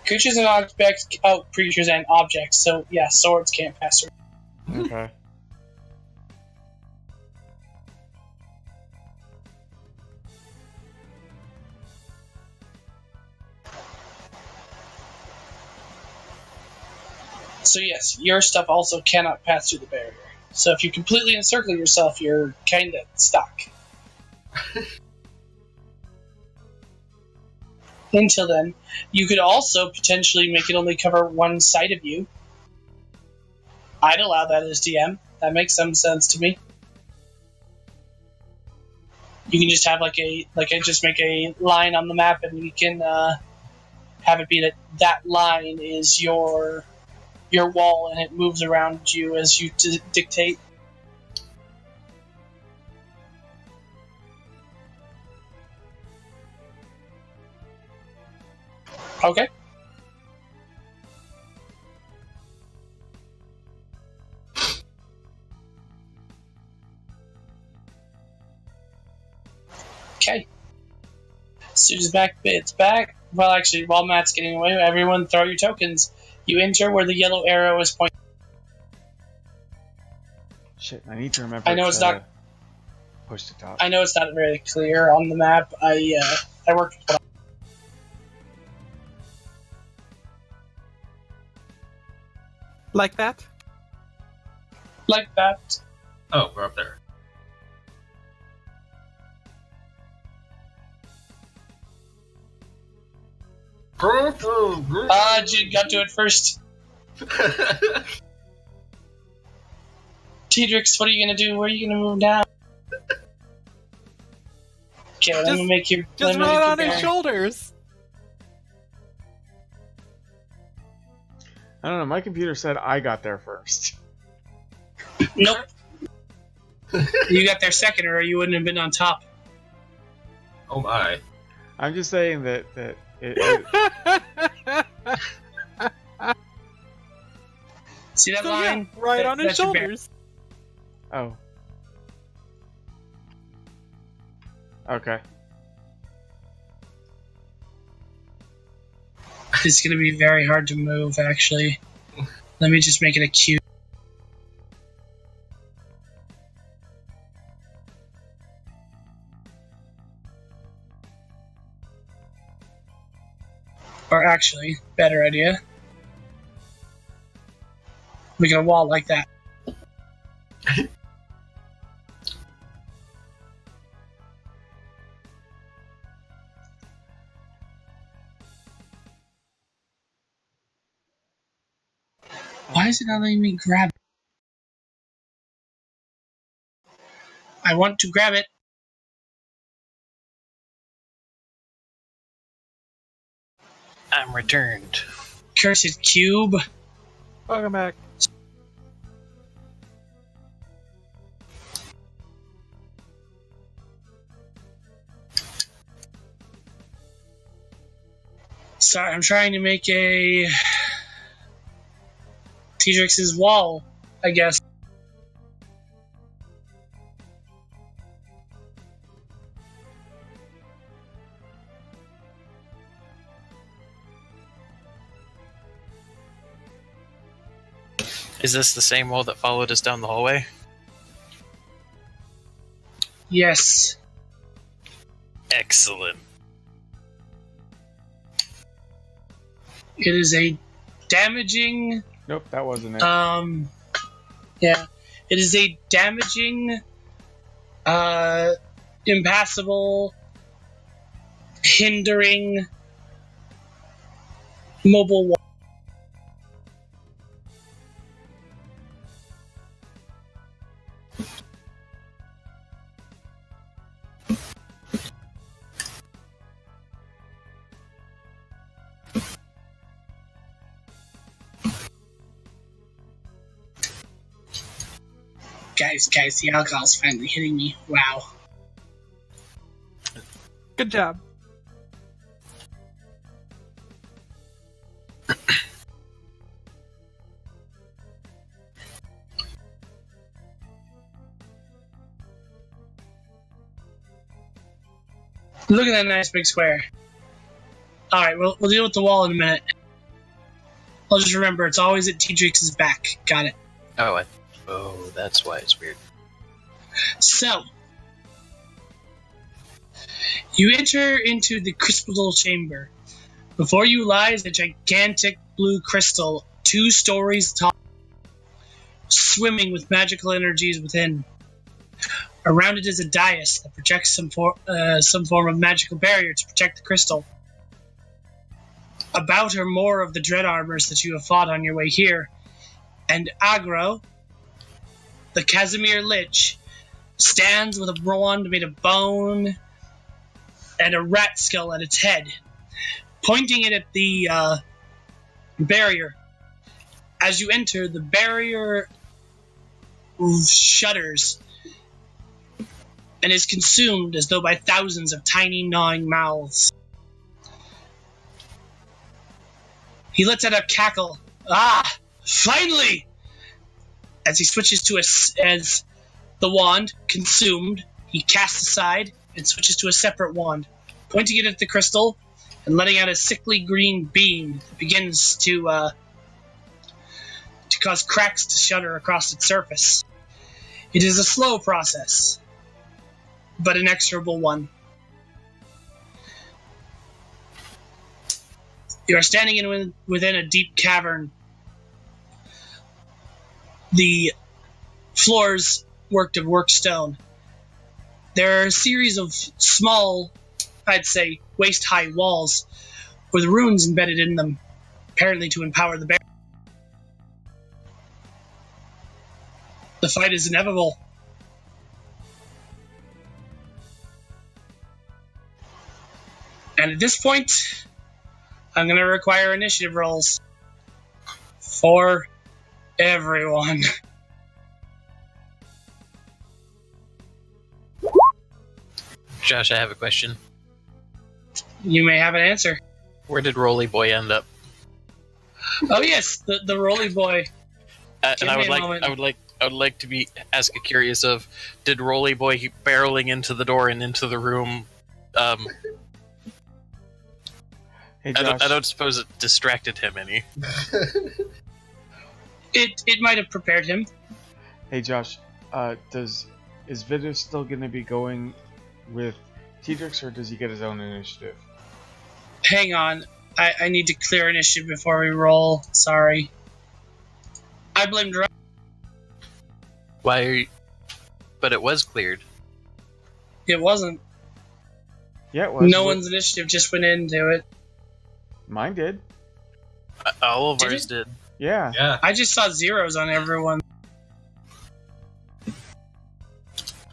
Creatures and objects. Oh, creatures and objects. So yeah, swords can't pass through. Okay. So yes, your stuff also cannot pass through the barrier. So if you completely encircle yourself, you're kind of stuck. Until then, you could also potentially make it only cover one side of you. I'd allow that as DM. That makes some sense to me. You can just have just make a line on the map, and we can have it be that line is your wall, and it moves around you as you dictate. Okay. Okay. Suit is back. It's back. Well, actually, while Matt's getting away, everyone throw your tokens. You enter where the yellow arrow is pointing. Shit, I need to remember. I know it's not. Push to top. I know it's not very clear on the map. I worked with. Like that? Like that. Oh, we're up there. Jude got to it first. Tedrix, what are you gonna do? Where are you gonna move down? Okay, I'm gonna make you. Just ride on his shoulders. I don't know. My computer said I got there first. Nope. You got there second, or you wouldn't have been on top. Oh my. I'm just saying that See that So, line? yeah, right on his That's your bear. shoulders. Oh. Okay. It's gonna be very hard to move, actually. Let me just make it a cube. Or actually, better idea. Make it a wall like that. Why is it not letting me grab it? I want to grab it. I'm returned. Cursed cube. Welcome back. Sorry, I'm trying to make a Tedrix's wall, I guess. Is this the same wall that followed us down the hallway? Yes. Excellent. It is a damaging. Nope, that wasn't it. Yeah. It is a damaging, impassable, hindering, mobile wall. Guys, the alcohol's finally hitting me. Wow. Good job. Look at that nice big square. Alright, we'll deal with the wall in a minute. I'll just remember, it's always at Tedrix's back. Got it. Oh, that's why it's weird. So, you enter into the crystal chamber. Before you lies a gigantic blue crystal, 2 stories tall, swimming with magical energies within. Around it is a dais that projects some form of magical barrier to protect the crystal. About are more of the dread armors that you have fought on your way here, and Agro, the Casimir Lich, stands with a wand made of bone and a rat skull at its head, pointing it at the barrier. As you enter, the barrier shudders and is consumed as though by thousands of tiny gnawing mouths. He lets out a cackle. Ah! Finally! As he switches to as the wand, consumed, he casts aside it switches to a separate wand, pointing it at the crystal and letting out a sickly green beam that begins to cause cracks to shudder across its surface. It is a slow process, but an inexorable one. You are standing within a deep cavern. The floors worked of worked stone. There are a series of small, I'd say, waist-high walls with runes embedded in them, apparently to empower the bear. The fight is inevitable. And at this point, I'm going to require initiative rolls for everyone. Josh, I have a question. You may have an answer. Where did Roly Boy end up? Oh yes, the Roly Boy. And Give I me would a like, moment. I would like to be ask a curious of, did Roly Boy keep barreling into the door and into the room? Hey, Josh. I don't suppose it distracted him any. It might have prepared him. Hey, Josh. Is Vidu still going to be going with Tedrix, or does he get his own initiative? Hang on. I need to clear initiative before we roll. Sorry. I blamed Ryan. Why are you... But it was cleared. It wasn't. Yeah, it was. No one's initiative just went into it. Mine did. All of Did ours it? did. Yeah. Yeah, I just saw zeros on everyone.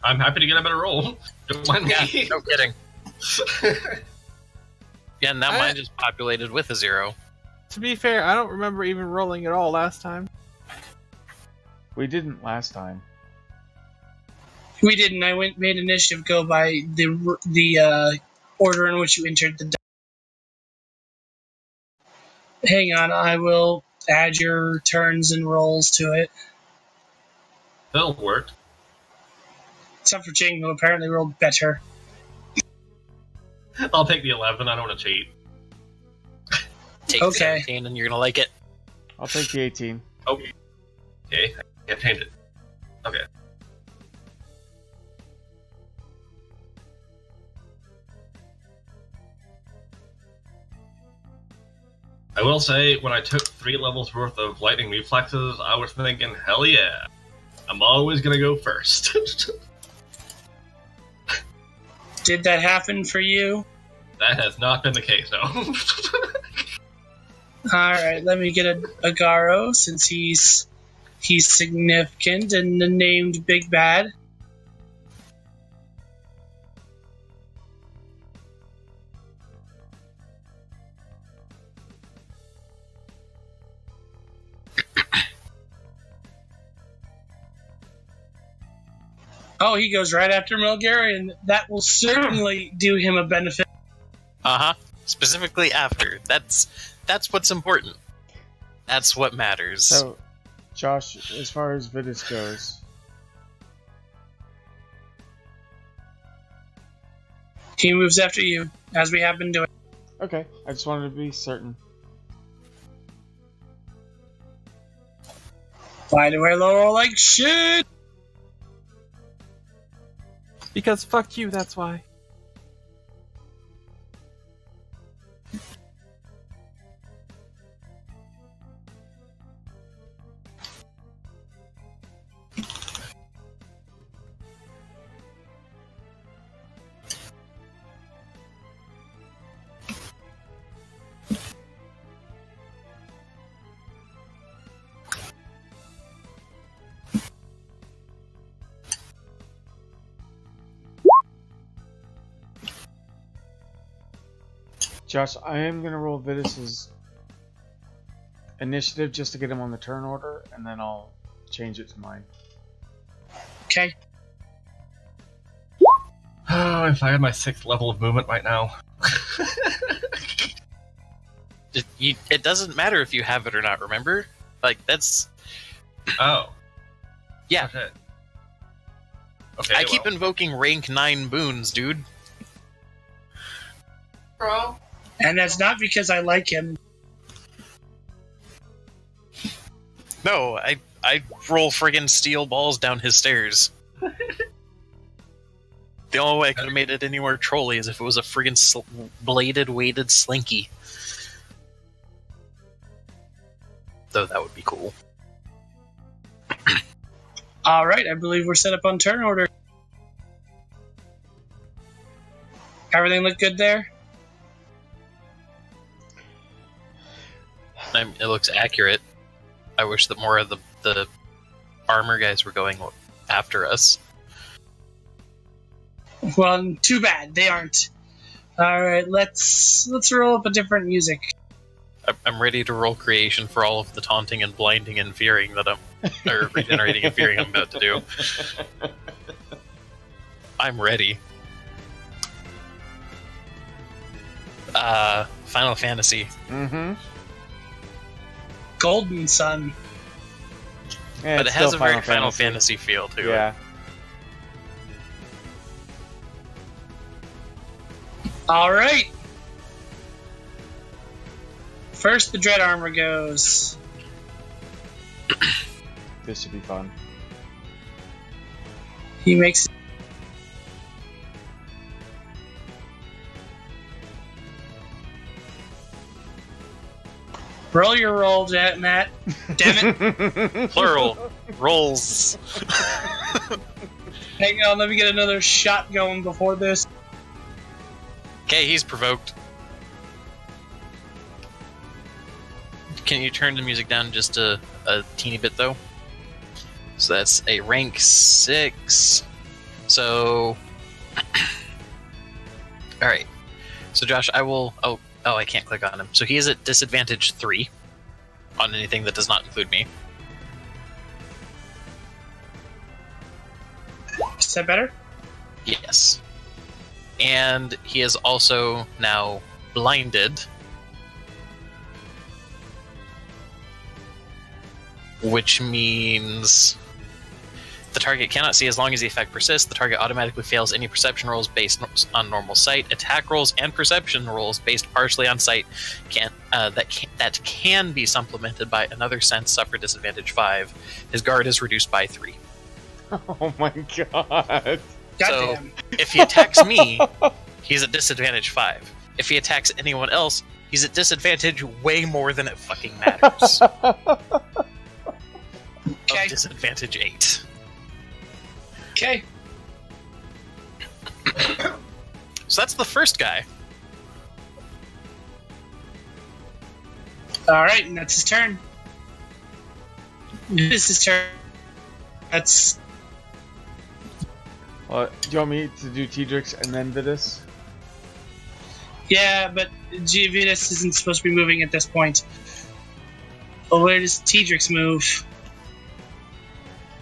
I'm happy to get a better roll. Don't mind me. Yeah, no kidding. Yeah, now mine just populated with a 0. To be fair, I don't remember even rolling at all last time. We didn't last time. We didn't. I made initiative go by the order in which you entered the die. Hang on, I will add your turns and rolls to it. That'll work. Except for Jing, who apparently rolled better. I'll take the 11. I don't want to cheat. Take Okay. 17 and you're gonna like it. I'll take the 18. Okay. Okay, I can't change it. Okay. I will say, when I took 3 levels worth of lightning reflexes, I was thinking, hell yeah, I'm always gonna go first. Did that happen for you? That has not been the case, no. Alright, let me get a Garo, since he's significant and named Big Bad. Oh, he goes right after Melgarian. That will certainly do him a benefit. Specifically after. That's what's important. That's what matters. So, Josh, as far as Vidus goes, He moves after you, as we have been doing. okay, I just wanted to be certain. Why do I roll like shit? Because fuck you, that's why. Josh, I am going to roll Vidus's initiative just to get him on the turn order, and then I'll change it to mine. Okay. Oh, if I had my 6th level of movement right now. It doesn't matter if you have it or not, remember? Like, that's... Oh. Yeah. Okay. Okay, I keep invoking rank 9 boons, dude. Bro. And that's not because I like him. No, I roll friggin' steel balls down his stairs. The only way I could have made it any more trolly is if it was a friggin' bladed, weighted slinky. Though that would be cool. Alright, I believe we're set up on turn order. Everything look good there? It looks accurate. I wish that more of the armor guys were going after us. Well, too bad. They aren't. Alright, let's roll up a different music. I'm ready to roll creation for all of the taunting and blinding and fearing that or regenerating and fearing I'm about to do. I'm ready. Final Fantasy. Mm-hmm. Golden Sun. Yeah, But it it's has still a very Final Fantasy feel to Yeah. it. Alright. First, the Dread Armor goes. This should be fun. He makes. Roll your roll, Matt. Damn it. Plural. Rolls. Hang on, let me get another shot going before this. Okay, he's provoked. Can you turn the music down just a teeny bit, though? So that's a rank 6. So... Alright. So Josh, I will... Oh, I can't click on him. So he is at disadvantage 3 on anything that does not include me. Is that better? Yes. And he is also now blinded. Which means the target cannot see as long as the effect persists. The target automatically fails any perception rolls based on normal sight. Attack rolls and perception rolls based partially on sight that can be supplemented by another sense suffer disadvantage 5. His guard is reduced by 3. Oh my god. Goddamn. So if he attacks me, he's at disadvantage 5. If he attacks anyone else, he's at disadvantage way more than it fucking matters. Okay. Of disadvantage 8. Okay. So that's the first guy. Alright, and that's his turn. This is his turn. That's. Well, do you want me to do T-Drix and then Vitus? Yeah, but Vitus isn't supposed to be moving at this point. Well, where does T-Drix move?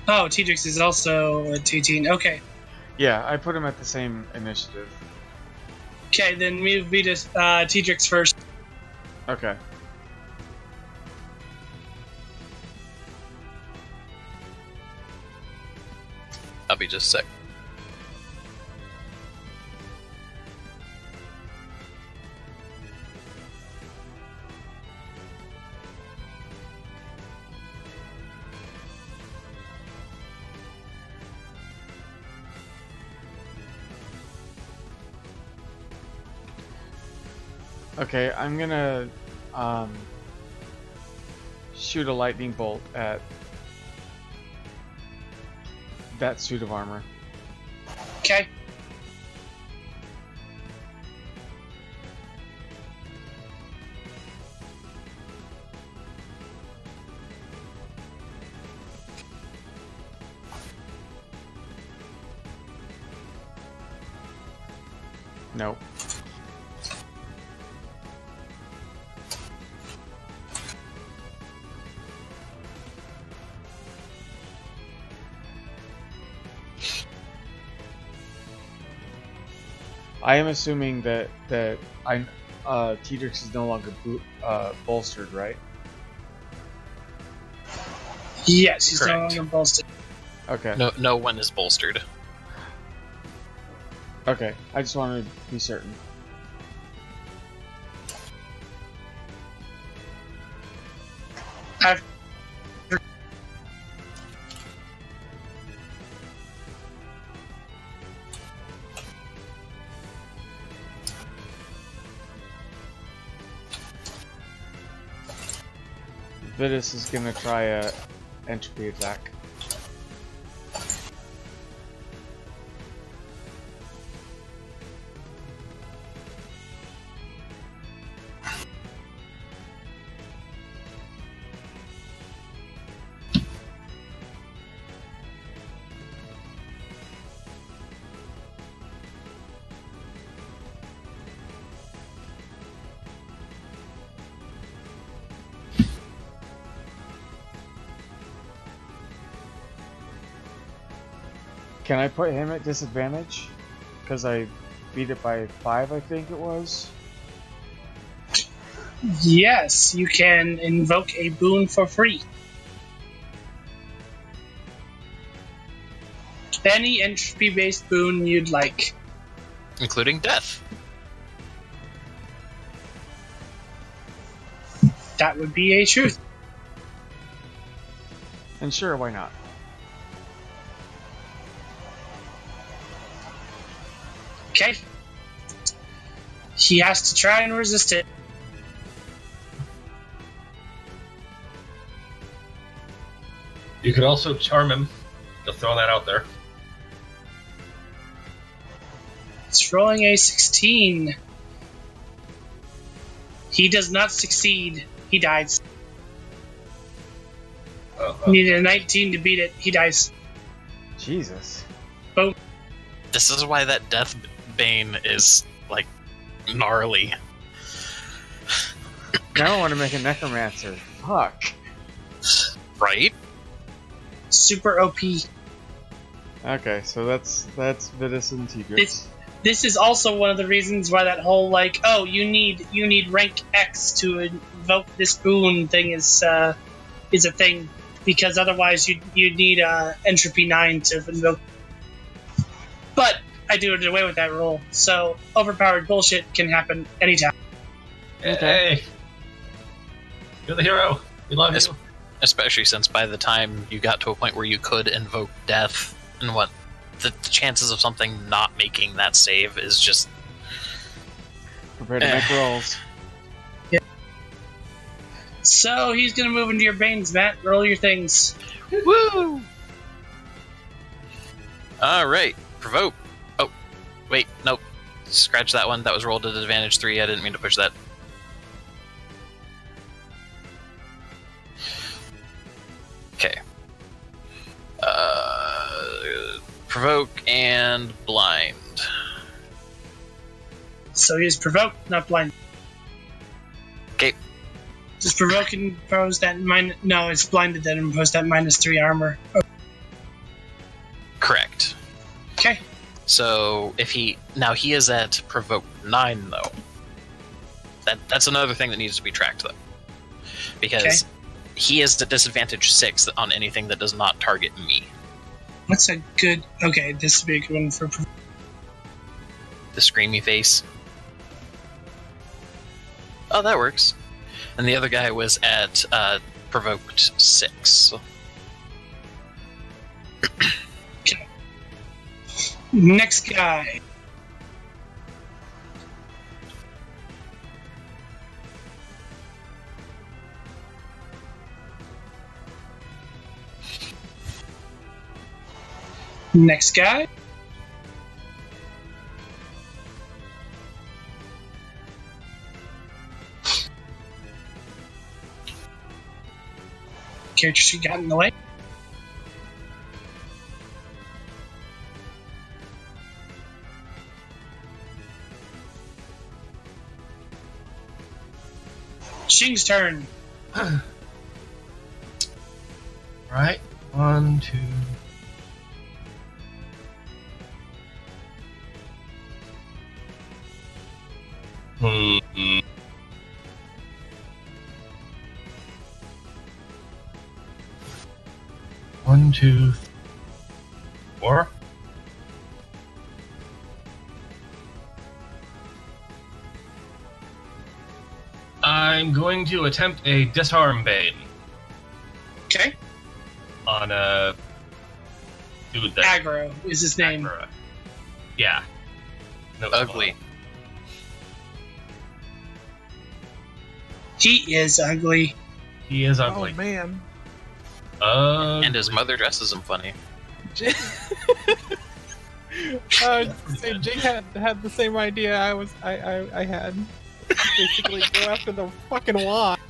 Oh, T-Drix is also at 18. Okay. Yeah, I put him at the same initiative. Okay, then move Vitus, T-Drix first. Okay. I'll be just a sec. Okay, I'm gonna shoot a lightning bolt at that suit of armor. Okay. Nope. I am assuming that T-Drix is no longer bolstered, right? Yes, he's no Correct. longer bolstered. Okay. No one is bolstered. Okay. I just wanted to be certain. I've Vitus is gonna try a entropy attack. Can I put him at disadvantage? Because I beat it by 5, I think it was. Yes, you can invoke a boon for free. Any entropy-based boon you'd like. Including death. That would be a truth. And sure, why not? Okay. He has to try and resist it. You could also charm him. Just throwing that out there. It's rolling a 16. He does not succeed. He dies. Needed a 19 to beat it. He dies. Jesus. Boom. This is why that death bane is, like, gnarly. Now I want to make a necromancer. Fuck. Right? Super OP. Okay, so that's Vitus and Tigris. This is also one of the reasons why that whole, like, oh, you need rank X to invoke this boon thing is a thing, because otherwise you need entropy 9 to invoke. But I do it away with that rule, so overpowered bullshit can happen anytime. Hey, you're the hero. We love you. Especially since by the time you got to a point where you could invoke death, and what the chances of something not making that save is just Prepare to make rolls. Yeah. So he's gonna move into your banes, Matt. Roll your things. woo. All right, provoke. Oh, wait, nope. Scratch that one. That was rolled at advantage 3. I didn't mean to push that. Okay. Provoke and blind. So he's provoked, not blind. Okay. Does provoke impose that No, it's blinded that impose that -3 armor. Oh. Correct. Okay. So if he is at provoke 9 though. That's another thing that needs to be tracked though, because he is at disadvantage 6 on anything that does not target me. What's a good? Okay, this would be a good one for. The screamy face. Oh, that works. And the other guy was at provoked 6. Okay. Next guy. Next guy. Character she got in the way. Shing's turn. Right. 1, 2. One, 2, 4. I'm going to attempt a disarm bane. Okay. On a dude that Aggro is his name. Aggro. Yeah. No, Ugly. He is ugly. He is Oh ugly. man. And his mother dresses him funny. Jake had the same idea I had. Basically, go after the fucking wand.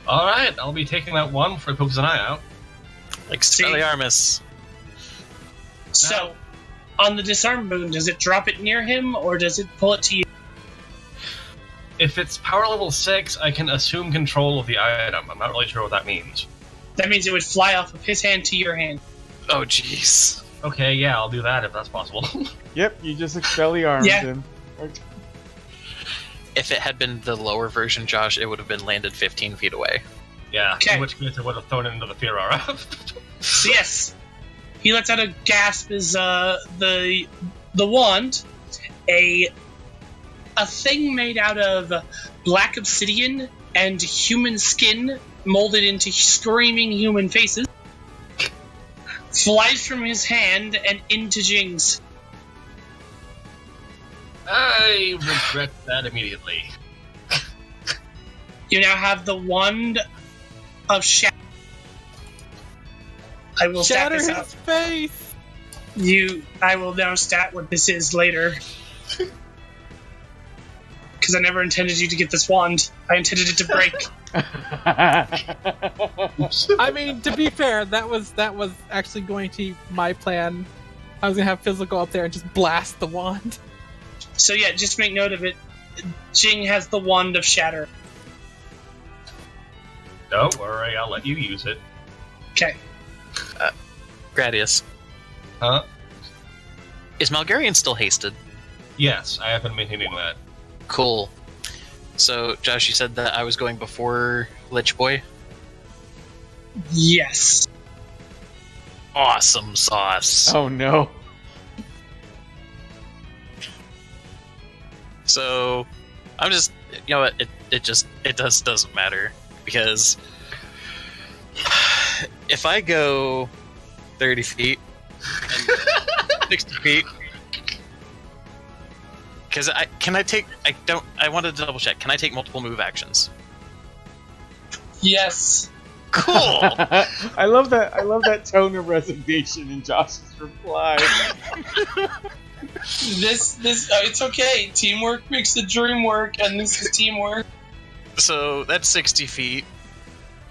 All right, I'll be taking that one for pokes an eye out. Expelliarmus. So, on the disarm boon, does it drop it near him, or does it pull it to you? If it's power level 6, I can assume control of the item. I'm not really sure what that means. That means it would fly off of his hand to your hand. Oh, jeez. Okay, yeah, I'll do that if that's possible. Yep, you just Expelliarmed Yeah. him. If it had been the lower version, Josh, it would have been landed 15 feet away. Yeah, Okay. in which case I would have thrown it into the fear aura. So yes, he lets out a gasp as the wand, a thing made out of black obsidian and human skin molded into screaming human faces, flies from his hand and into Jing's. I regret that immediately. You now have the wand of shatter. I will stat Shatter this his out. face. I will now stat what this is later. Because I never intended you to get this wand. I intended it to break. I mean, to be fair, that was actually going to be my plan. I was gonna have Fizzle go up there and just blast the wand. So yeah, just make note of it. Jing has the wand of shatter. Don't worry, I'll let you use it. Okay. Gradius. Huh? Is Malgarian still hasted? Yes, I have been maintaining that. Cool. So, Josh, you said that I was going before Lich Boy? Yes. Awesome sauce. Oh no. So, I'm just, you know what, it doesn't matter, because if I go 30 feet and 60 feet, because I want to double check, can I take multiple move actions? Yes. Cool! I love that tone of resignation in Josh's reply. This it's okay. Teamwork makes the dream work, and this is teamwork. So, that's 60 feet,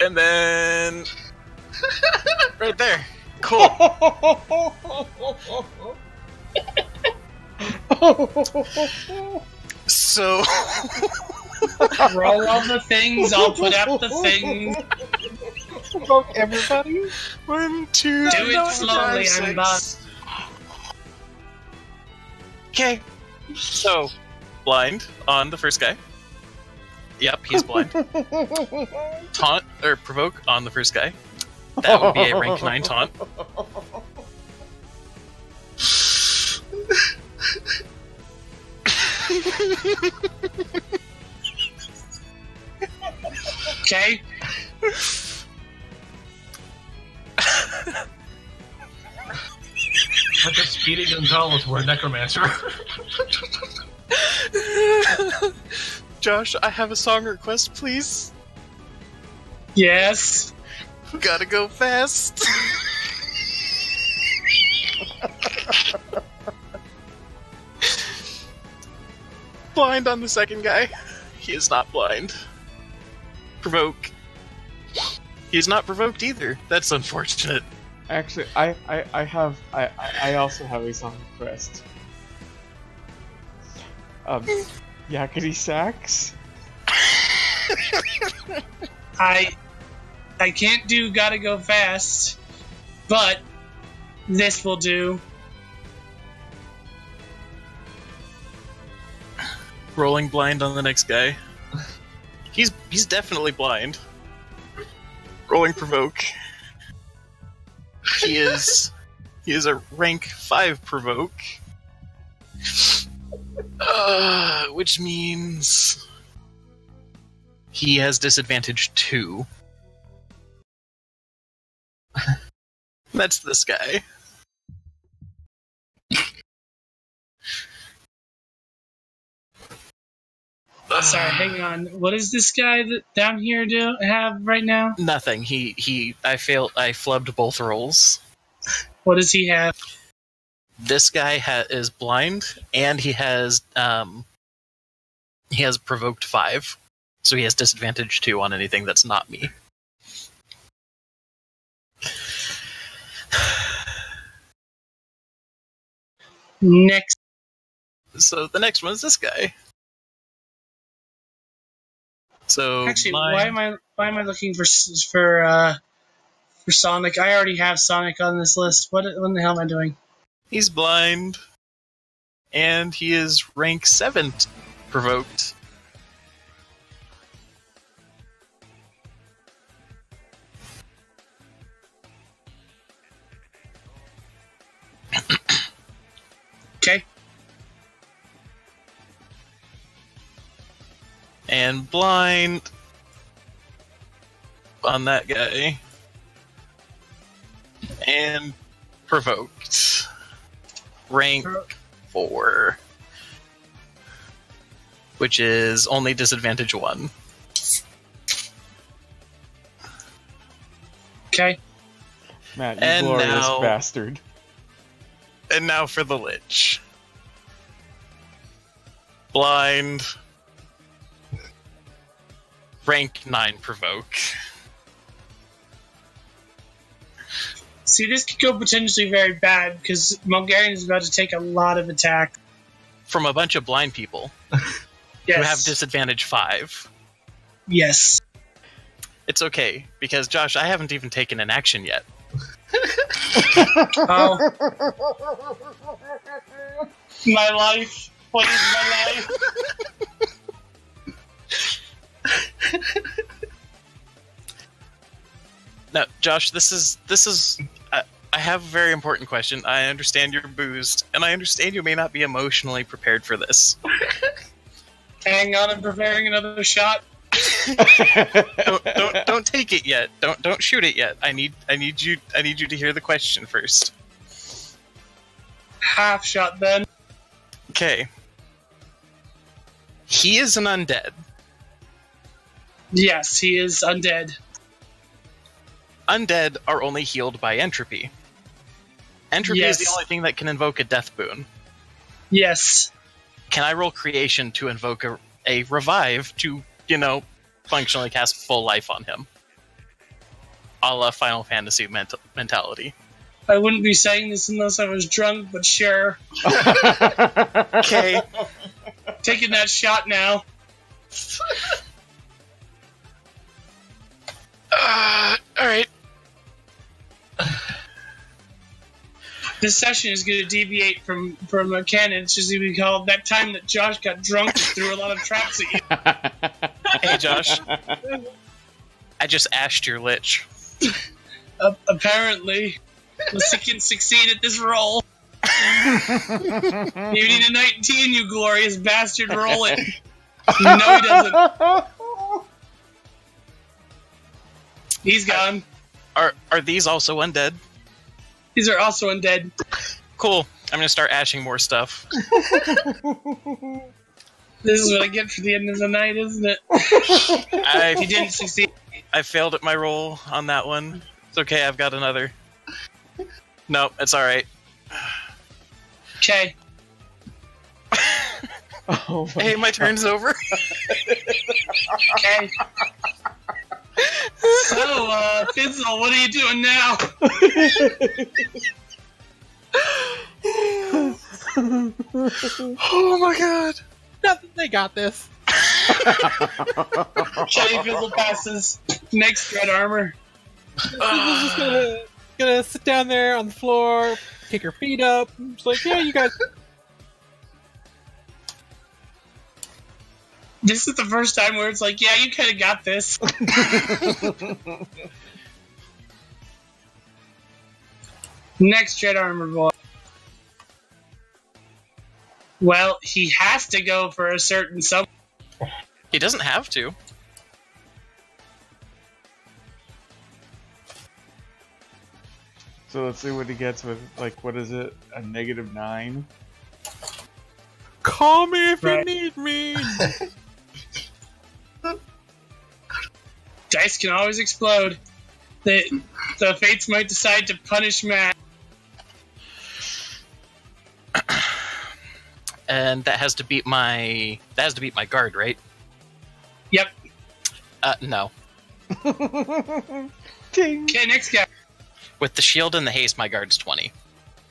and then right there. Cool. So, Roll all the things. I'll put out the things. Fuck everybody. 1, 2, Do it slowly. I'm boss. Okay. So, blind on the first guy. Yep, he's blind. Taunt or provoke on the first guy. That would be a rank 9 taunt. Okay. Like a Speedy Gonzalez or a Necromancer. Josh, I have a song request, please. Yes. Gotta go fast. Blind on the second guy. He is not blind. Provoke. He is not provoked either. That's unfortunate. Actually, I also have a song request. Yakety Sax? I can't do gotta go fast, but this will do. Rolling blind on the next guy. He's definitely blind. Rolling provoke. He is a rank 5 provoke. Which means he has disadvantage 2. That's this guy. Sorry, hang on. What does this guy down here have right now? Nothing. I flubbed both rolls. What does he have? This guy is blind, and he has provoked 5, so he has disadvantage 2 on anything that's not me. Next. So the next one is this guy. So Actually, why am I looking for Sonic? I already have Sonic on this list. What the hell am I doing? He's blind, and he is rank 7 provoked. Okay. And blind on that guy. And provoked. Rank 4. Which is only disadvantage 1. Okay. Matt, you And glorious now- bastard. And now for the Lich. Blind. Rank 9 provoke. See, this could go potentially very bad because Mulgarian is about to take a lot of attack. From a bunch of blind people Yes. who have disadvantage 5. Yes. It's okay, because Josh, I haven't even taken an action yet. Oh. My life. What is my life? No, Josh, this is. I have a very important question. I understand you're boozed, and I understand you may not be emotionally prepared for this. Hang on, I'm preparing another shot. Don't take it yet. Don't shoot it yet. I need you to hear the question first. Half shot then. Okay. He is an undead. Yes, he is undead. Undead are only healed by entropy. Entropy is the Yes. only thing that can invoke a death boon. Yes. Can I roll creation to invoke a revive to, functionally cast full life on him? A la Final Fantasy mentality. I wouldn't be saying this unless I was drunk, but sure. Okay. Taking that shot now. Alright. This session is going to deviate from a canon. It's just going to be called that time that Josh got drunk and threw a lot of traps at you. Hey, Josh. I just ashed your lich. Apparently. Unless he can succeed at this roll. You need a 19, you glorious bastard. Roll it. No, he doesn't. He's gone. Are these also undead? These are also undead. Cool. I'm gonna start ashing more stuff. This is what I get for the end of the night, isn't it? He didn't succeed. I failed at my roll on that one. It's okay, I've got another. Nope, it's alright. Okay. Oh my Hey, my turn's over. Okay. So, Fizzle, what are you doing now? Oh my god. Nothing. They got this. Okay, Fizzle passes. Next, Dread Armor. She's just gonna sit down there on the floor, kick her feet up. She's like, yeah, you guys. This is the first time where it's like, yeah, you kind of got this. Next, Dread Armor boy. Well, he has to go for a certain sum. He doesn't have to. So let's see what he gets with, like, what is it? A -9? Call me if Right. you need me. Dice can always explode. The fates might decide to punish Matt. And that has to beat my guard, right? Yep. No. Ting! Okay, next guy. With the shield and the haste, my guard's 20.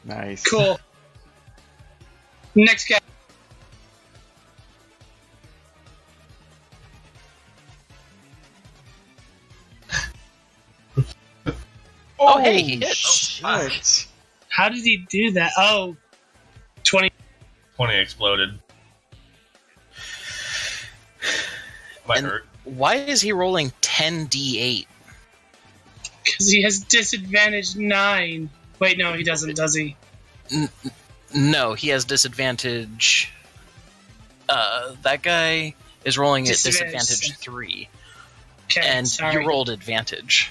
Nice. Cool. Next guy. Oh, hey, he hits. Shit. How did he do that? Oh, 20. 20 exploded. Might And- hurt. Why is he rolling 10d8? Because he has disadvantage 9. Wait, no, he doesn't, does he? No, he has disadvantage. That guy is rolling at disadvantage 3. Okay, And sorry. you rolled advantage.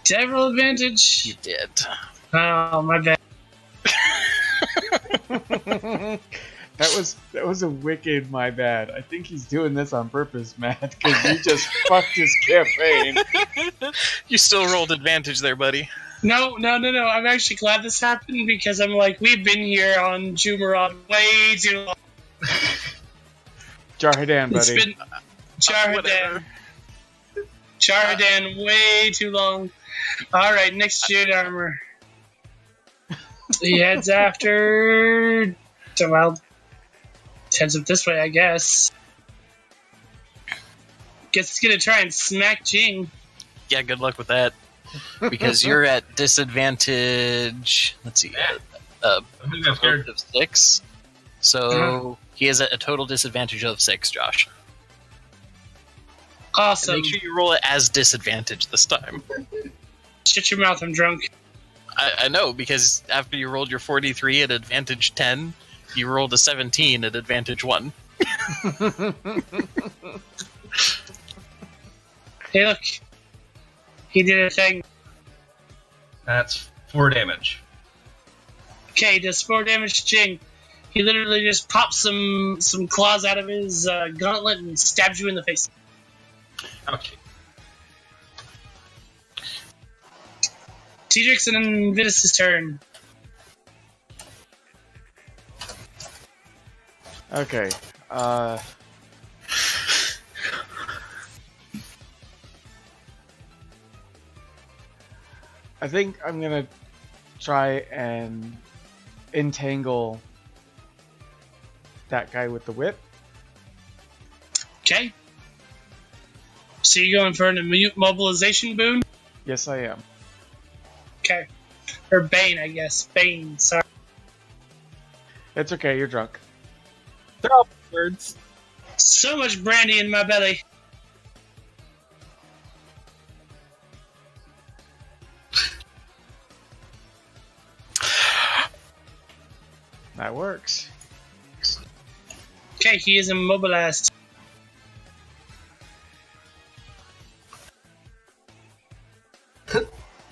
Did I roll advantage? You did. Oh, my bad. That was a wicked my bad. I think he's doing this on purpose, Matt, because you just fucked his campaign. You still rolled advantage there, buddy. No. I'm actually glad this happened because I'm like, we've been here on Jumeirah way too long. Jarhadan, It's buddy. been Jarhadan. Whatever. Jarhadan way too long. Alright, next Jade Armor. He heads after... Well, heads up this way, I guess. Guess he's gonna try and smack Jing. Yeah, good luck with that. Because you're at disadvantage. Let's see. I think I'm scared. Of 6. So he is at a total disadvantage of 6, Josh. And Awesome. make sure you roll it as disadvantage this time. Shut your mouth, I'm drunk. I know, because after you rolled your 43 at advantage 10, you rolled a 17 at advantage 1. Hey, look. He did a thing. That's 4 damage. Okay, he does 4 damage to Jing. He literally just pops some claws out of his gauntlet and stabs you in the face. Okay. Tedrix and Vitus' turn. Okay. I think I'm gonna try and entangle that guy with the whip. Okay. So you're going for an immobilization boon? Yes, I am. Okay. Or Bane, I guess. Bane, sorry. It's okay, you're drunk. They're all words. So much brandy in my belly. That works. Okay, he is immobilized.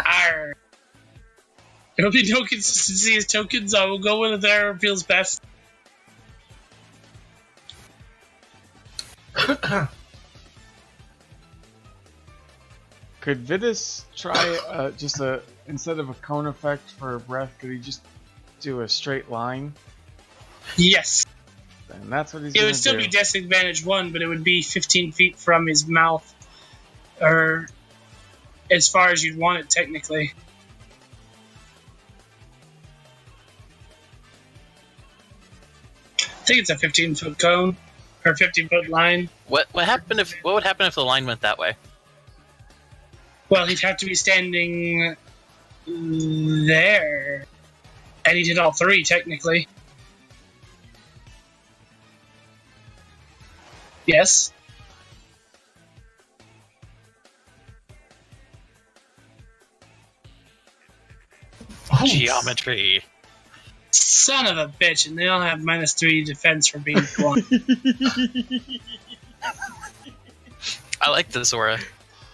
Arr. There will be no consistency as tokens. I will go with whatever feels best. Could Vitus try instead of a cone effect for breath, could he just do a straight line? Yes. And that's what he's It gonna would still do. be disadvantage 1, but it would be 15 feet from his mouth. Or as far as you'd want it, technically. I think it's a 15-foot cone. Or 15-foot line. What would happen if the line went that way? Well, he'd have to be standing there. And he did all 3, technically. Yes. Geometry. Son of a bitch, and they all have -3 defense for being blind. I like this aura.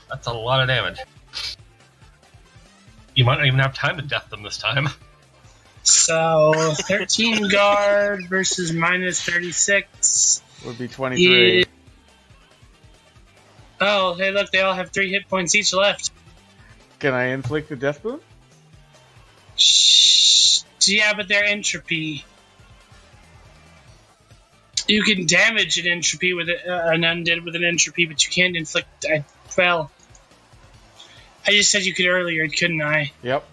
That's a lot of damage. You might not even have time to death them this time. So 13 guard versus minus 36 would be 23. Yeah. Oh, hey, look, they all have 3 hit points each left. Can I inflict the death boon? Yeah, but they're entropy. You can damage an entropy with an undead with an entropy, but you can't inflict. I just said you could earlier, couldn't I? Yep.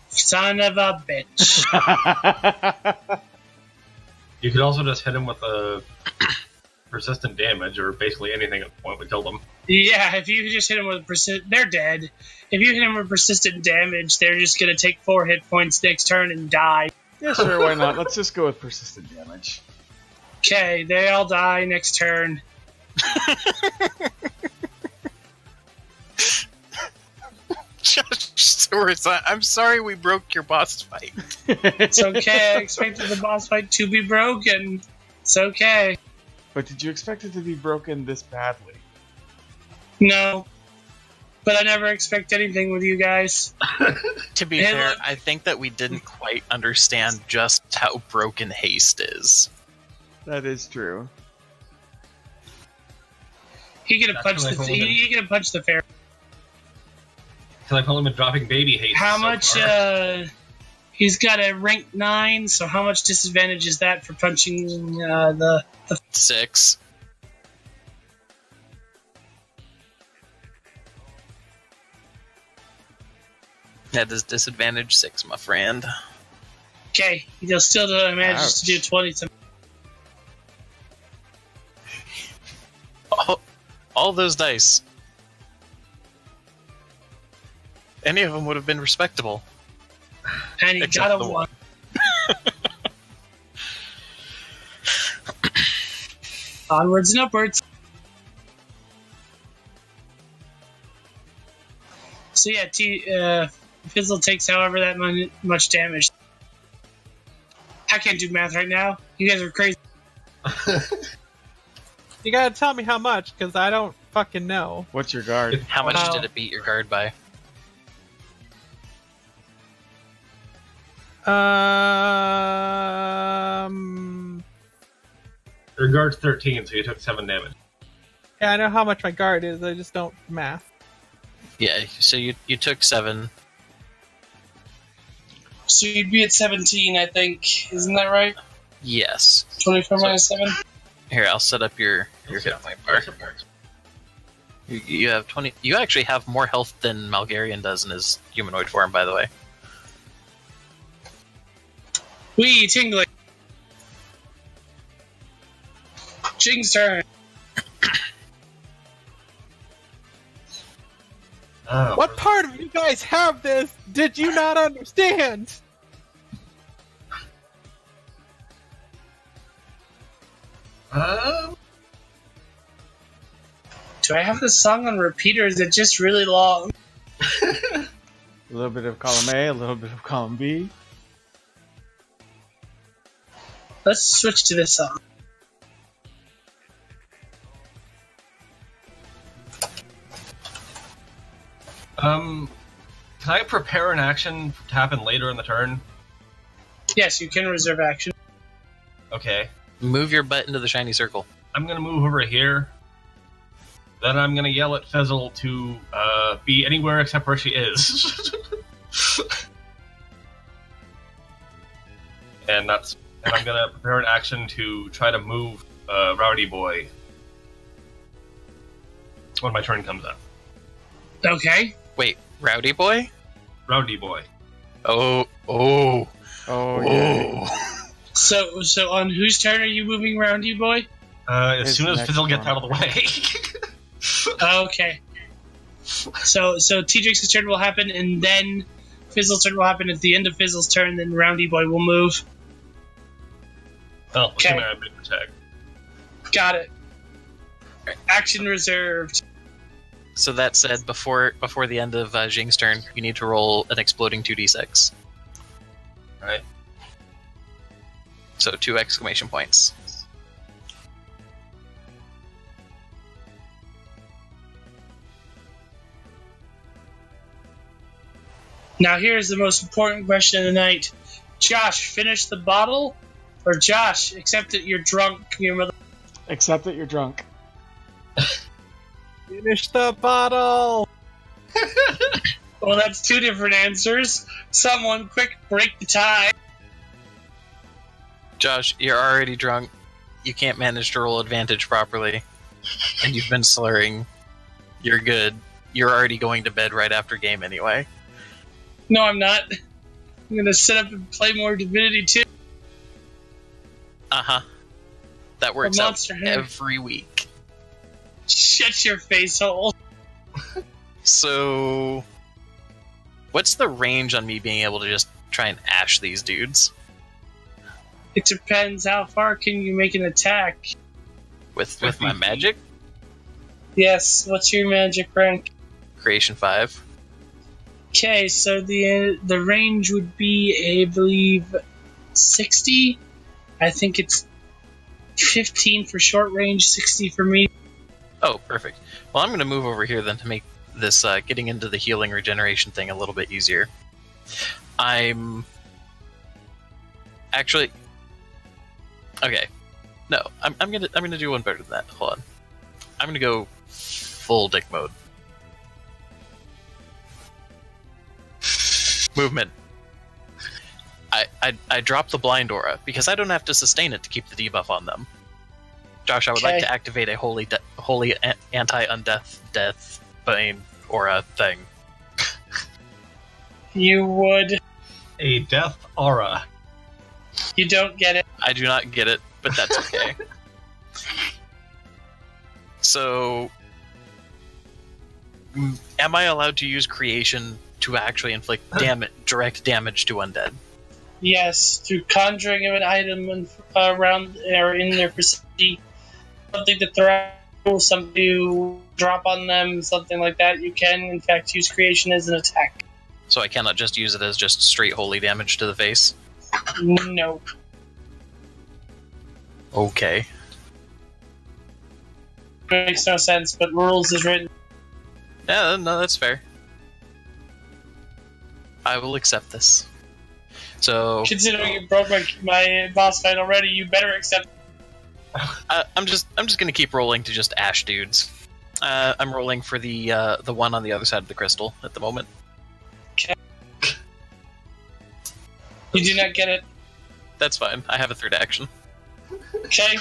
Son of a bitch. You could also just hit him with a persistent damage, or basically anything at the point would kill them. Yeah, if you just hit them with they're dead. If you hit them with persistent damage, they're just gonna take 4 hit points next turn and die. Yeah, sure, why not? Let's just go with persistent damage. Okay, they all die next turn. I'm sorry we broke your boss fight. It's okay, I expected the boss fight to be broken. It's okay. But did you expect it to be broken this badly? No. But I never expect anything with you guys. To be fair, I think that we didn't quite understand just how broken haste is. That is true. He gonna punch the fairy. Because I've only been dropping baby hate. How so much, far. He's got a rank 9, so how much disadvantage is that for punching the 6. That is disadvantage 6, my friend. Okay, he'll still manage to do 20 to... All those dice. Any of them would have been respectable. And he Except got the a one. 1. Onwards and upwards. So yeah, Fizzle takes however that much damage. I can't do math right now. You guys are crazy. You gotta tell me how much, because I don't fucking know. What's your guard? How much did it beat your guard by? Your guard's 13, so you took 7 damage. Yeah, I know how much my guard is, I just don't math. Yeah, so you took 7. So you'd be at 17, I think. Isn't that right? Yes. 24 minus 7? Here, I'll set up your hit point bar. You have 20. You actually have more health than Malgarian does in his humanoid form, by the way. Wee, tingling. Jing's turn. Oh, What part of you guys have this did you not understand? Do I have this song on repeat, or is it just really long? A little bit of column A, a little bit of column B. Let's switch to this song. Can I prepare an action to happen later in the turn? Yes, you can reserve action. Okay. Move your butt into the shiny circle. I'm gonna move over here. Then I'm gonna yell at Fizzle to be anywhere except where she is. and I'm gonna prepare an action to try to move Rowdy Boy when my turn comes up. Okay. Wait, Rowdy Boy? Rowdy Boy. Oh, Yeah. So on whose turn are you moving, Roundy Boy? As His soon as next Fizzle gets one. out of the way. Okay. So T-Drix's turn will happen, and then Fizzle's turn will happen at the end of Fizzle's turn, then Roundy Boy will move. Oh, Okay. okay. I'm big protect. Got it. Action reserved. So that said, before the end of Jing's turn, you need to roll an exploding 2d6. Alright. So 2 exclamation points. Now here's the most important question of the night. Josh, finish the bottle? Or Josh, accept that you're drunk. Your mother. Except that you're drunk. Finish the bottle! Well, that's two different answers. Someone quick break the tie. Josh, you're already drunk. You can't manage to roll advantage properly. And you've been slurring. You're good. You're already going to bed right after game anyway. No, I'm not. I'm gonna sit up and play more Divinity 2. Uh-huh. That works out Monster Hunter. every week. Shut your face hole. So, what's the range on me being able to just try and ash these dudes? It depends. How far can you make an attack? With my magic? Yes. What's your magic rank? Creation 5. Okay, so the range would be, I believe, 60. I think it's 15 for short range, 60 for me. Oh, perfect. Well, I'm going to move over here then to make this getting into the healing regeneration thing a little bit easier. I'm actually okay. No, I'm gonna do one better than that. Hold on. I'm gonna go full dick mode. Movement. I drop the blind aura because I don't have to sustain it to keep the debuff on them. Josh, I would like Okay. to activate a holy anti-undeath death bane aura thing. You would. A death aura. You don't get it. I do not get it, but that's okay. So, am I allowed to use creation to actually inflict direct damage to undead? Yes, through conjuring of an item around or in their vicinity, something to throw, something to drop on them, something like that. You can, in fact, use creation as an attack. So I cannot just use it as just straight holy damage to the face? No. Okay. Makes no sense, but rules is written. Yeah, no, that's fair. I will accept this. So Considering you broke my boss fight already, you better accept. I'm just gonna keep rolling to just ash dudes. I'm rolling for the one on the other side of the crystal at the moment. You do not get it. That's fine. I have a third action. Okay?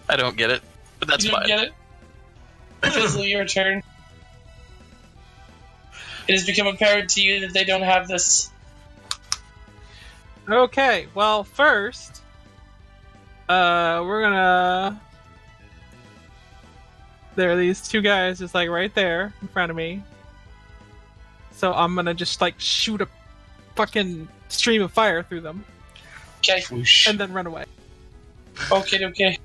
I don't get it, but that's You don't fine. get it? Fizzle, your turn. It has become apparent to you that they don't have this. Okay, well, first, we're gonna. There are these two guys just like right there in front of me. So I'm gonna just like shoot a fucking stream of fire through them Okay. Whoosh. and then run away. Okay.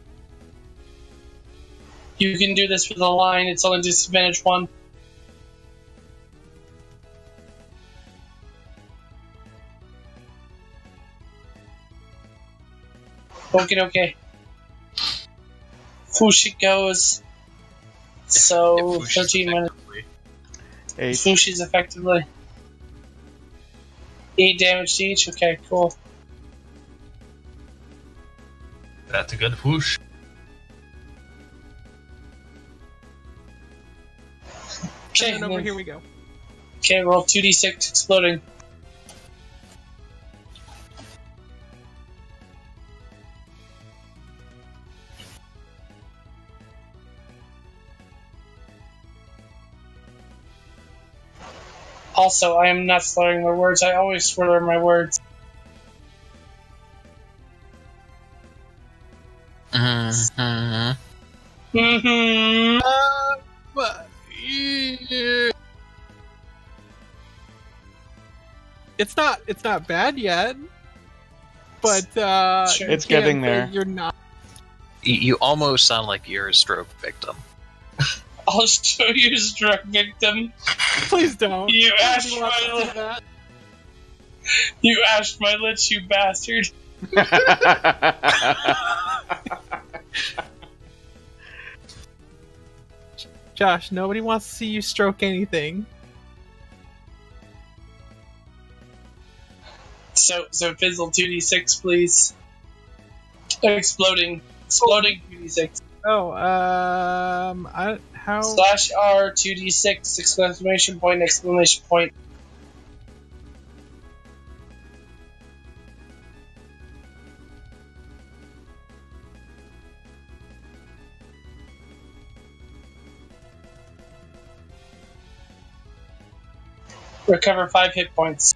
You can do this with a line, it's only disadvantage 1. Okay. Whoosh it goes. So, It whooshes 13 minutes. effectively. 8. Whooshes effectively. 8 damage to each? Okay, cool. That's a good whoosh. Okay, And then over here we go. Okay, roll 2d6 exploding. Also, I am not slurring my words. I always slur my words. Mhm. Mm-hmm. It's not bad yet, but Sure. It's you can't getting say there. You're not. You almost sound like you're a stroke victim. I'll show you, stroke victim. Please don't. You Nobody asked wants to my see that. You ashed my lips, you bastard. Josh, nobody wants to see you stroke anything. So fizzle 2d6, please. Exploding 2d6. Oh, how? /R 2d6 exclamation point exclamation point. Recover 5 hit points.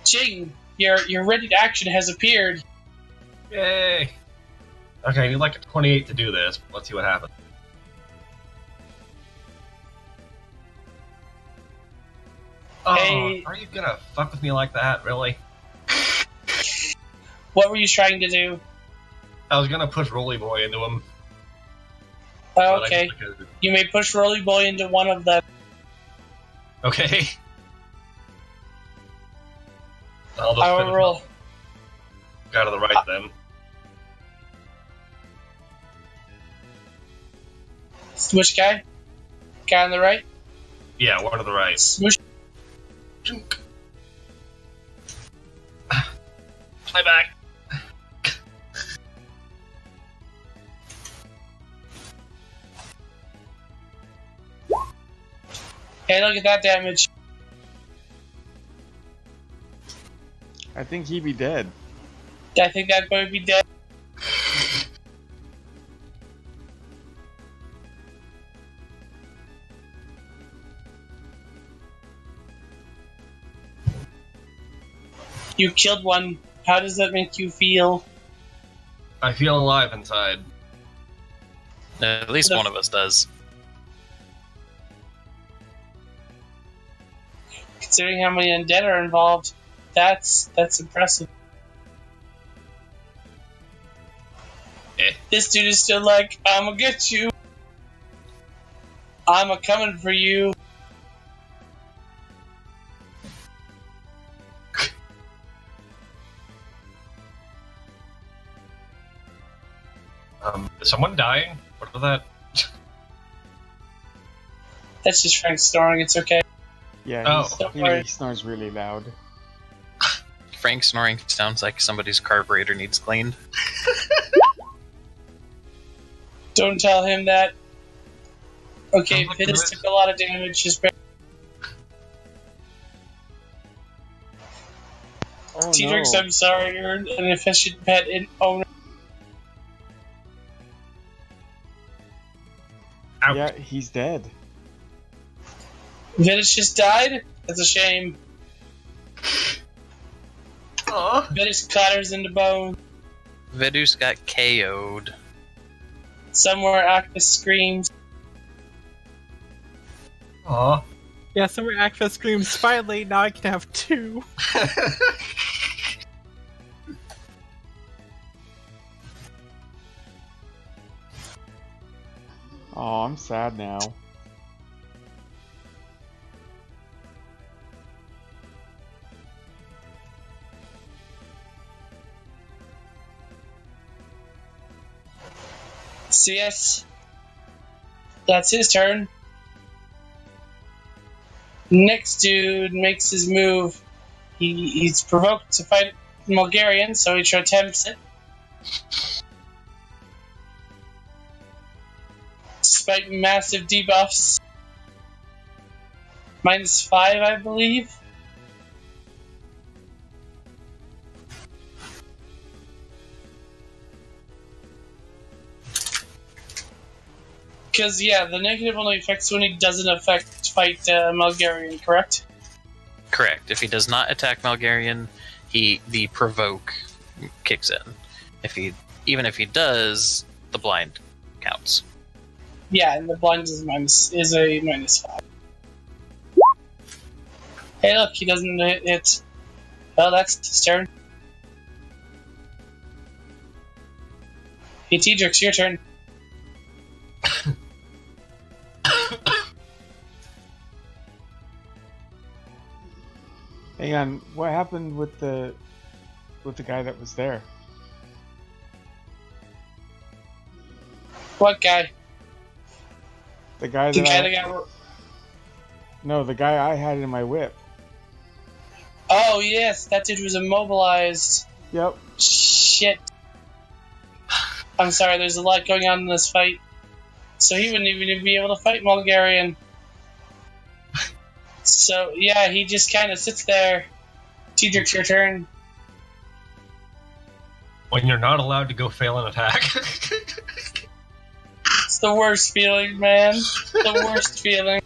Jing, your ready to action has appeared. Yay! Okay, I need like a 28 to do this. Let's see what happens. Oh, Hey. are you gonna fuck with me like that? Really? What were you trying to do? I was gonna push Rolly Boy into him. Oh, but I okay. guess I couldn't. You may push Rolly Boy into one of them. Okay. I'll just I will finish roll. Guy to the right then. Which guy? Guy on the right? Yeah, one to the right. Smoosh. Chunk. Play back. Hey, look at that damage. I think he'd be dead. I think that boy would be dead. You killed one. How does that make you feel? I feel alive inside. At least one of us does. Considering how many undead are involved, that's impressive. Eh. This dude is still like, I'ma get you. I'm a coming for you. Is someone dying? What was that? That's just Frank snoring, it's okay. Yeah, Oh. he snores really loud. Frank snoring sounds like somebody's carburetor needs cleaned. Don't tell him that. Okay, Sounds like Pittis it. took a lot of damage. Just Oh T-Rex, no. I'm sorry, you're an inefficient pet owner. Ouch. Yeah, he's dead. Pittis just died? That's a shame. Aw. Pittis clatters into bone. Vedus got KO'd. Somewhere Actus screams. Aw. Yeah, Summer Aqua screams, finally, now I can have two. Oh, I'm sad now. CS. That's his turn. Next dude makes his move. He's provoked to fight Mulgarian, so he attempts it. Despite massive debuffs. -5, I believe. Because, yeah, the negative only affects when he doesn't fight Mulgarian, correct? Correct. If he does not attack Malgarian, the provoke kicks in. Even if he does, the blind counts. Yeah, and the blind is a -5. Hey, look, he doesn't hit. Well, that's his turn. Hey, T-Drix, your turn. Hang on, what happened with the guy that was there? What guy? The guy The that guy I, that got... No, the guy I had in my whip. Oh, yes, that dude was immobilized. Yep. Shit. I'm sorry, there's a lot going on in this fight. So he wouldn't even be able to fight Bulgarian. So, yeah, he just kind of sits there. T-Drix, your turn. When you're not allowed to go fail an attack. It's the worst feeling, man. The worst feeling.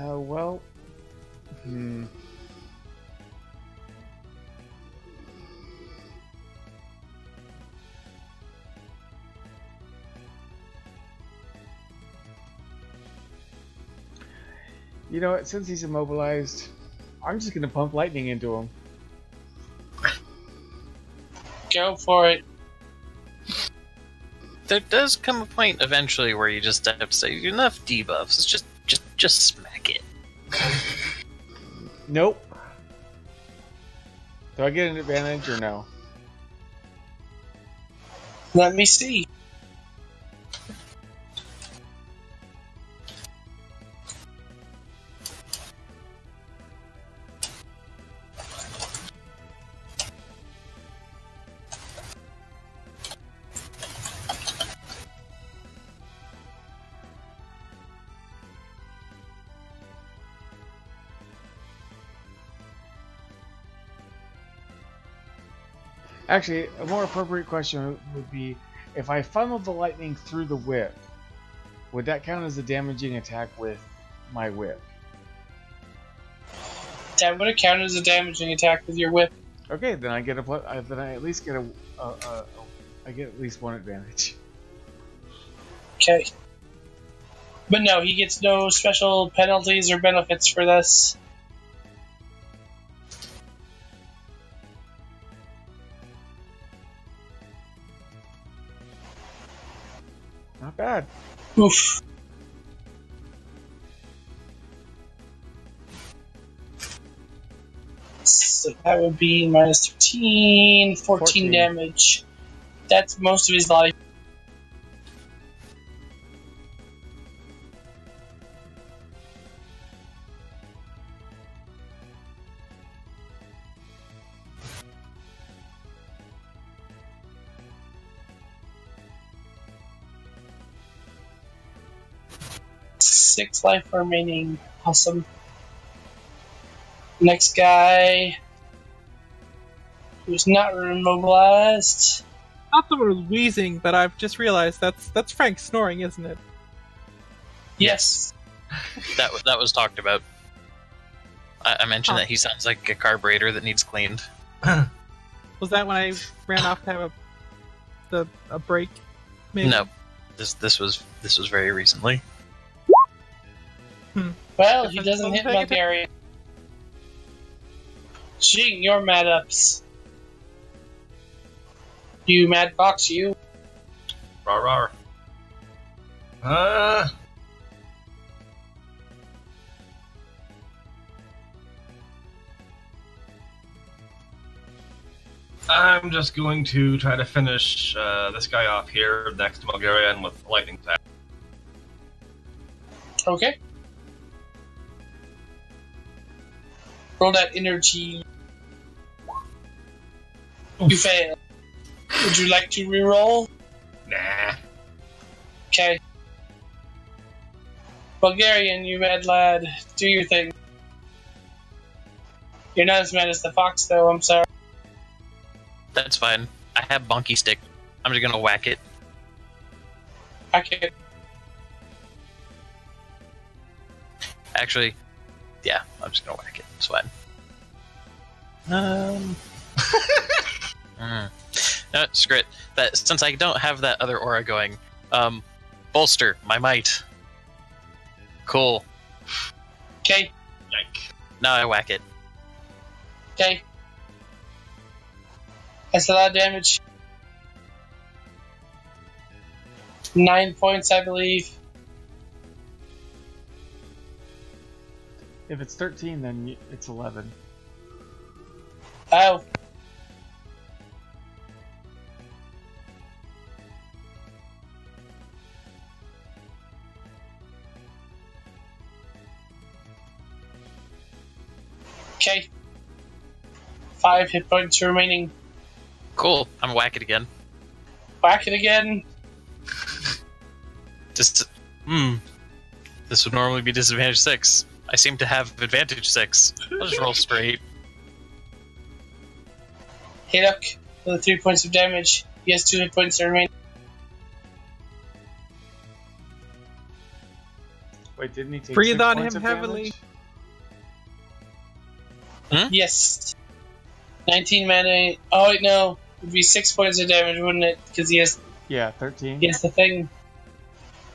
Well, you know what? Since he's immobilized, I'm just gonna pump lightning into him. Go for it. There does come a point eventually where you just have to say enough debuffs. It's just smack it. Nope. Do I get an advantage or no? Let me see. Actually, a more appropriate question would be, if I funneled the lightning through the whip, would that count as a damaging attack with my whip? That would have counted as a damaging attack with your whip. Okay, then I get a then I at least get I get at least one advantage. Okay. But no, he gets no special penalties or benefits for this. Not bad. Oof. So that would be minus 13, 14 damage. That's most of his life. Six life remaining. Awesome. Next guy, who's not immobilized. I thought someone was wheezing, but I've just realized that's Frank snoring, isn't it? Yes. That was talked about. I mentioned that he sounds like a carburetor that needs cleaned. Was that when I ran off to have a break? Maybe? No, this was very recently. Well, he doesn't hit Bulgaria. Gee, you're mad ups. You mad fox, you. Rawr, rawr. I'm just going to try to finish this guy off here next to Bulgarian with lightning attack. Okay. Roll that energy. You fail. Would you like to reroll? Nah. Okay. Bulgarian, you mad lad. Do your thing. You're not as mad as the fox, though, I'm sorry. That's fine. I have Bonky Stick. I'm just gonna whack it. Okay. Actually, yeah, I'm just gonna whack it. It's fine. No, screw it. That since I don't have that other aura going, bolster my might. Cool. Okay. Yike. Now I whack it. Okay. That's a lot of damage. 9 points, I believe. If it's 13, then it's 11. Oh. Okay. 5 hit points remaining. Cool. I'm whack it again. Whack it again. Just. This would normally be disadvantage 6. I seem to have advantage 6. I'll just roll straight. Hit up for the 3 points of damage. He has 2 hit points remaining. Wait, didn't he take Breathe 6 on points him of heavily. damage? Yes. 19 mana. Oh, wait, no. It'd be 6 points of damage, wouldn't it? Because he has Yeah, 13. the thing.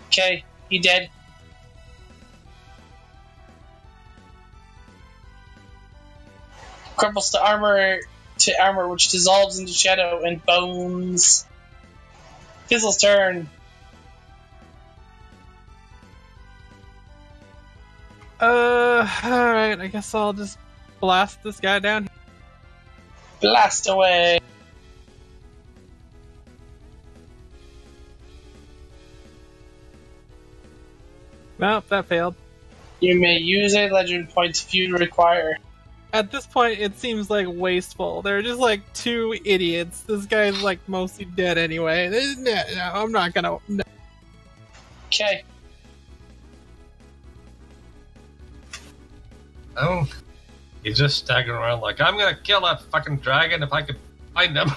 Okay, he dead. Cripples to armor, which dissolves into shadow and bones. Fizzle's turn. Alright, I guess I'll just blast this guy down. Blast away. Nope, that failed. You may use a legend point if you require. At this point, it seems like wasteful. They're just like 2 idiots. This guy's like mostly dead anyway. No, I'm not gonna. No. Okay. Oh, he's just staggering around like, I'm gonna kill that fucking dragon if I could find him.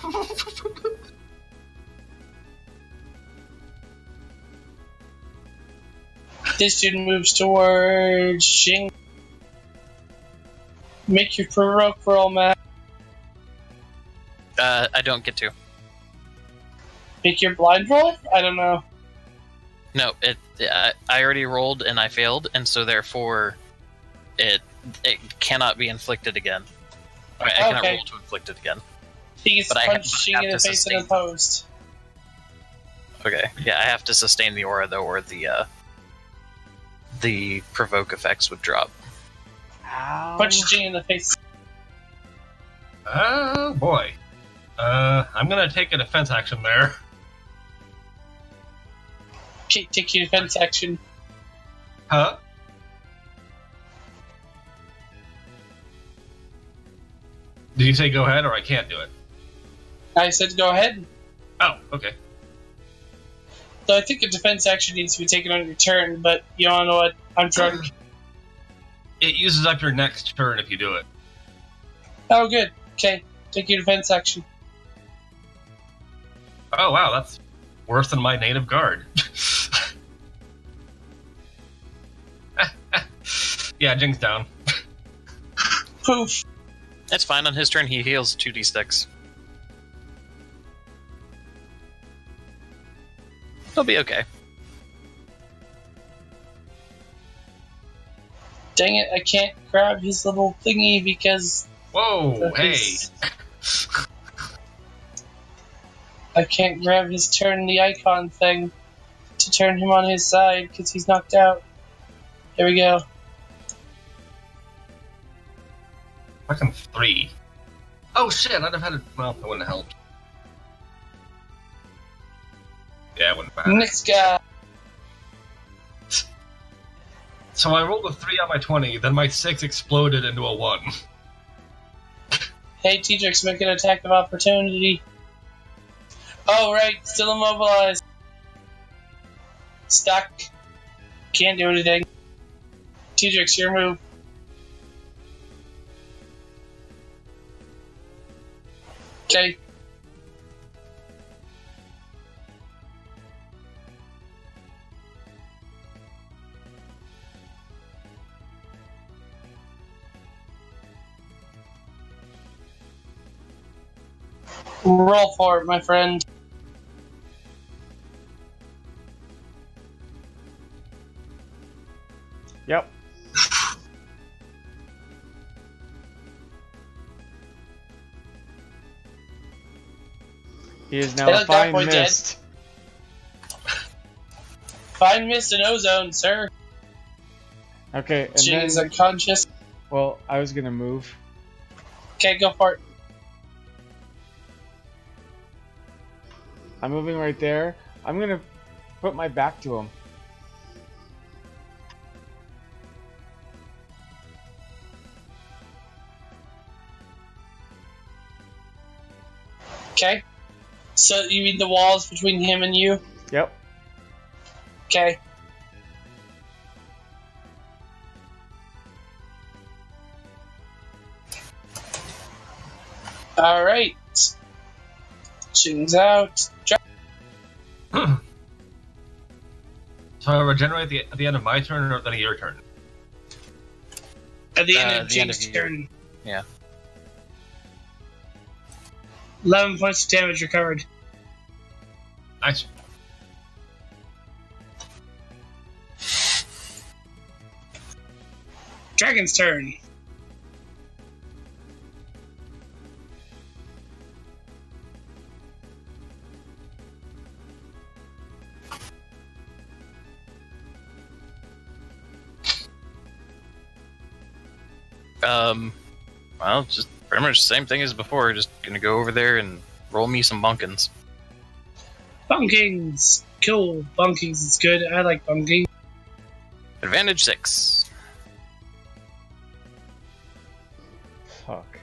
This dude moves towards Jing. Make your provoke roll, Matt. I don't get to. Make your blind roll? I don't know. No, I already rolled and I failed, and so therefore, it cannot be inflicted again. I cannot roll to inflict it again. He gets But punched Jing have in the to face and sustain. opposed. Okay, yeah, I have to sustain the aura though, or the provoke effects would drop. Punch Jing in the face. Oh boy. I'm gonna take a defense action there. Okay, take your defense action. Huh? Did you say go ahead or I can't do it? I said go ahead. Oh, okay. So I think a defense action needs to be taken on your turn, but you all know what? I'm drunk. It uses up your next turn if you do it. Oh, good. Okay, take your defense action. Oh wow, that's worse than my native guard. Yeah, Jing's down. Poof. That's fine. On his turn, he heals 2d6. He'll be okay. Dang it, I can't grab his little thingy because... Whoa, hey. I can't grab his turn the icon thing to turn him on his side because he's knocked out. There we go. Fucking 3. Oh shit, I'd have had it. Well, it wouldn't have helped. Yeah, it wouldn't matter. Next guy. So I rolled a 3 on my 20, then my 6 exploded into a 1. Hey, T-Drix, make an attack of opportunity. Oh, right, still immobilized. Stuck. Can't do anything. T-Drix, your move. Okay. Roll for it, my friend. Yep. He is now Hey, a look, that fine boy dead. mist. Fine mist and ozone, sir. Okay, and Jing is then... unconscious. Well, I was gonna move. Okay, go for it. I'm moving right there. I'm gonna put my back to him. Okay. So you mean the walls between him and you? Yep. Okay. Alright. Shooting's out. So I regenerate at the end of my turn or at the end of your turn? At the end of the end Jake's of your- turn. Yeah. 11 points of damage recovered. Nice. Dragon's turn. Well, just pretty much the same thing as before. Just gonna go over there and roll me some bunkins. Bunkings. Cool. Bunkings is good. I like bunking. Advantage 6. Fuck.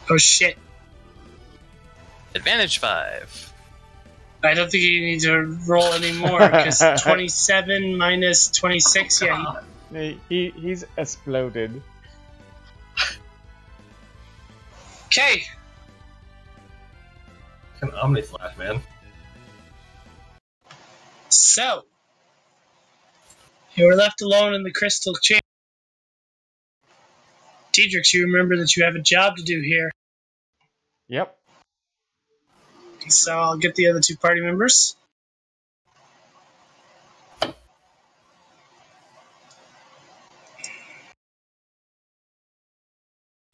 Oh shit. Advantage 5. I don't think you need to roll anymore because 27 minus 26. Yeah. He's exploded. Okay. An Omni Flash, man. So you were left alone in the crystal chamber. Diedrich, you remember that you have a job to do here. Yep. So I'll get the other two party members.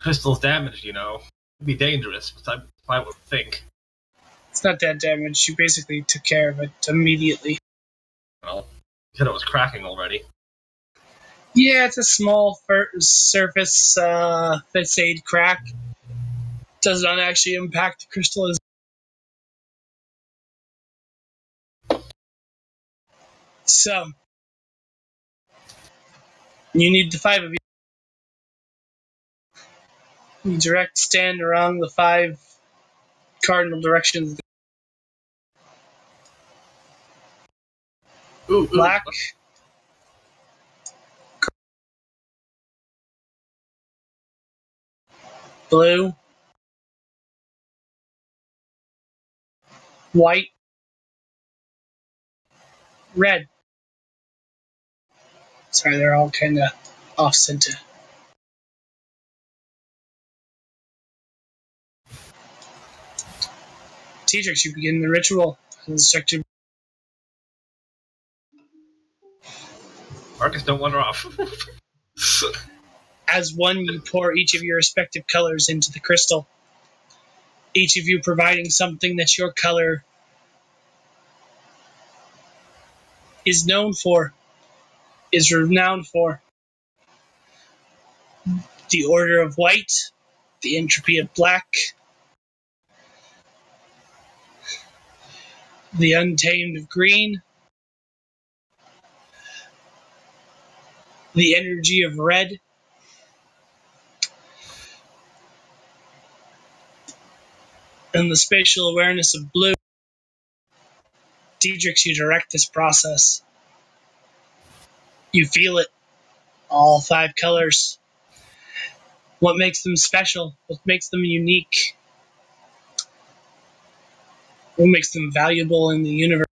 Crystal's damaged, you know. It'd be dangerous, but I would think. It's not that damage. You basically took care of it immediately. Well, you said it was cracking already. Yeah, it's a small surface fist aid crack. Does not actually impact the crystal as. So, you need the 5 of you. You direct stand around the 5 cardinal directions. Ooh, Black, blue, white, red. Sorry, they're all kind of off center. Diedrich, you begin the ritual. Instructor. Marcus, don't wander off. As one, you pour each of your respective colors into the crystal. Each of you providing something that your color is known for, is renowned for. The order of white, the entropy of black, the untamed of green, the energy of red, and the spatial awareness of blue. Diedrich, you direct this process. You feel it. All 5 colors. What makes them special? What makes them unique? What makes them valuable in the universe?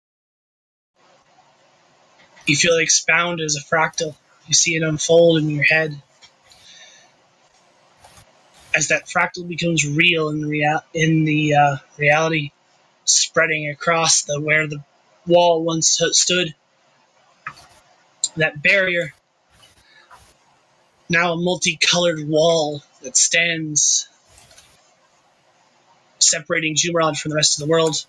You feel it expound as a fractal. You see it unfold in your head. As that fractal becomes real in the reality, spreading across where the wall once stood. That barrier, now a multicolored wall that stands separating Jumerod from the rest of the world.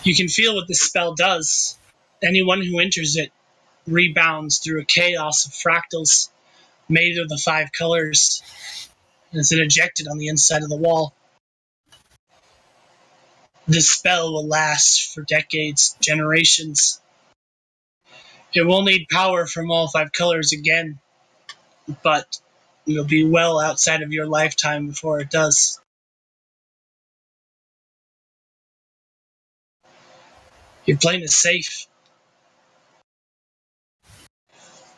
You can feel what this spell does. Anyone who enters it rebounds through a chaos of fractals made of the 5 colors, and is then ejected on the inside of the wall. This spell will last for decades, generations. It will need power from all 5 colors again, but you'll be well outside of your lifetime before it does. Your plane is safe.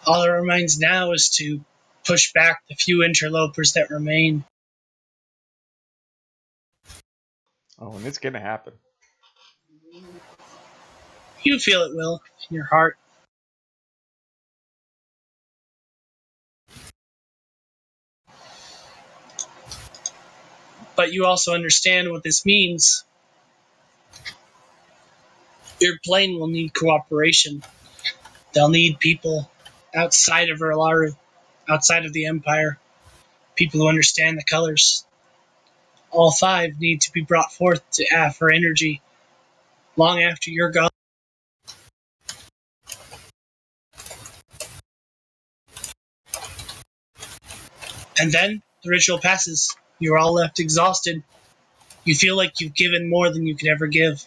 All that remains now is to push back the few interlopers that remain. Oh, and it's gonna happen. You feel it will in your heart. But you also understand what this means. Your plane will need cooperation. They'll need people outside of Erlaru, outside of the Empire, people who understand the colors. All 5 need to be brought forth to for energy long after you're gone. And then the ritual passes. You're all left exhausted. You feel like you've given more than you could ever give.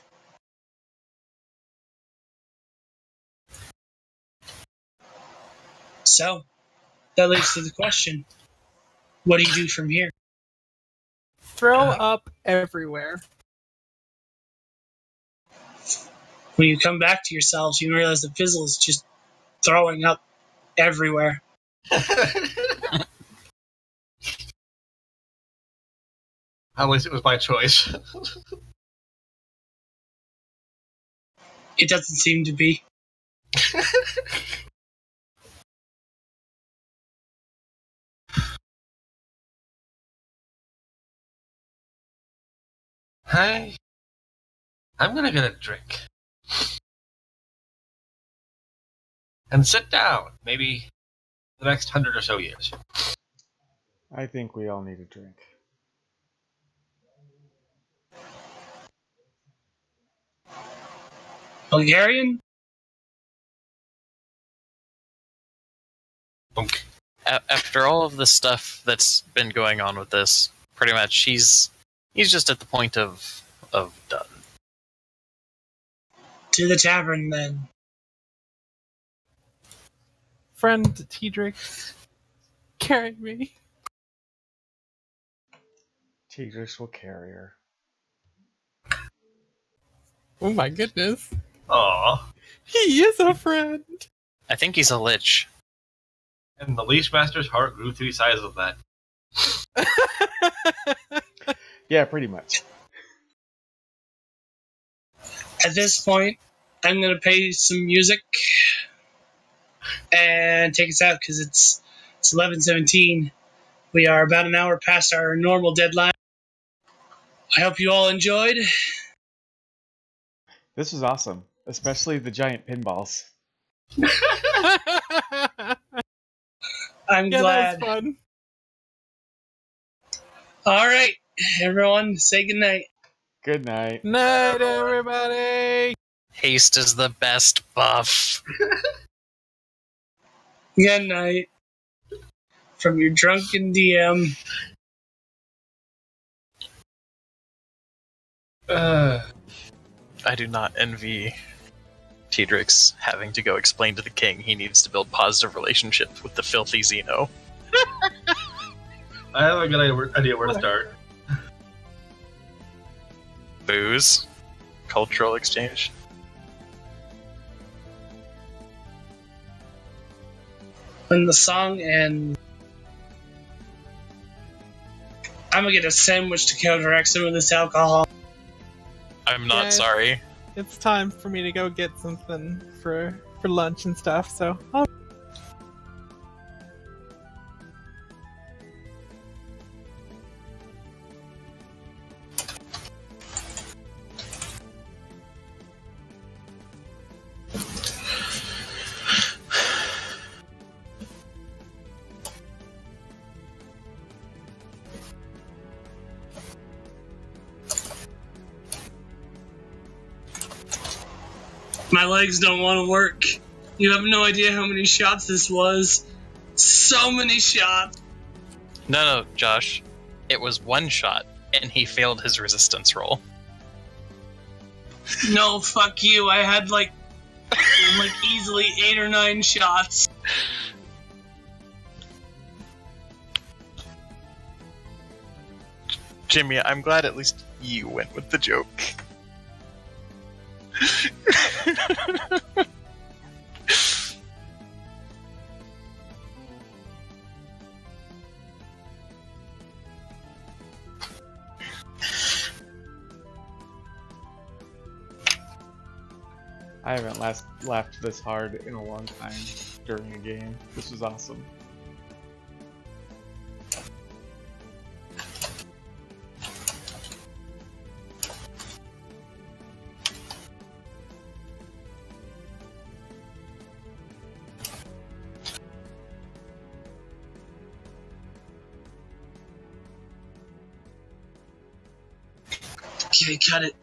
So, that leads to the question. What do you do from here? Throw up everywhere. When you come back to yourselves, you realize that Fizzle is just throwing up everywhere. At least it was my choice. It doesn't seem to be. I'm gonna get a drink. And sit down, maybe the next 100 or so years. I think we all need a drink. Bulgarian? Bunk. After all of the stuff that's been going on with this, pretty much he's just at the point of done. To the tavern, then. Friend Tedric, carry me. Tigris will carry her. Oh my goodness. Aw. He is a friend. I think he's a lich. And the Leash Master's heart grew 3 sizes of that. Yeah, pretty much. At this point, I'm going to play some music and take us out because it's 11:17. We are about an hour past our normal deadline. I hope you all enjoyed. This was awesome, especially the giant pinballs. I'm Yeah, glad. that was fun. All right, everyone, say goodnight. Good night. Night, everybody. Haste is the best buff. Good night. From your drunken DM. I do not envy Tedric's having to go explain to the king he needs to build positive relationships with the filthy Xeno. I have a good idea where to start. Booze. Cultural exchange. When the song ends, I'm going to get a sandwich to counteract some of this alcohol. I'm not Yeah. sorry. It's time for me to go get something for lunch and stuff, so I'll My legs don't want to work. You have no idea how many shots this was. So many shots. No, Josh. It was 1 shot, and he failed his resistance roll. No, fuck you. I had like like easily 8 or 9 shots. Jimmy, I'm glad at least you went with the joke. I haven't laughed this hard in a long time during a game. This was awesome. Okay, cut it.